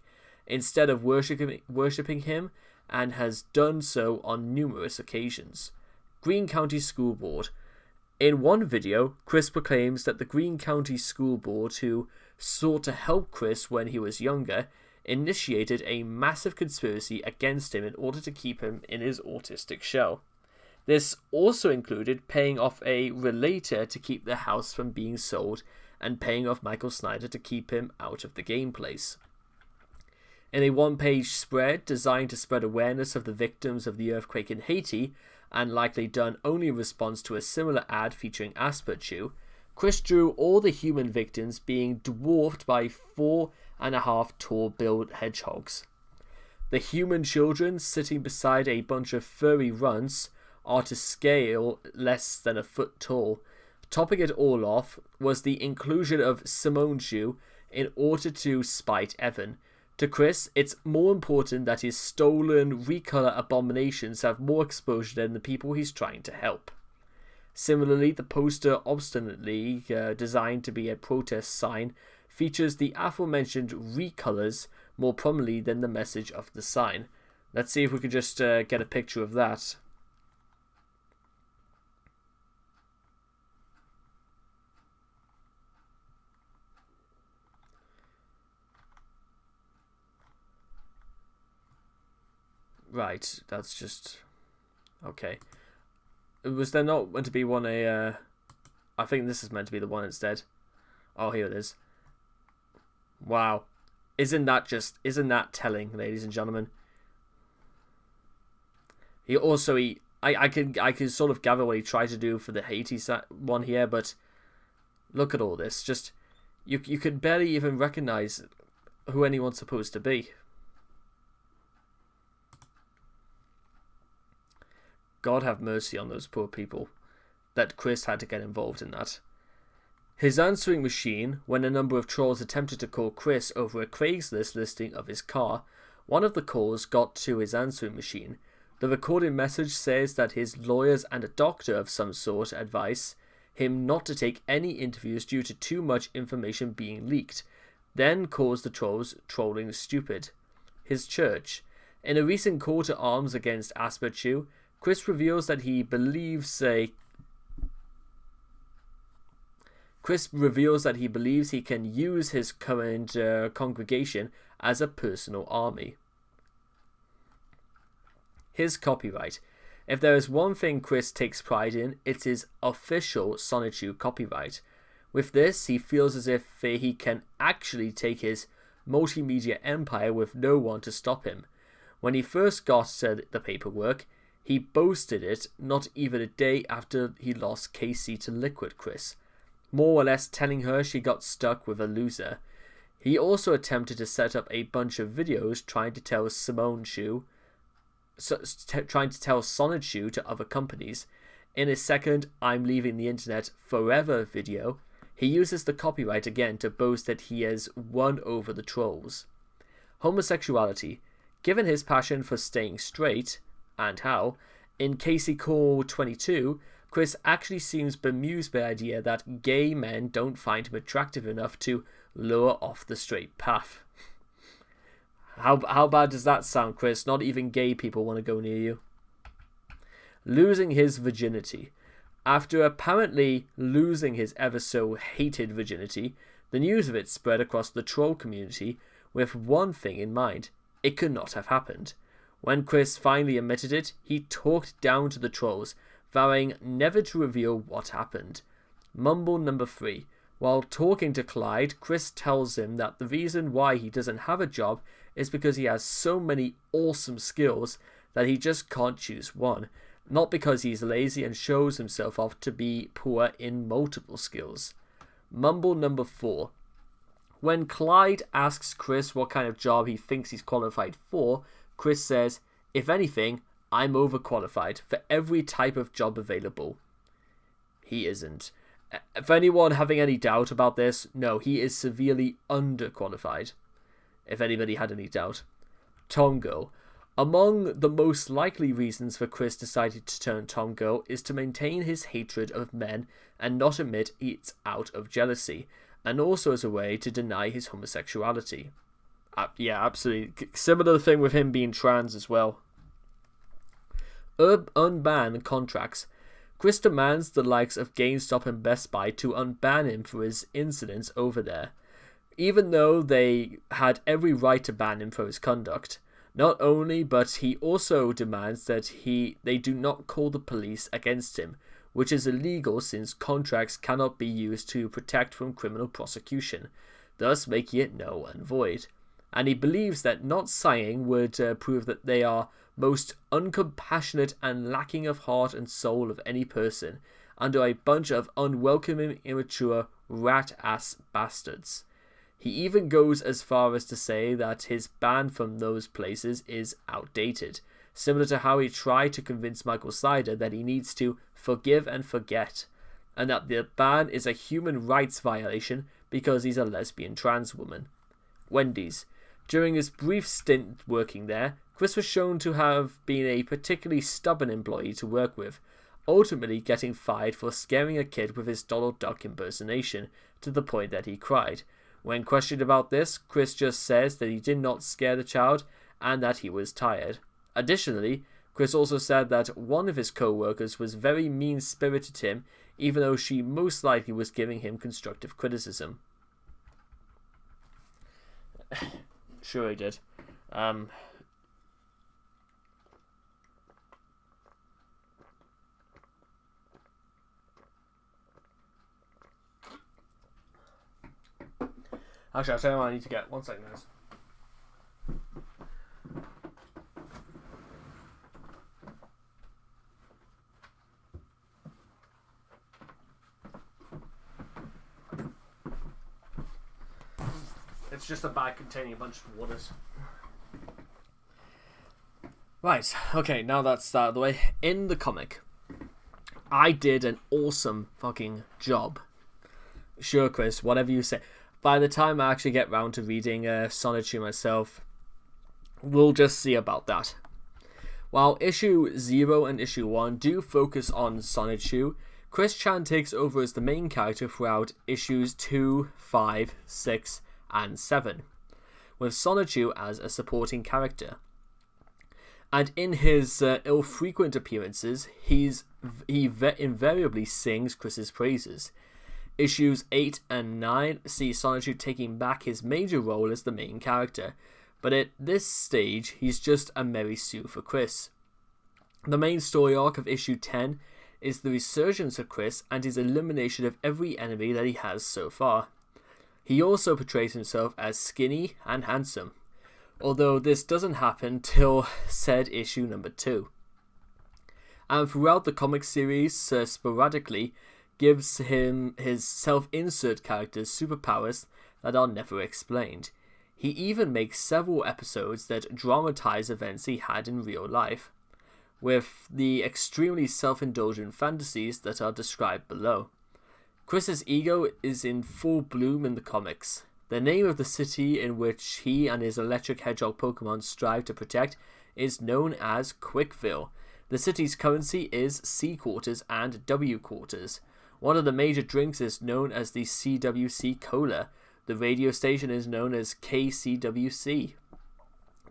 instead of worshipping him, and has done so on numerous occasions. Greene County School Board. In one video, Chris proclaims that the Greene County School Board, who sought to help Chris when he was younger, initiated a massive conspiracy against him in order to keep him in his autistic shell. This also included paying off a relator to keep the house from being sold and paying off Michael Snyder to keep him out of the gameplays. In a one-page spread designed to spread awareness of the victims of the earthquake in Haiti, and likely done only in response to a similar ad featuring Asperchu, Chris drew all the human victims being dwarfed by 4.5 tall build hedgehogs. The human children sitting beside a bunch of furry runts are to scale less than a foot tall. Topping it all off was the inclusion of Simone Chu in order to spite Evan. To Chris, it's more important that his stolen recolor abominations have more exposure than the people he's trying to help. Similarly, the poster, obstinately designed to be a protest sign, features the aforementioned recolors more prominently than the message of the sign. Let's see if we can just get a picture of that. Right, that's just... okay. Was there not meant to be one I think this is meant to be the one instead. Oh, here it is. Wow. Isn't that telling, ladies and gentlemen? I can sort of gather what he tried to do for the Haiti one here, but look at all this. Just, you could barely even recognize who anyone's supposed to be. God have mercy on those poor people that Chris had to get involved in that. His answering machine, when a number of trolls attempted to call Chris over a Craigslist listing of his car, one of the calls got to his answering machine. The recorded message says that his lawyers and a doctor of some sort advise him not to take any interviews due to too much information being leaked, then calls the trolls trolling stupid. His church. In a recent call to arms against Asperchu, Chris reveals that he believes Chris reveals that he believes he can use his current congregation as a personal army. His copyright. If there is one thing Chris takes pride in, it's his official Sonichu copyright. With this, he feels as if he can actually take his multimedia empire with no one to stop him. When he first got the paperwork, he boasted it not even a day after he lost Casey to Liquid Chris, more or less telling her she got stuck with a loser. He also attempted to set up a bunch of videos trying to tell Sonichu to other companies. In his second I'm Leaving the Internet Forever video, he uses the copyright again to boast that he has won over the trolls. Homosexuality. Given his passion for staying straight, and how, in Casey Call 22, Chris actually seems bemused by the idea that gay men don't find him attractive enough to lure off the straight path. How bad does that sound, Chris? Not even gay people want to go near you. Losing his virginity. After apparently losing his ever so hated virginity, the news of it spread across the troll community with one thing in mind: it could not have happened. When Chris finally admitted it, he talked down to the trolls, vowing never to reveal what happened. Mumble number 3. While talking to Clyde, Chris tells him that the reason why he doesn't have a job is because he has so many awesome skills that he just can't choose one, not because he's lazy and shows himself off to be poor in multiple skills. Mumble number 4. When Clyde asks Chris what kind of job he thinks he's qualified for, Chris says, "If anything, I'm overqualified for every type of job available." He isn't. For anyone having any doubt about this, no, he is severely underqualified. If anybody had any doubt. Tom Girl. Among the most likely reasons for Chris deciding to turn Tom Girl is to maintain his hatred of men and not admit it's out of jealousy, and also as a way to deny his homosexuality. Yeah, absolutely. Similar thing with him being trans as well. Unban contracts. Chris demands the likes of GameStop and Best Buy to unban him for his incidents over there, even though they had every right to ban him for his conduct. Not only, but he also demands that they do not call the police against him, which is illegal since contracts cannot be used to protect from criminal prosecution, thus making it null and void. And he believes that not sighing would prove that they are most uncompassionate and lacking of heart and soul of any person, under a bunch of unwelcoming, immature, rat-ass bastards. He even goes as far as to say that his ban from those places is outdated, similar to how he tried to convince Michael Sider that he needs to forgive and forget, and that the ban is a human rights violation because he's a lesbian trans woman. Wendy's. During his brief stint working there, Chris was shown to have been a particularly stubborn employee to work with, ultimately getting fired for scaring a kid with his Donald Duck impersonation to the point that he cried. When questioned about this, Chris just says that he did not scare the child and that he was tired. Additionally, Chris also said that one of his co-workers was very mean-spirited to him, even though she most likely was giving him constructive criticism. Sure he did. Actually, I'll tell you what I need to get. 1 second, guys. It's just a bag containing a bunch of waters. Right, okay, now that's out of the way. In the comic, I did an awesome fucking job. Sure, Chris, whatever you say. By the time I actually get round to reading Sonichu myself, we'll just see about that. While issue 0 and issue 1 do focus on Sonichu, Chris Chan takes over as the main character throughout issues 2, 5, 6, and 7, with Sonichu as a supporting character. And in his ill-frequent appearances, he invariably sings Chris's praises. Issues 8 and 9 see Sonichu taking back his major role as the main character, but at this stage he's just a Mary Sue for Chris. The main story arc of issue 10 is the resurgence of Chris and his elimination of every enemy that he has so far. He also portrays himself as skinny and handsome, although this doesn't happen till said issue number 2. And throughout the comic series, sporadically gives him his self-insert characters superpowers that are never explained. He even makes several episodes that dramatize events he had in real life, with the extremely self-indulgent fantasies that are described below. Chris's ego is in full bloom in the comics. The name of the city in which he and his electric hedgehog Pokemon strive to protect is known as Quickville. The city's currency is C quarters and W quarters. One of the major drinks is known as the CWC Cola. The radio station is known as KCWC.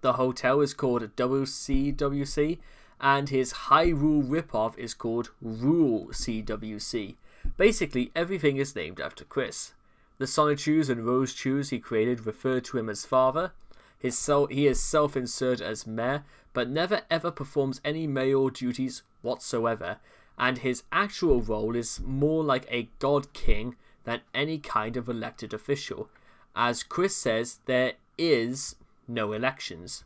The hotel is called WCWC, and his Hyrule ripoff is called Rule CWC. Basically, everything is named after Chris. The Sonichus and Rosechus he created refer to him as father. He is self-insert as mayor, but never ever performs any mayoral duties whatsoever, and his actual role is more like a god king than any kind of elected official. As Chris says, there is no elections.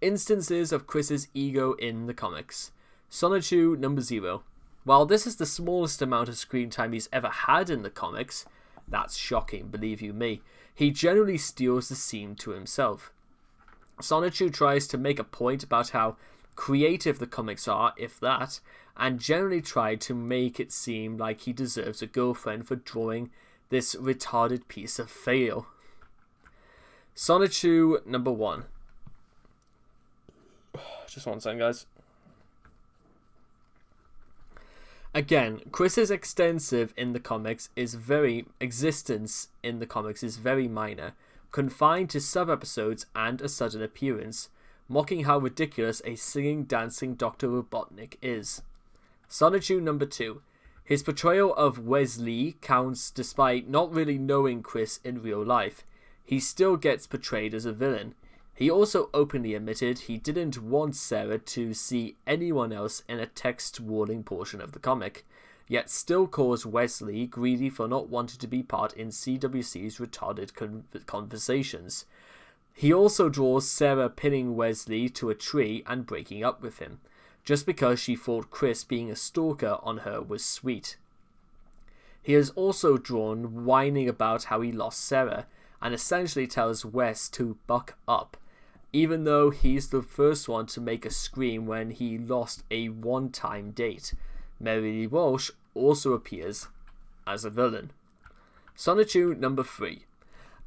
Instances of Chris's ego in the comics. Sonichu number 0. While this is the smallest amount of screen time he's ever had in the comics, that's shocking, believe you me, he generally steals the scene to himself. Sonichu tries to make a point about how creative the comics are, if that, and generally tried to make it seem like he deserves a girlfriend for drawing this retarded piece of fail. Sonichu number 1. Just one second, guys. Again, Chris's existence in the comics is very minor, confined to sub-episodes and a sudden appearance, mocking how ridiculous a singing, dancing Dr. Robotnik is. Sonichu number 2. His portrayal of Wesley counts despite not really knowing Chris in real life. He still gets portrayed as a villain. He also openly admitted he didn't want Sarah to see anyone else in a text warning portion of the comic, yet still calls Wesley greedy for not wanting to be part in CWC's retarded conversations. He also draws Sarah pinning Wesley to a tree and breaking up with him, just because she thought Chris being a stalker on her was sweet. He has also drawn whining about how he lost Sarah, and essentially tells Wes to buck up, even though he's the first one to make a scream when he lost a one-time date. Mary Lee Walsh also appears as a villain. Sonichu number 3.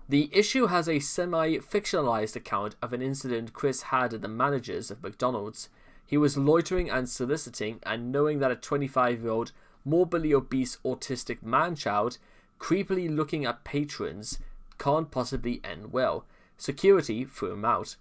The issue has a semi-fictionalized account of an incident Chris had at the manager's of McDonald's. He was loitering and soliciting, and knowing that a 25-year-old, morbidly obese autistic man-child creepily looking at patrons can't possibly end well, security threw him out.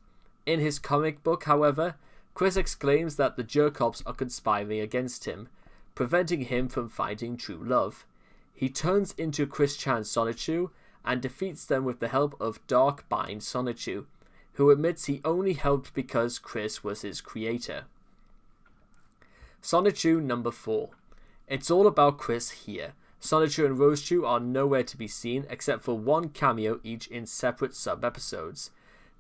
In his comic book, however, Chris exclaims that the jerk-ops are conspiring against him, preventing him from finding true love. He turns into Chris Chan Sonichu and defeats them with the help of Darkbind Sonichu, who admits he only helped because Chris was his creator. Sonichu number 4. It's all about Chris here. Sonichu and Rosechou are nowhere to be seen except for one cameo each in separate sub-episodes.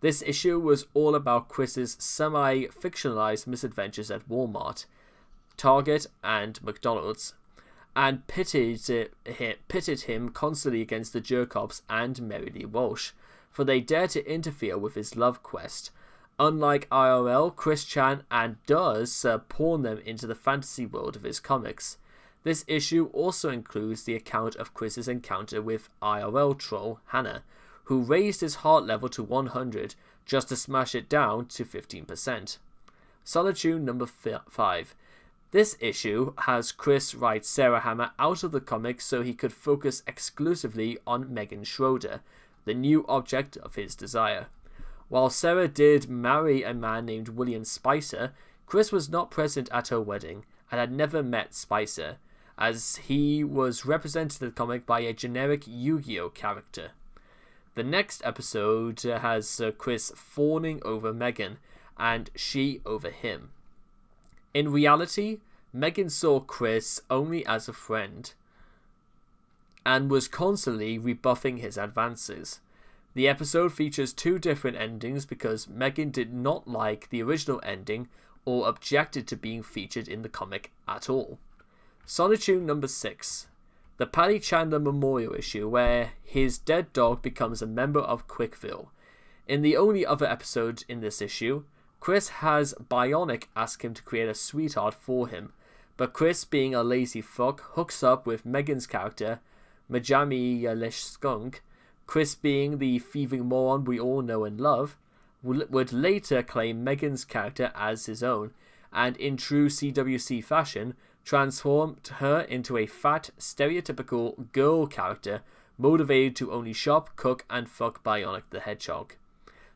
This issue was all about Chris's semi-fictionalized misadventures at Walmart, Target, and McDonald's, and pitted him constantly against the jerk-ops and Mary Lee Walsh, for they dare to interfere with his love quest. Unlike IRL, Chris Chan does pawn them into the fantasy world of his comics. This issue also includes the account of Chris's encounter with IRL troll Hannah, who raised his heart level to 100 just to smash it down to 15%. Sonichu number 5. This issue has Chris write Sarah Hammer out of the comics so he could focus exclusively on Megan Schroeder, the new object of his desire. While Sarah did marry a man named William Spicer, Chris was not present at her wedding and had never met Spicer. as he was represented in the comic by a generic Yu-Gi-Oh character. The next episode has Chris fawning over Megan, and she over him. In reality, Megan saw Chris only as a friend, and was constantly rebuffing his advances. The episode features 2 different endings because Megan did not like the original ending or objected to being featured in the comic at all. Sonichu number 6. The Paddy Chandler Memorial issue where his dead dog becomes a member of Quickville. In the only other episode in this issue, Chris has Bionic ask him to create a sweetheart for him, but Chris, being a lazy fuck, hooks up with Megan's character, Majami Yalish Skunk. Chris, being the thieving moron we all know and love, would later claim Megan's character as his own, and in true CWC fashion, transformed her into a fat, stereotypical girl character, motivated to only shop, cook, and fuck Bionic the Hedgehog.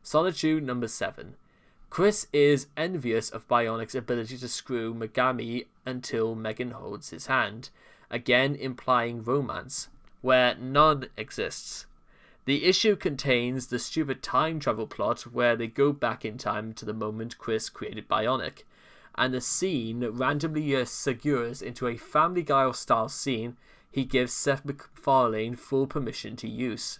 Sonichu number 7. Chris is envious of Bionic's ability to screw Megami until Megan holds his hand, again implying romance, where none exists. The issue contains the stupid time travel plot where they go back in time to the moment Chris created Bionic, and the scene randomly segues into a Family Guy-style scene he gives Seth MacFarlane full permission to use.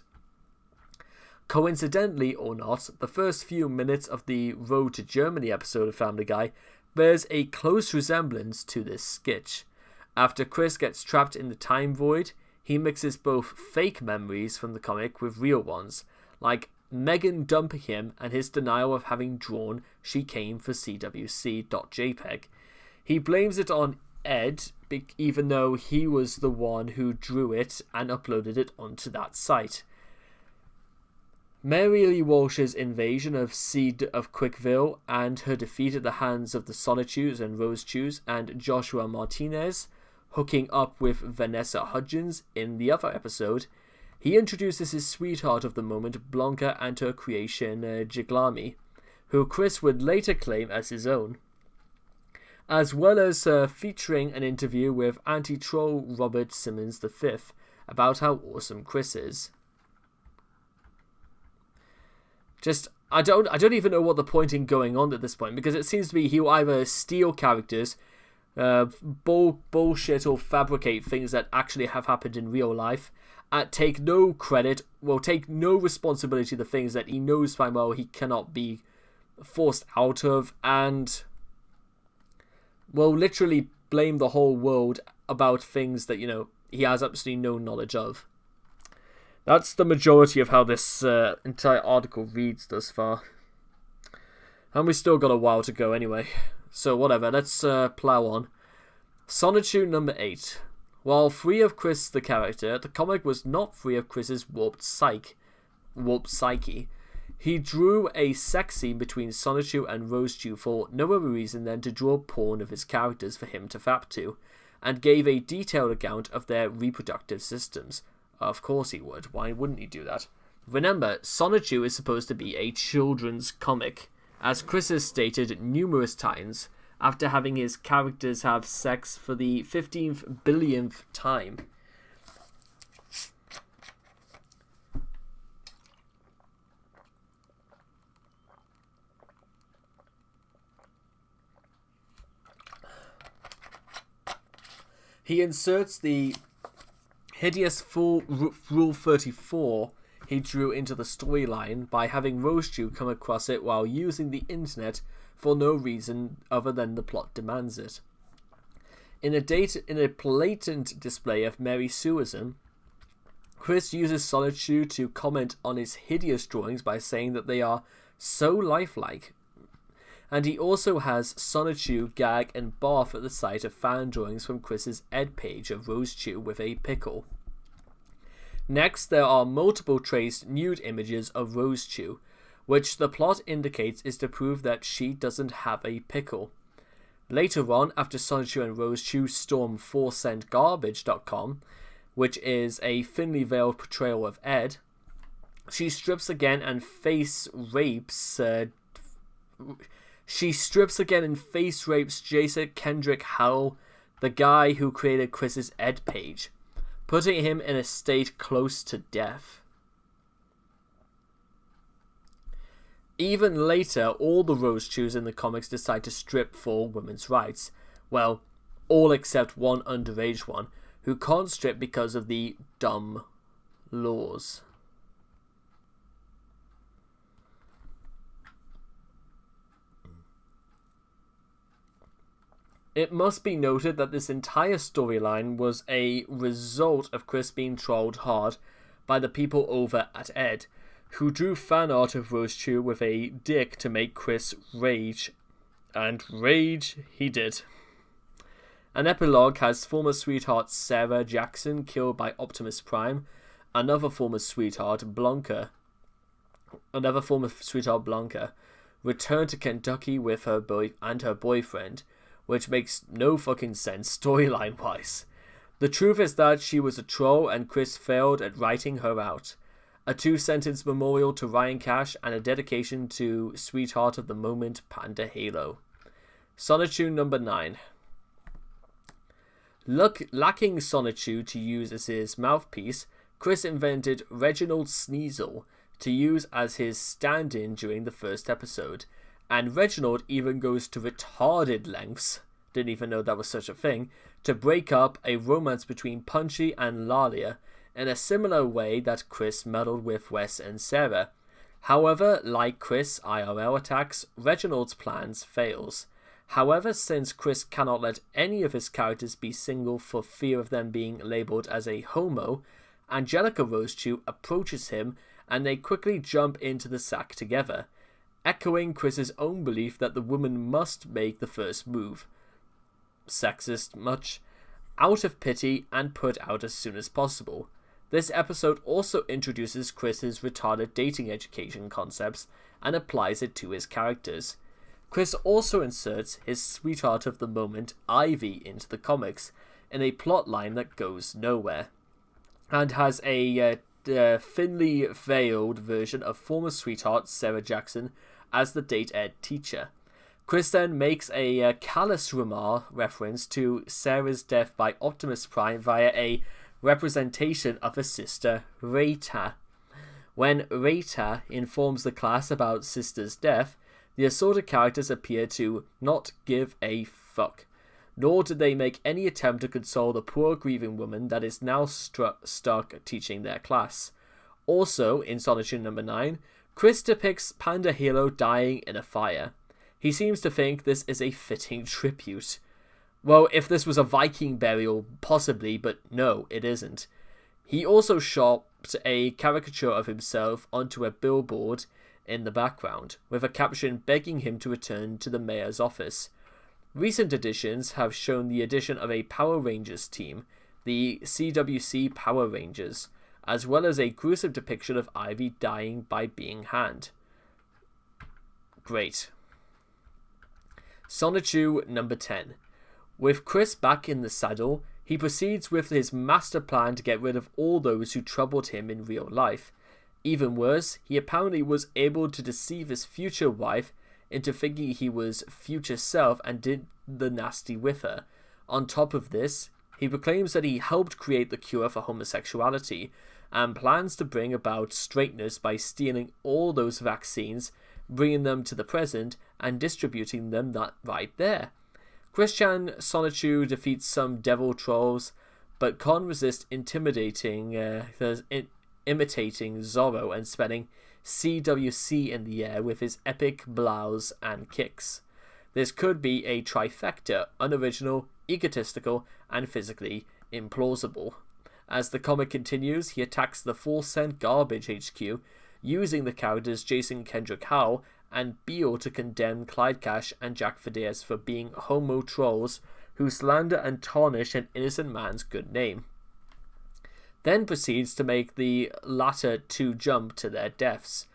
Coincidentally or not, the first few minutes of the Road to Germany episode of Family Guy bears a close resemblance to this sketch. After Chris gets trapped in the time void, he mixes both fake memories from the comic with real ones, like Megan dumping him and his denial of having drawn She Came for CWC.jpg. He blames it on Ed, even though he was the one who drew it and uploaded it onto that site. Mary Lee Walsh's invasion of Quickville and her defeat at the hands of the Sonichus and Rosechus, and Joshua Martinez hooking up with Vanessa Hudgens in the other episode, he introduces his sweetheart of the moment, Blanca, and her creation, Jiglami, who Chris would later claim as his own, as well as featuring an interview with anti-troll Robert Simmons V about how awesome Chris is. I don't even know what the point in going on at this point, because it seems to be he'll either steal characters, bullshit or fabricate things that actually have happened in real life, take no credit, take no responsibility to the things that he knows fine well he cannot be forced out of, and literally blame the whole world about things that, he has absolutely no knowledge of. That's the majority of how this entire article reads thus far. And we've still got a while to go anyway. So whatever, let's plow on. Sonichu number 8. While free of Chris the character, the comic was not free of Chris's warped psyche. He drew a sex scene between Sonichu and Rosechew for no other reason than to draw porn of his characters for him to fap to, and gave a detailed account of their reproductive systems. Of course he would. Why wouldn't he do that? Remember, Sonichu is supposed to be a children's comic, as Chris has stated numerous times, after having his characters have sex for the 15th billionth time. He inserts the hideous full Rule 34 he drew into the storyline by having Rosechew come across it while using the internet for no reason other than the plot demands it. In a blatant display of Mary Sueism, Chris uses Sonichu to comment on his hideous drawings by saying that they are so lifelike. And he also has Sonichu gag and barf at the sight of fan drawings from Chris's Ed page of Rosechew with a pickle. Next, there are multiple traced nude images of Rosechew, which the plot indicates is to prove that she doesn't have a pickle. Later on, after Sonichu and Rosechew storm 4centgarbage.com, which is a thinly veiled portrayal of Ed, she strips again and face rapes Jason Kendrick Howell, the guy who created Chris's Ed page, putting him in a state close to death. Even later, all the Rose Chews in the comics decide to strip for women's rights. Well, all except one underage one, who can't strip because of the dumb laws. It must be noted that this entire storyline was a result of Chris being trolled hard by the people over at Ed, who drew fan art of Rose Chew with a dick to make Chris rage. And rage he did. An epilogue has former sweetheart Sarah Jackson killed by Optimus Prime, another former sweetheart Blanca, returned to Kentucky with her boyfriend, which makes no fucking sense storyline wise. The truth is that she was a troll and Chris failed at writing her out. A 2-sentence memorial to Ryan Cash and a dedication to Sweetheart of the Moment Panda Halo. Sonichu number 9. Lacking Sonichu to use as his mouthpiece, Chris invented Reginald Sneasel to use as his stand-in during the first episode, and Reginald even goes to retarded lengths, didn't even know that was such a thing, to break up a romance between Punchy and Lalia in a similar way that Chris meddled with Wes and Sarah. However, like Chris IRL attacks, Reginald's plans fails. However, since Chris cannot let any of his characters be single for fear of them being labelled as a homo, Angelica Rosechew approaches him and they quickly jump into the sack together, echoing Chris's own belief that the woman must make the first move. Sexist much? Out of pity and put out as soon as possible. This episode also introduces Chris's retarded dating education concepts and applies it to his characters. Chris also inserts his sweetheart of the moment, Ivy, into the comics, in a plotline that goes nowhere, and has a thinly veiled version of former sweetheart Sarah Jackson as the date ed teacher. Chris then makes a callous reference to Sarah's death by Optimus Prime via a representation of her sister, Rita. When Rita informs the class about sister's death, the assorted characters appear to not give a fuck, nor did they make any attempt to console the poor grieving woman that is now stuck teaching their class. Also, in Sonichu number 9, Chris depicts Panda Halo dying in a fire. He seems to think this is a fitting tribute. Well, if this was a Viking burial, possibly, but no, it isn't. He also shopped a caricature of himself onto a billboard in the background, with a caption begging him to return to the mayor's office. Recent editions have shown the addition of a Power Rangers team, the CWC Power Rangers, as well as a gruesome depiction of Ivy dying by being hanged. Great. Sonichu number 10. With Chris back in the saddle, he proceeds with his master plan to get rid of all those who troubled him in real life. Even worse, he apparently was able to deceive his future wife into thinking he was future self and did the nasty with her. On top of this, he proclaims that he helped create the cure for homosexuality and plans to bring about straightness by stealing all those vaccines, bringing them to the present, and distributing them right there. Christian Sonichu defeats some devil trolls, but can't resist imitating Zorro and spelling CWC in the air with his epic blows and kicks. This could be a trifecta: unoriginal, egotistical, and physically implausible. As the comic continues, he attacks the Full Send Garbage HQ, using the characters Jason Kendrick Howell and Beale to condemn Clyde Cash and Jack Fides for being homo trolls who slander and tarnish an innocent man's good name. Then proceeds to make the latter two jump to their deaths,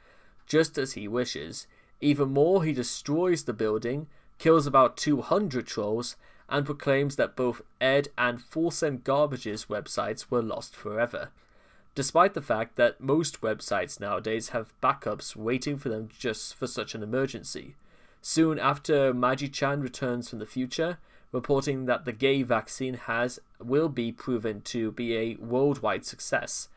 just as he wishes. Even more, he destroys the building, kills about 200 trolls, and proclaims that both Ed and Full Send Garbage's websites were lost forever, despite the fact that most websites nowadays have backups waiting for them just for such an emergency. Soon after Magi-chan returns from the future, reporting that the gay vaccine will be proven to be a worldwide success,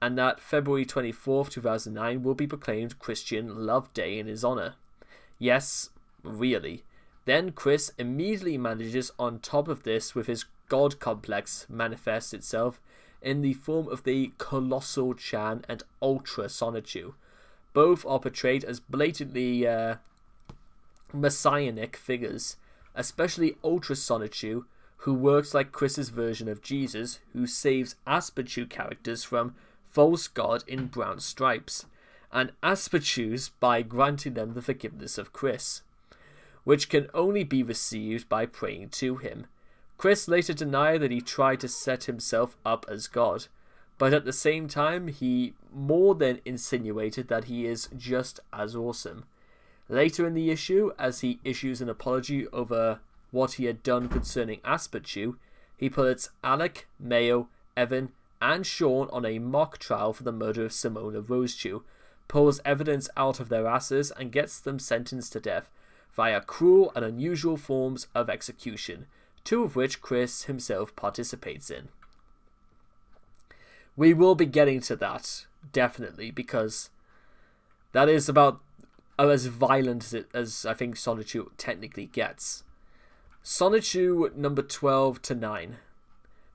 and that February 24th, 2009 will be proclaimed Christian Love Day in his honor. Yes, really. Then Chris immediately manages on top of this with his god complex manifests itself in the form of the Colossal Chan and Ultra Sonichu. Both are portrayed as blatantly messianic figures, especially Ultra Sonichu, who works like Chris's version of Jesus, who saves Aspachu characters from false god in brown stripes, and Aspachus by granting them the forgiveness of Chris, which can only be received by praying to him. Chris later denied that he tried to set himself up as God, but at the same time he more than insinuated that he is just as awesome. Later in the issue, as he issues an apology over what he had done concerning Aspachu, he puts Alec, Mayo, Evan, and Sean on a mock trial for the murder of Simona Rosechew, pulls evidence out of their asses, and gets them sentenced to death via cruel and unusual forms of execution, 2 of which Chris himself participates in. We will be getting to that, definitely, because that is about as violent as I think Sonichu technically gets. Sonichu number 12 to 9.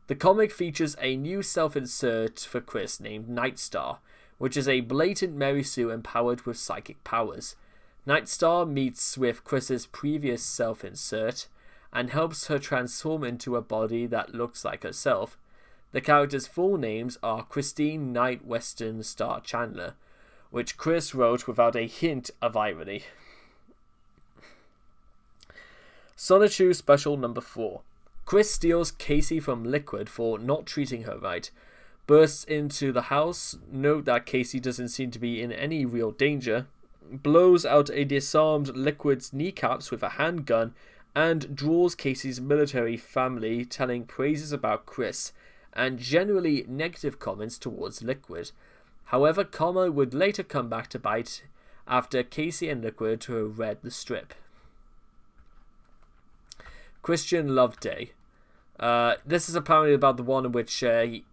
The comic features a new self-insert for Chris named Nightstar, which is a blatant Mary Sue empowered with psychic powers. Nightstar meets with Chris's previous self-insert and helps her transform into a body that looks like herself. The character's full names are Christine Knight Western Star Chandler, which Chris wrote without a hint of irony. Sonichu Special number 4. Chris steals Casey from Liquid for not treating her right, bursts into the house, note that Casey doesn't seem to be in any real danger, blows out a disarmed Liquid's kneecaps with a handgun, and draws Casey's military family, telling praises about Chris, and generally negative comments towards Liquid. However, karma would later come back to bite after Casey and Liquid read the strip. Christian Love Day. This is apparently about the one in which we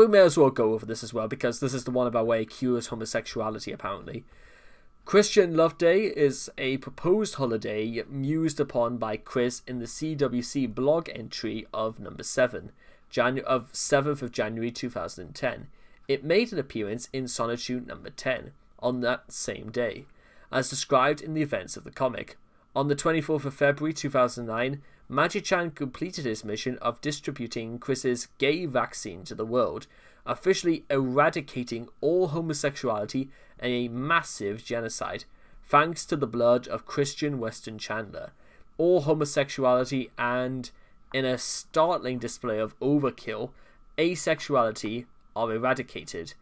may as well go over this as well, because this is the one about where he cures homosexuality, apparently. Christian Love Day is a proposed holiday mused upon by Chris in the CWC blog entry of number 7, of 7th of January 2010. It made an appearance in Sonichu number 10 on that same day, as described in the events of the comic. On the 24th of February 2009, Magi-chan completed his mission of distributing Chris's gay vaccine to the world, officially eradicating all homosexuality and a massive genocide, thanks to the blood of Christian Weston Chandler. All homosexuality and, in a startling display of overkill, asexuality are eradicated.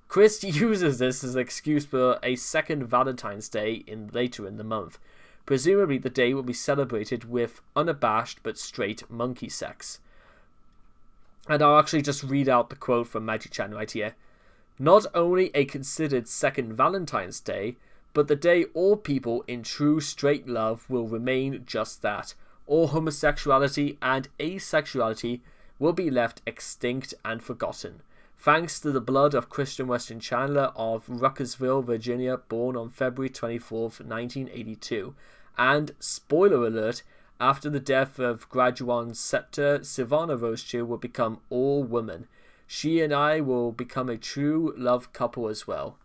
Chris uses this as an excuse for a second Valentine's Day later in the month. Presumably the day will be celebrated with unabashed but straight monkey sex. And I'll actually just read out the quote from Magi-chan right here. Not only a considered second Valentine's Day, but the day all people in true straight love will remain just that. All homosexuality and asexuality will be left extinct and forgotten. Thanks to the blood of Christian Weston Chandler of Ruckersville, Virginia, born on February 24th, 1982. And, spoiler alert, after the death of Graduan's scepter, Sivana Rosechew will become all woman. She and I will become a true love couple as well.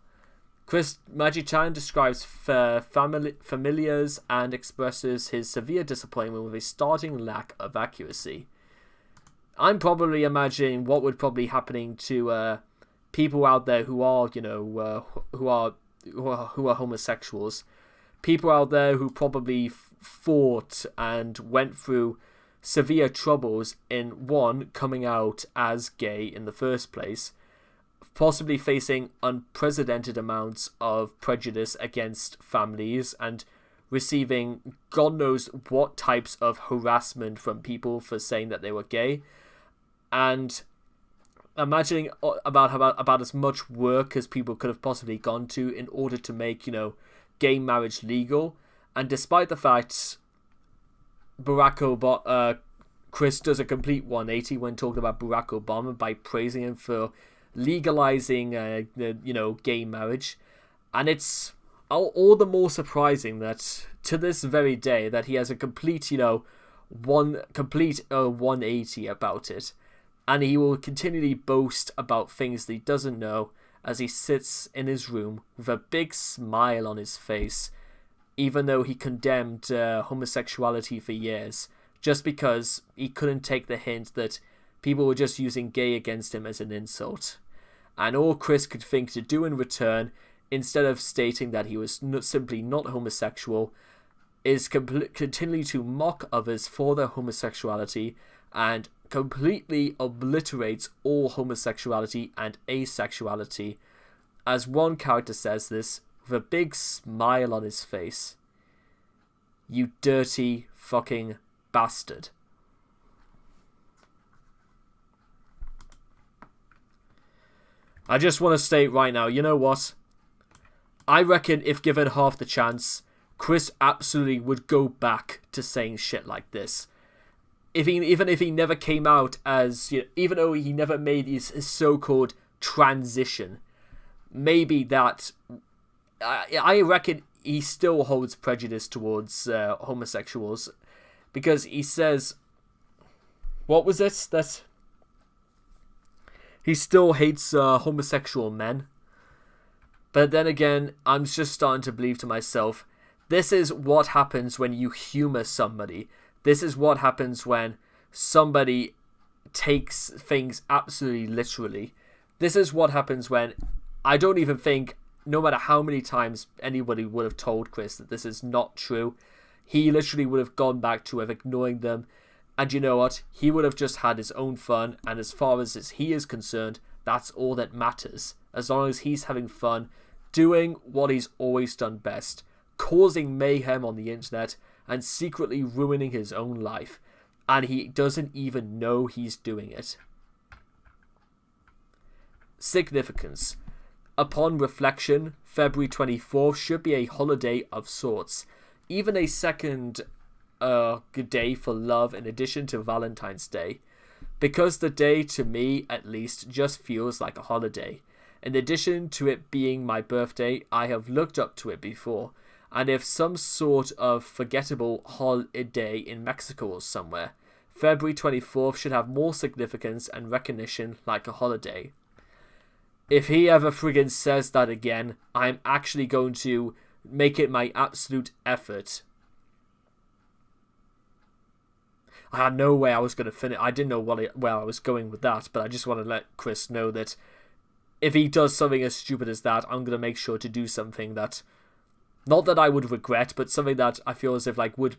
Magi-chan describes familiars and expresses his severe disappointment with a startling lack of accuracy. I'm probably imagining what would probably happening to people out there who are, who are homosexuals. People out there who probably fought and went through severe troubles in, one, coming out as gay in the first place, possibly facing unprecedented amounts of prejudice against families and receiving God knows what types of harassment from people for saying that they were gay, and imagining about as much work as people could have possibly gone to in order to make, gay marriage legal. And despite the fact Chris does a complete 180 when talking about Barack Obama by praising him for legalizing gay marriage, and it's all the more surprising that to this very day that he has a complete 180 about it, and he will continually boast about things that he doesn't know as he sits in his room with a big smile on his face, even though he condemned homosexuality for years, just because he couldn't take the hint that people were just using gay against him as an insult. And all Chris could think to do in return, instead of stating that he was simply not homosexual, is continually to mock others for their homosexuality and completely obliterates all homosexuality and asexuality. As one character says this, with a big smile on his face. "You dirty fucking bastard." I just want to state right now, you know what? I reckon if given half the chance, Chris absolutely would go back to saying shit like this. Even if he never came out as, even though he never made his so-called transition, maybe that, I reckon he still holds prejudice towards homosexuals, because he says, what was it? That he still hates homosexual men. But then again, I'm just starting to believe to myself, this is what happens when you humor somebody. This is what happens when somebody takes things absolutely literally. This is what happens when I don't even think, no matter how many times anybody would have told Chris that this is not true, he literally would have gone back to ignoring them. And you know what? He would have just had his own fun, and as far as he is concerned, that's all that matters. As long as he's having fun, doing what he's always done best, causing mayhem on the internet, and secretly ruining his own life. And he doesn't even know he's doing it. Significance. Upon reflection, February 24th should be a holiday of sorts. Even a second good day for love in addition to Valentine's Day. Because the day, to me at least, just feels like a holiday. In addition to it being my birthday, I have looked up to it before, and if some sort of forgettable holiday in Mexico or somewhere, February 24th should have more significance and recognition like a holiday. If he ever friggin' says that again, I'm actually going to make it my absolute effort. I had no way I was going to finish. I didn't know where I was going with that, but I just want to let Chris know that if he does something as stupid as that, I'm going to make sure to do something that, not that I would regret, but something that I feel as if would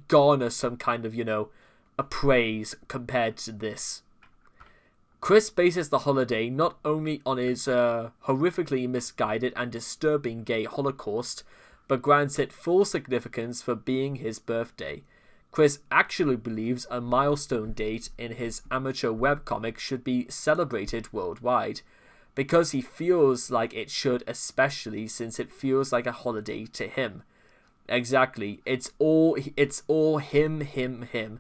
garner some kind of, a praise compared to this. Chris bases the holiday not only on his horrifically misguided and disturbing gay holocaust, but grants it full significance for being his birthday. Chris actually believes a milestone date in his amateur webcomic should be celebrated worldwide, because he feels like it should, especially since it feels like a holiday to him. Exactly. It's all him.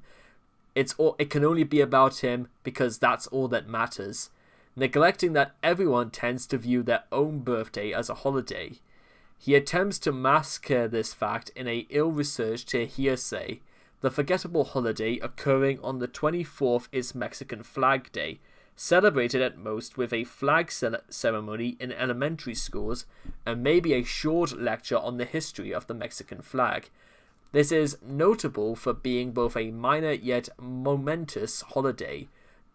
It can only be about him because that's all that matters, neglecting that everyone tends to view their own birthday as a holiday. He attempts to mask this fact in a ill-researched hearsay. The forgettable holiday occurring on the 24th is Mexican Flag Day, celebrated at most with a flag ceremony in elementary schools and maybe a short lecture on the history of the Mexican flag. This is notable for being both a minor yet momentous holiday,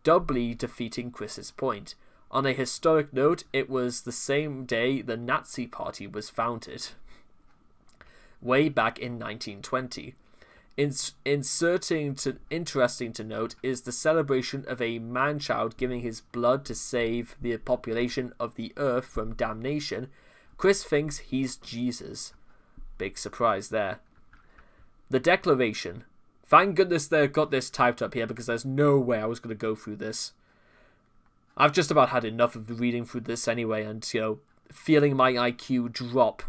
doubly defeating Chris's point. On a historic note, it was the same day the Nazi Party was founded, way back in 1920. Interesting to note is the celebration of a man-child giving his blood to save the population of the earth from damnation. Chris thinks he's Jesus. Big surprise there. The Declaration. Thank goodness they've got this typed up here, because there's no way I was going to go through this. I've just about had enough of reading through this anyway, and feeling my IQ drop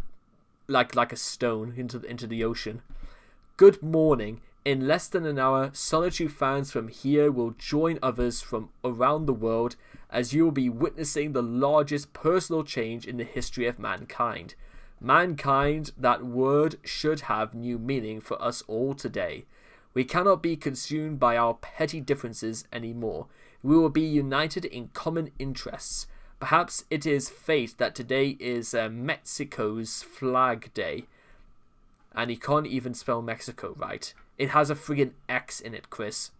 like a stone into the ocean. Good morning. In less than an hour, Sonichu fans from here will join others from around the world as you will be witnessing the largest personal change in the history of mankind. Mankind, that word should have new meaning for us all today. We cannot be consumed by our petty differences anymore. We will be united in common interests. Perhaps it is fate that today is Mexico's flag day. And he can't even spell Mexico right. It has a friggin' X in it, Chris.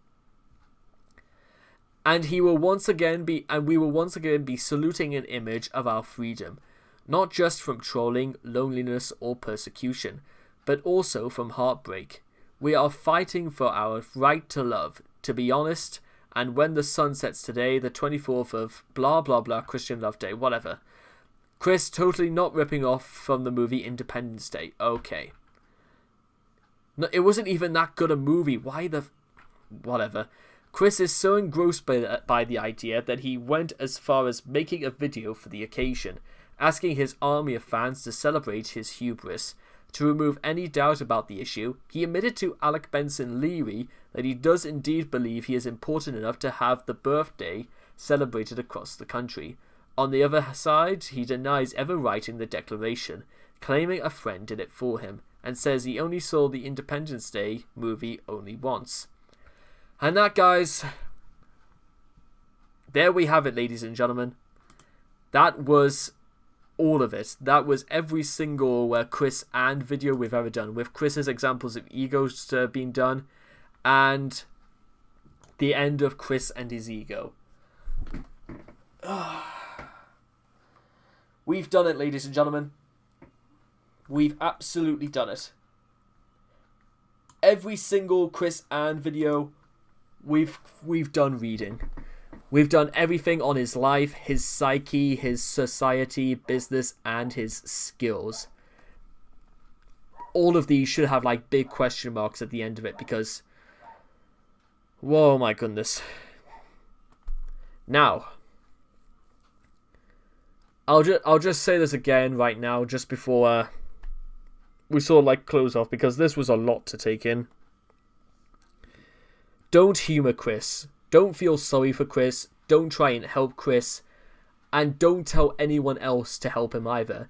And we will once again be saluting an image of our freedom, not just from trolling, loneliness, or persecution, but also from heartbreak. We are fighting for our right to love, to be honest, and when the sun sets today, the 24th of blah blah blah Christian Love Day, whatever. Chris totally not ripping off from the movie Independence Day. Okay. No, it wasn't even that good a movie. Why the... Whatever. Chris is so engrossed by the idea that he went as far as making a video for the occasion, asking his army of fans to celebrate his hubris. To remove any doubt about the issue, he admitted to Alec Benson Leary that he does indeed believe he is important enough to have the birthday celebrated across the country. On the other side, he denies ever writing the declaration, claiming a friend did it for him, and says he only saw the Independence Day movie only once. And that, guys, there we have it, ladies and gentlemen. That was all of it. That was every single Chris and video we've ever done, with Chris's examples of egos being done, and the end of Chris and his ego. We've done it, ladies and gentlemen. We've absolutely done it. Every single Chris and video, we've done reading. We've done everything on his life, his psyche, his society, business, and his skills. All of these should have like big question marks at the end of it because, whoa, my goodness. Now, I'll just say this again right now, just before we sort of like close off, because this was a lot to take in. Don't humor Chris. Don't feel sorry for Chris. Don't try and help Chris. And don't tell anyone else to help him either.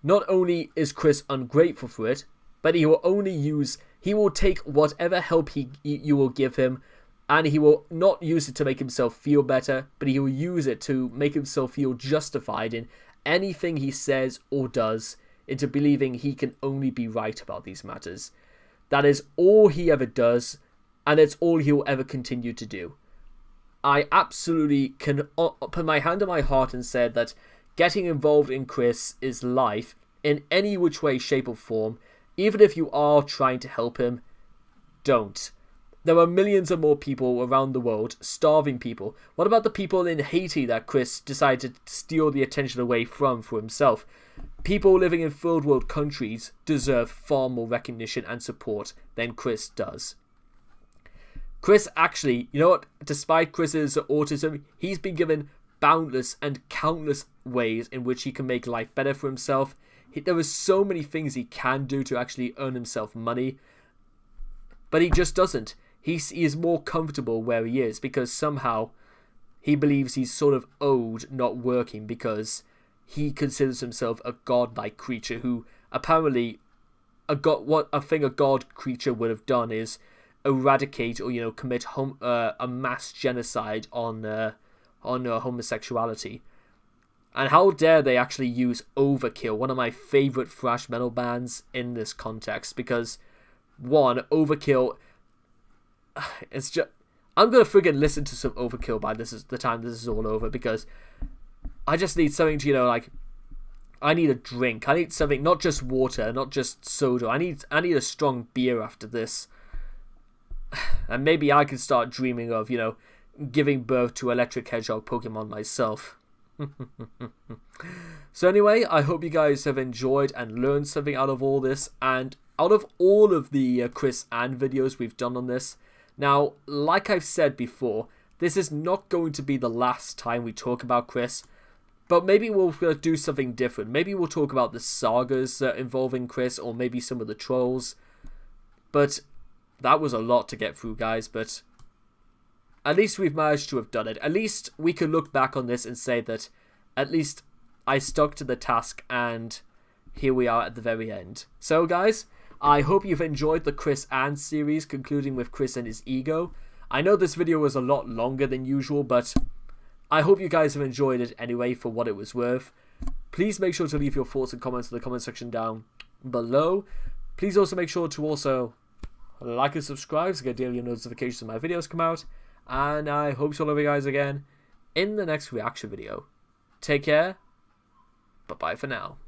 Not only is Chris ungrateful for it, but he will take whatever help you will give him, and he will not use it to make himself feel better, but he will use it to make himself feel justified in anything he says or does, into believing he can only be right about these matters. That is all he ever does, and it's all he will ever continue to do. I absolutely can put my hand on my heart and say that getting involved in Chris is life in any which way, shape or form. Even if you are trying to help him, don't. There are millions of more people around the world, starving people. What about the people in Haiti that Chris decided to steal the attention away from for himself? People living in third world countries deserve far more recognition and support than Chris does. Chris actually, you know what, despite Chris's autism, he's been given boundless and countless ways in which he can make life better for himself. There are so many things he can do to actually earn himself money, but he just doesn't. He is more comfortable where he is because somehow he believes he's sort of owed not working because he considers himself a godlike creature who apparently a god creature would have done is eradicate or commit a mass genocide on homosexuality. And how dare they actually use Overkill, one of my favorite thrash metal bands, in this context, because one, Overkill, it's just, I'm gonna friggin' listen to some Overkill by the time this is all over, because I just need something to I need a drink. I need something, not just water, not just soda. I need a strong beer after this. And maybe I can start dreaming of, giving birth to Electric Hedgehog Pokemon myself. So anyway, I hope you guys have enjoyed and learned something out of all this, and out of all of the Chris and videos we've done on this. Now, like I've said before, this is not going to be the last time we talk about Chris, but maybe we'll do something different. Maybe we'll talk about the sagas involving Chris, or maybe some of the trolls. But that was a lot to get through, guys, but at least we've managed to have done it. At least we can look back on this and say that at least I stuck to the task, and here we are at the very end. So, guys, I hope you've enjoyed the Chris Ann series, concluding with Chris and his ego. I know this video was a lot longer than usual, but I hope you guys have enjoyed it anyway for what it was worth. Please make sure to leave your thoughts and comments in the comment section down below. Please also make sure to also like and subscribe to get daily notifications when my videos come out. And I hope to love you guys again in the next reaction video. Take care. Bye-bye for now.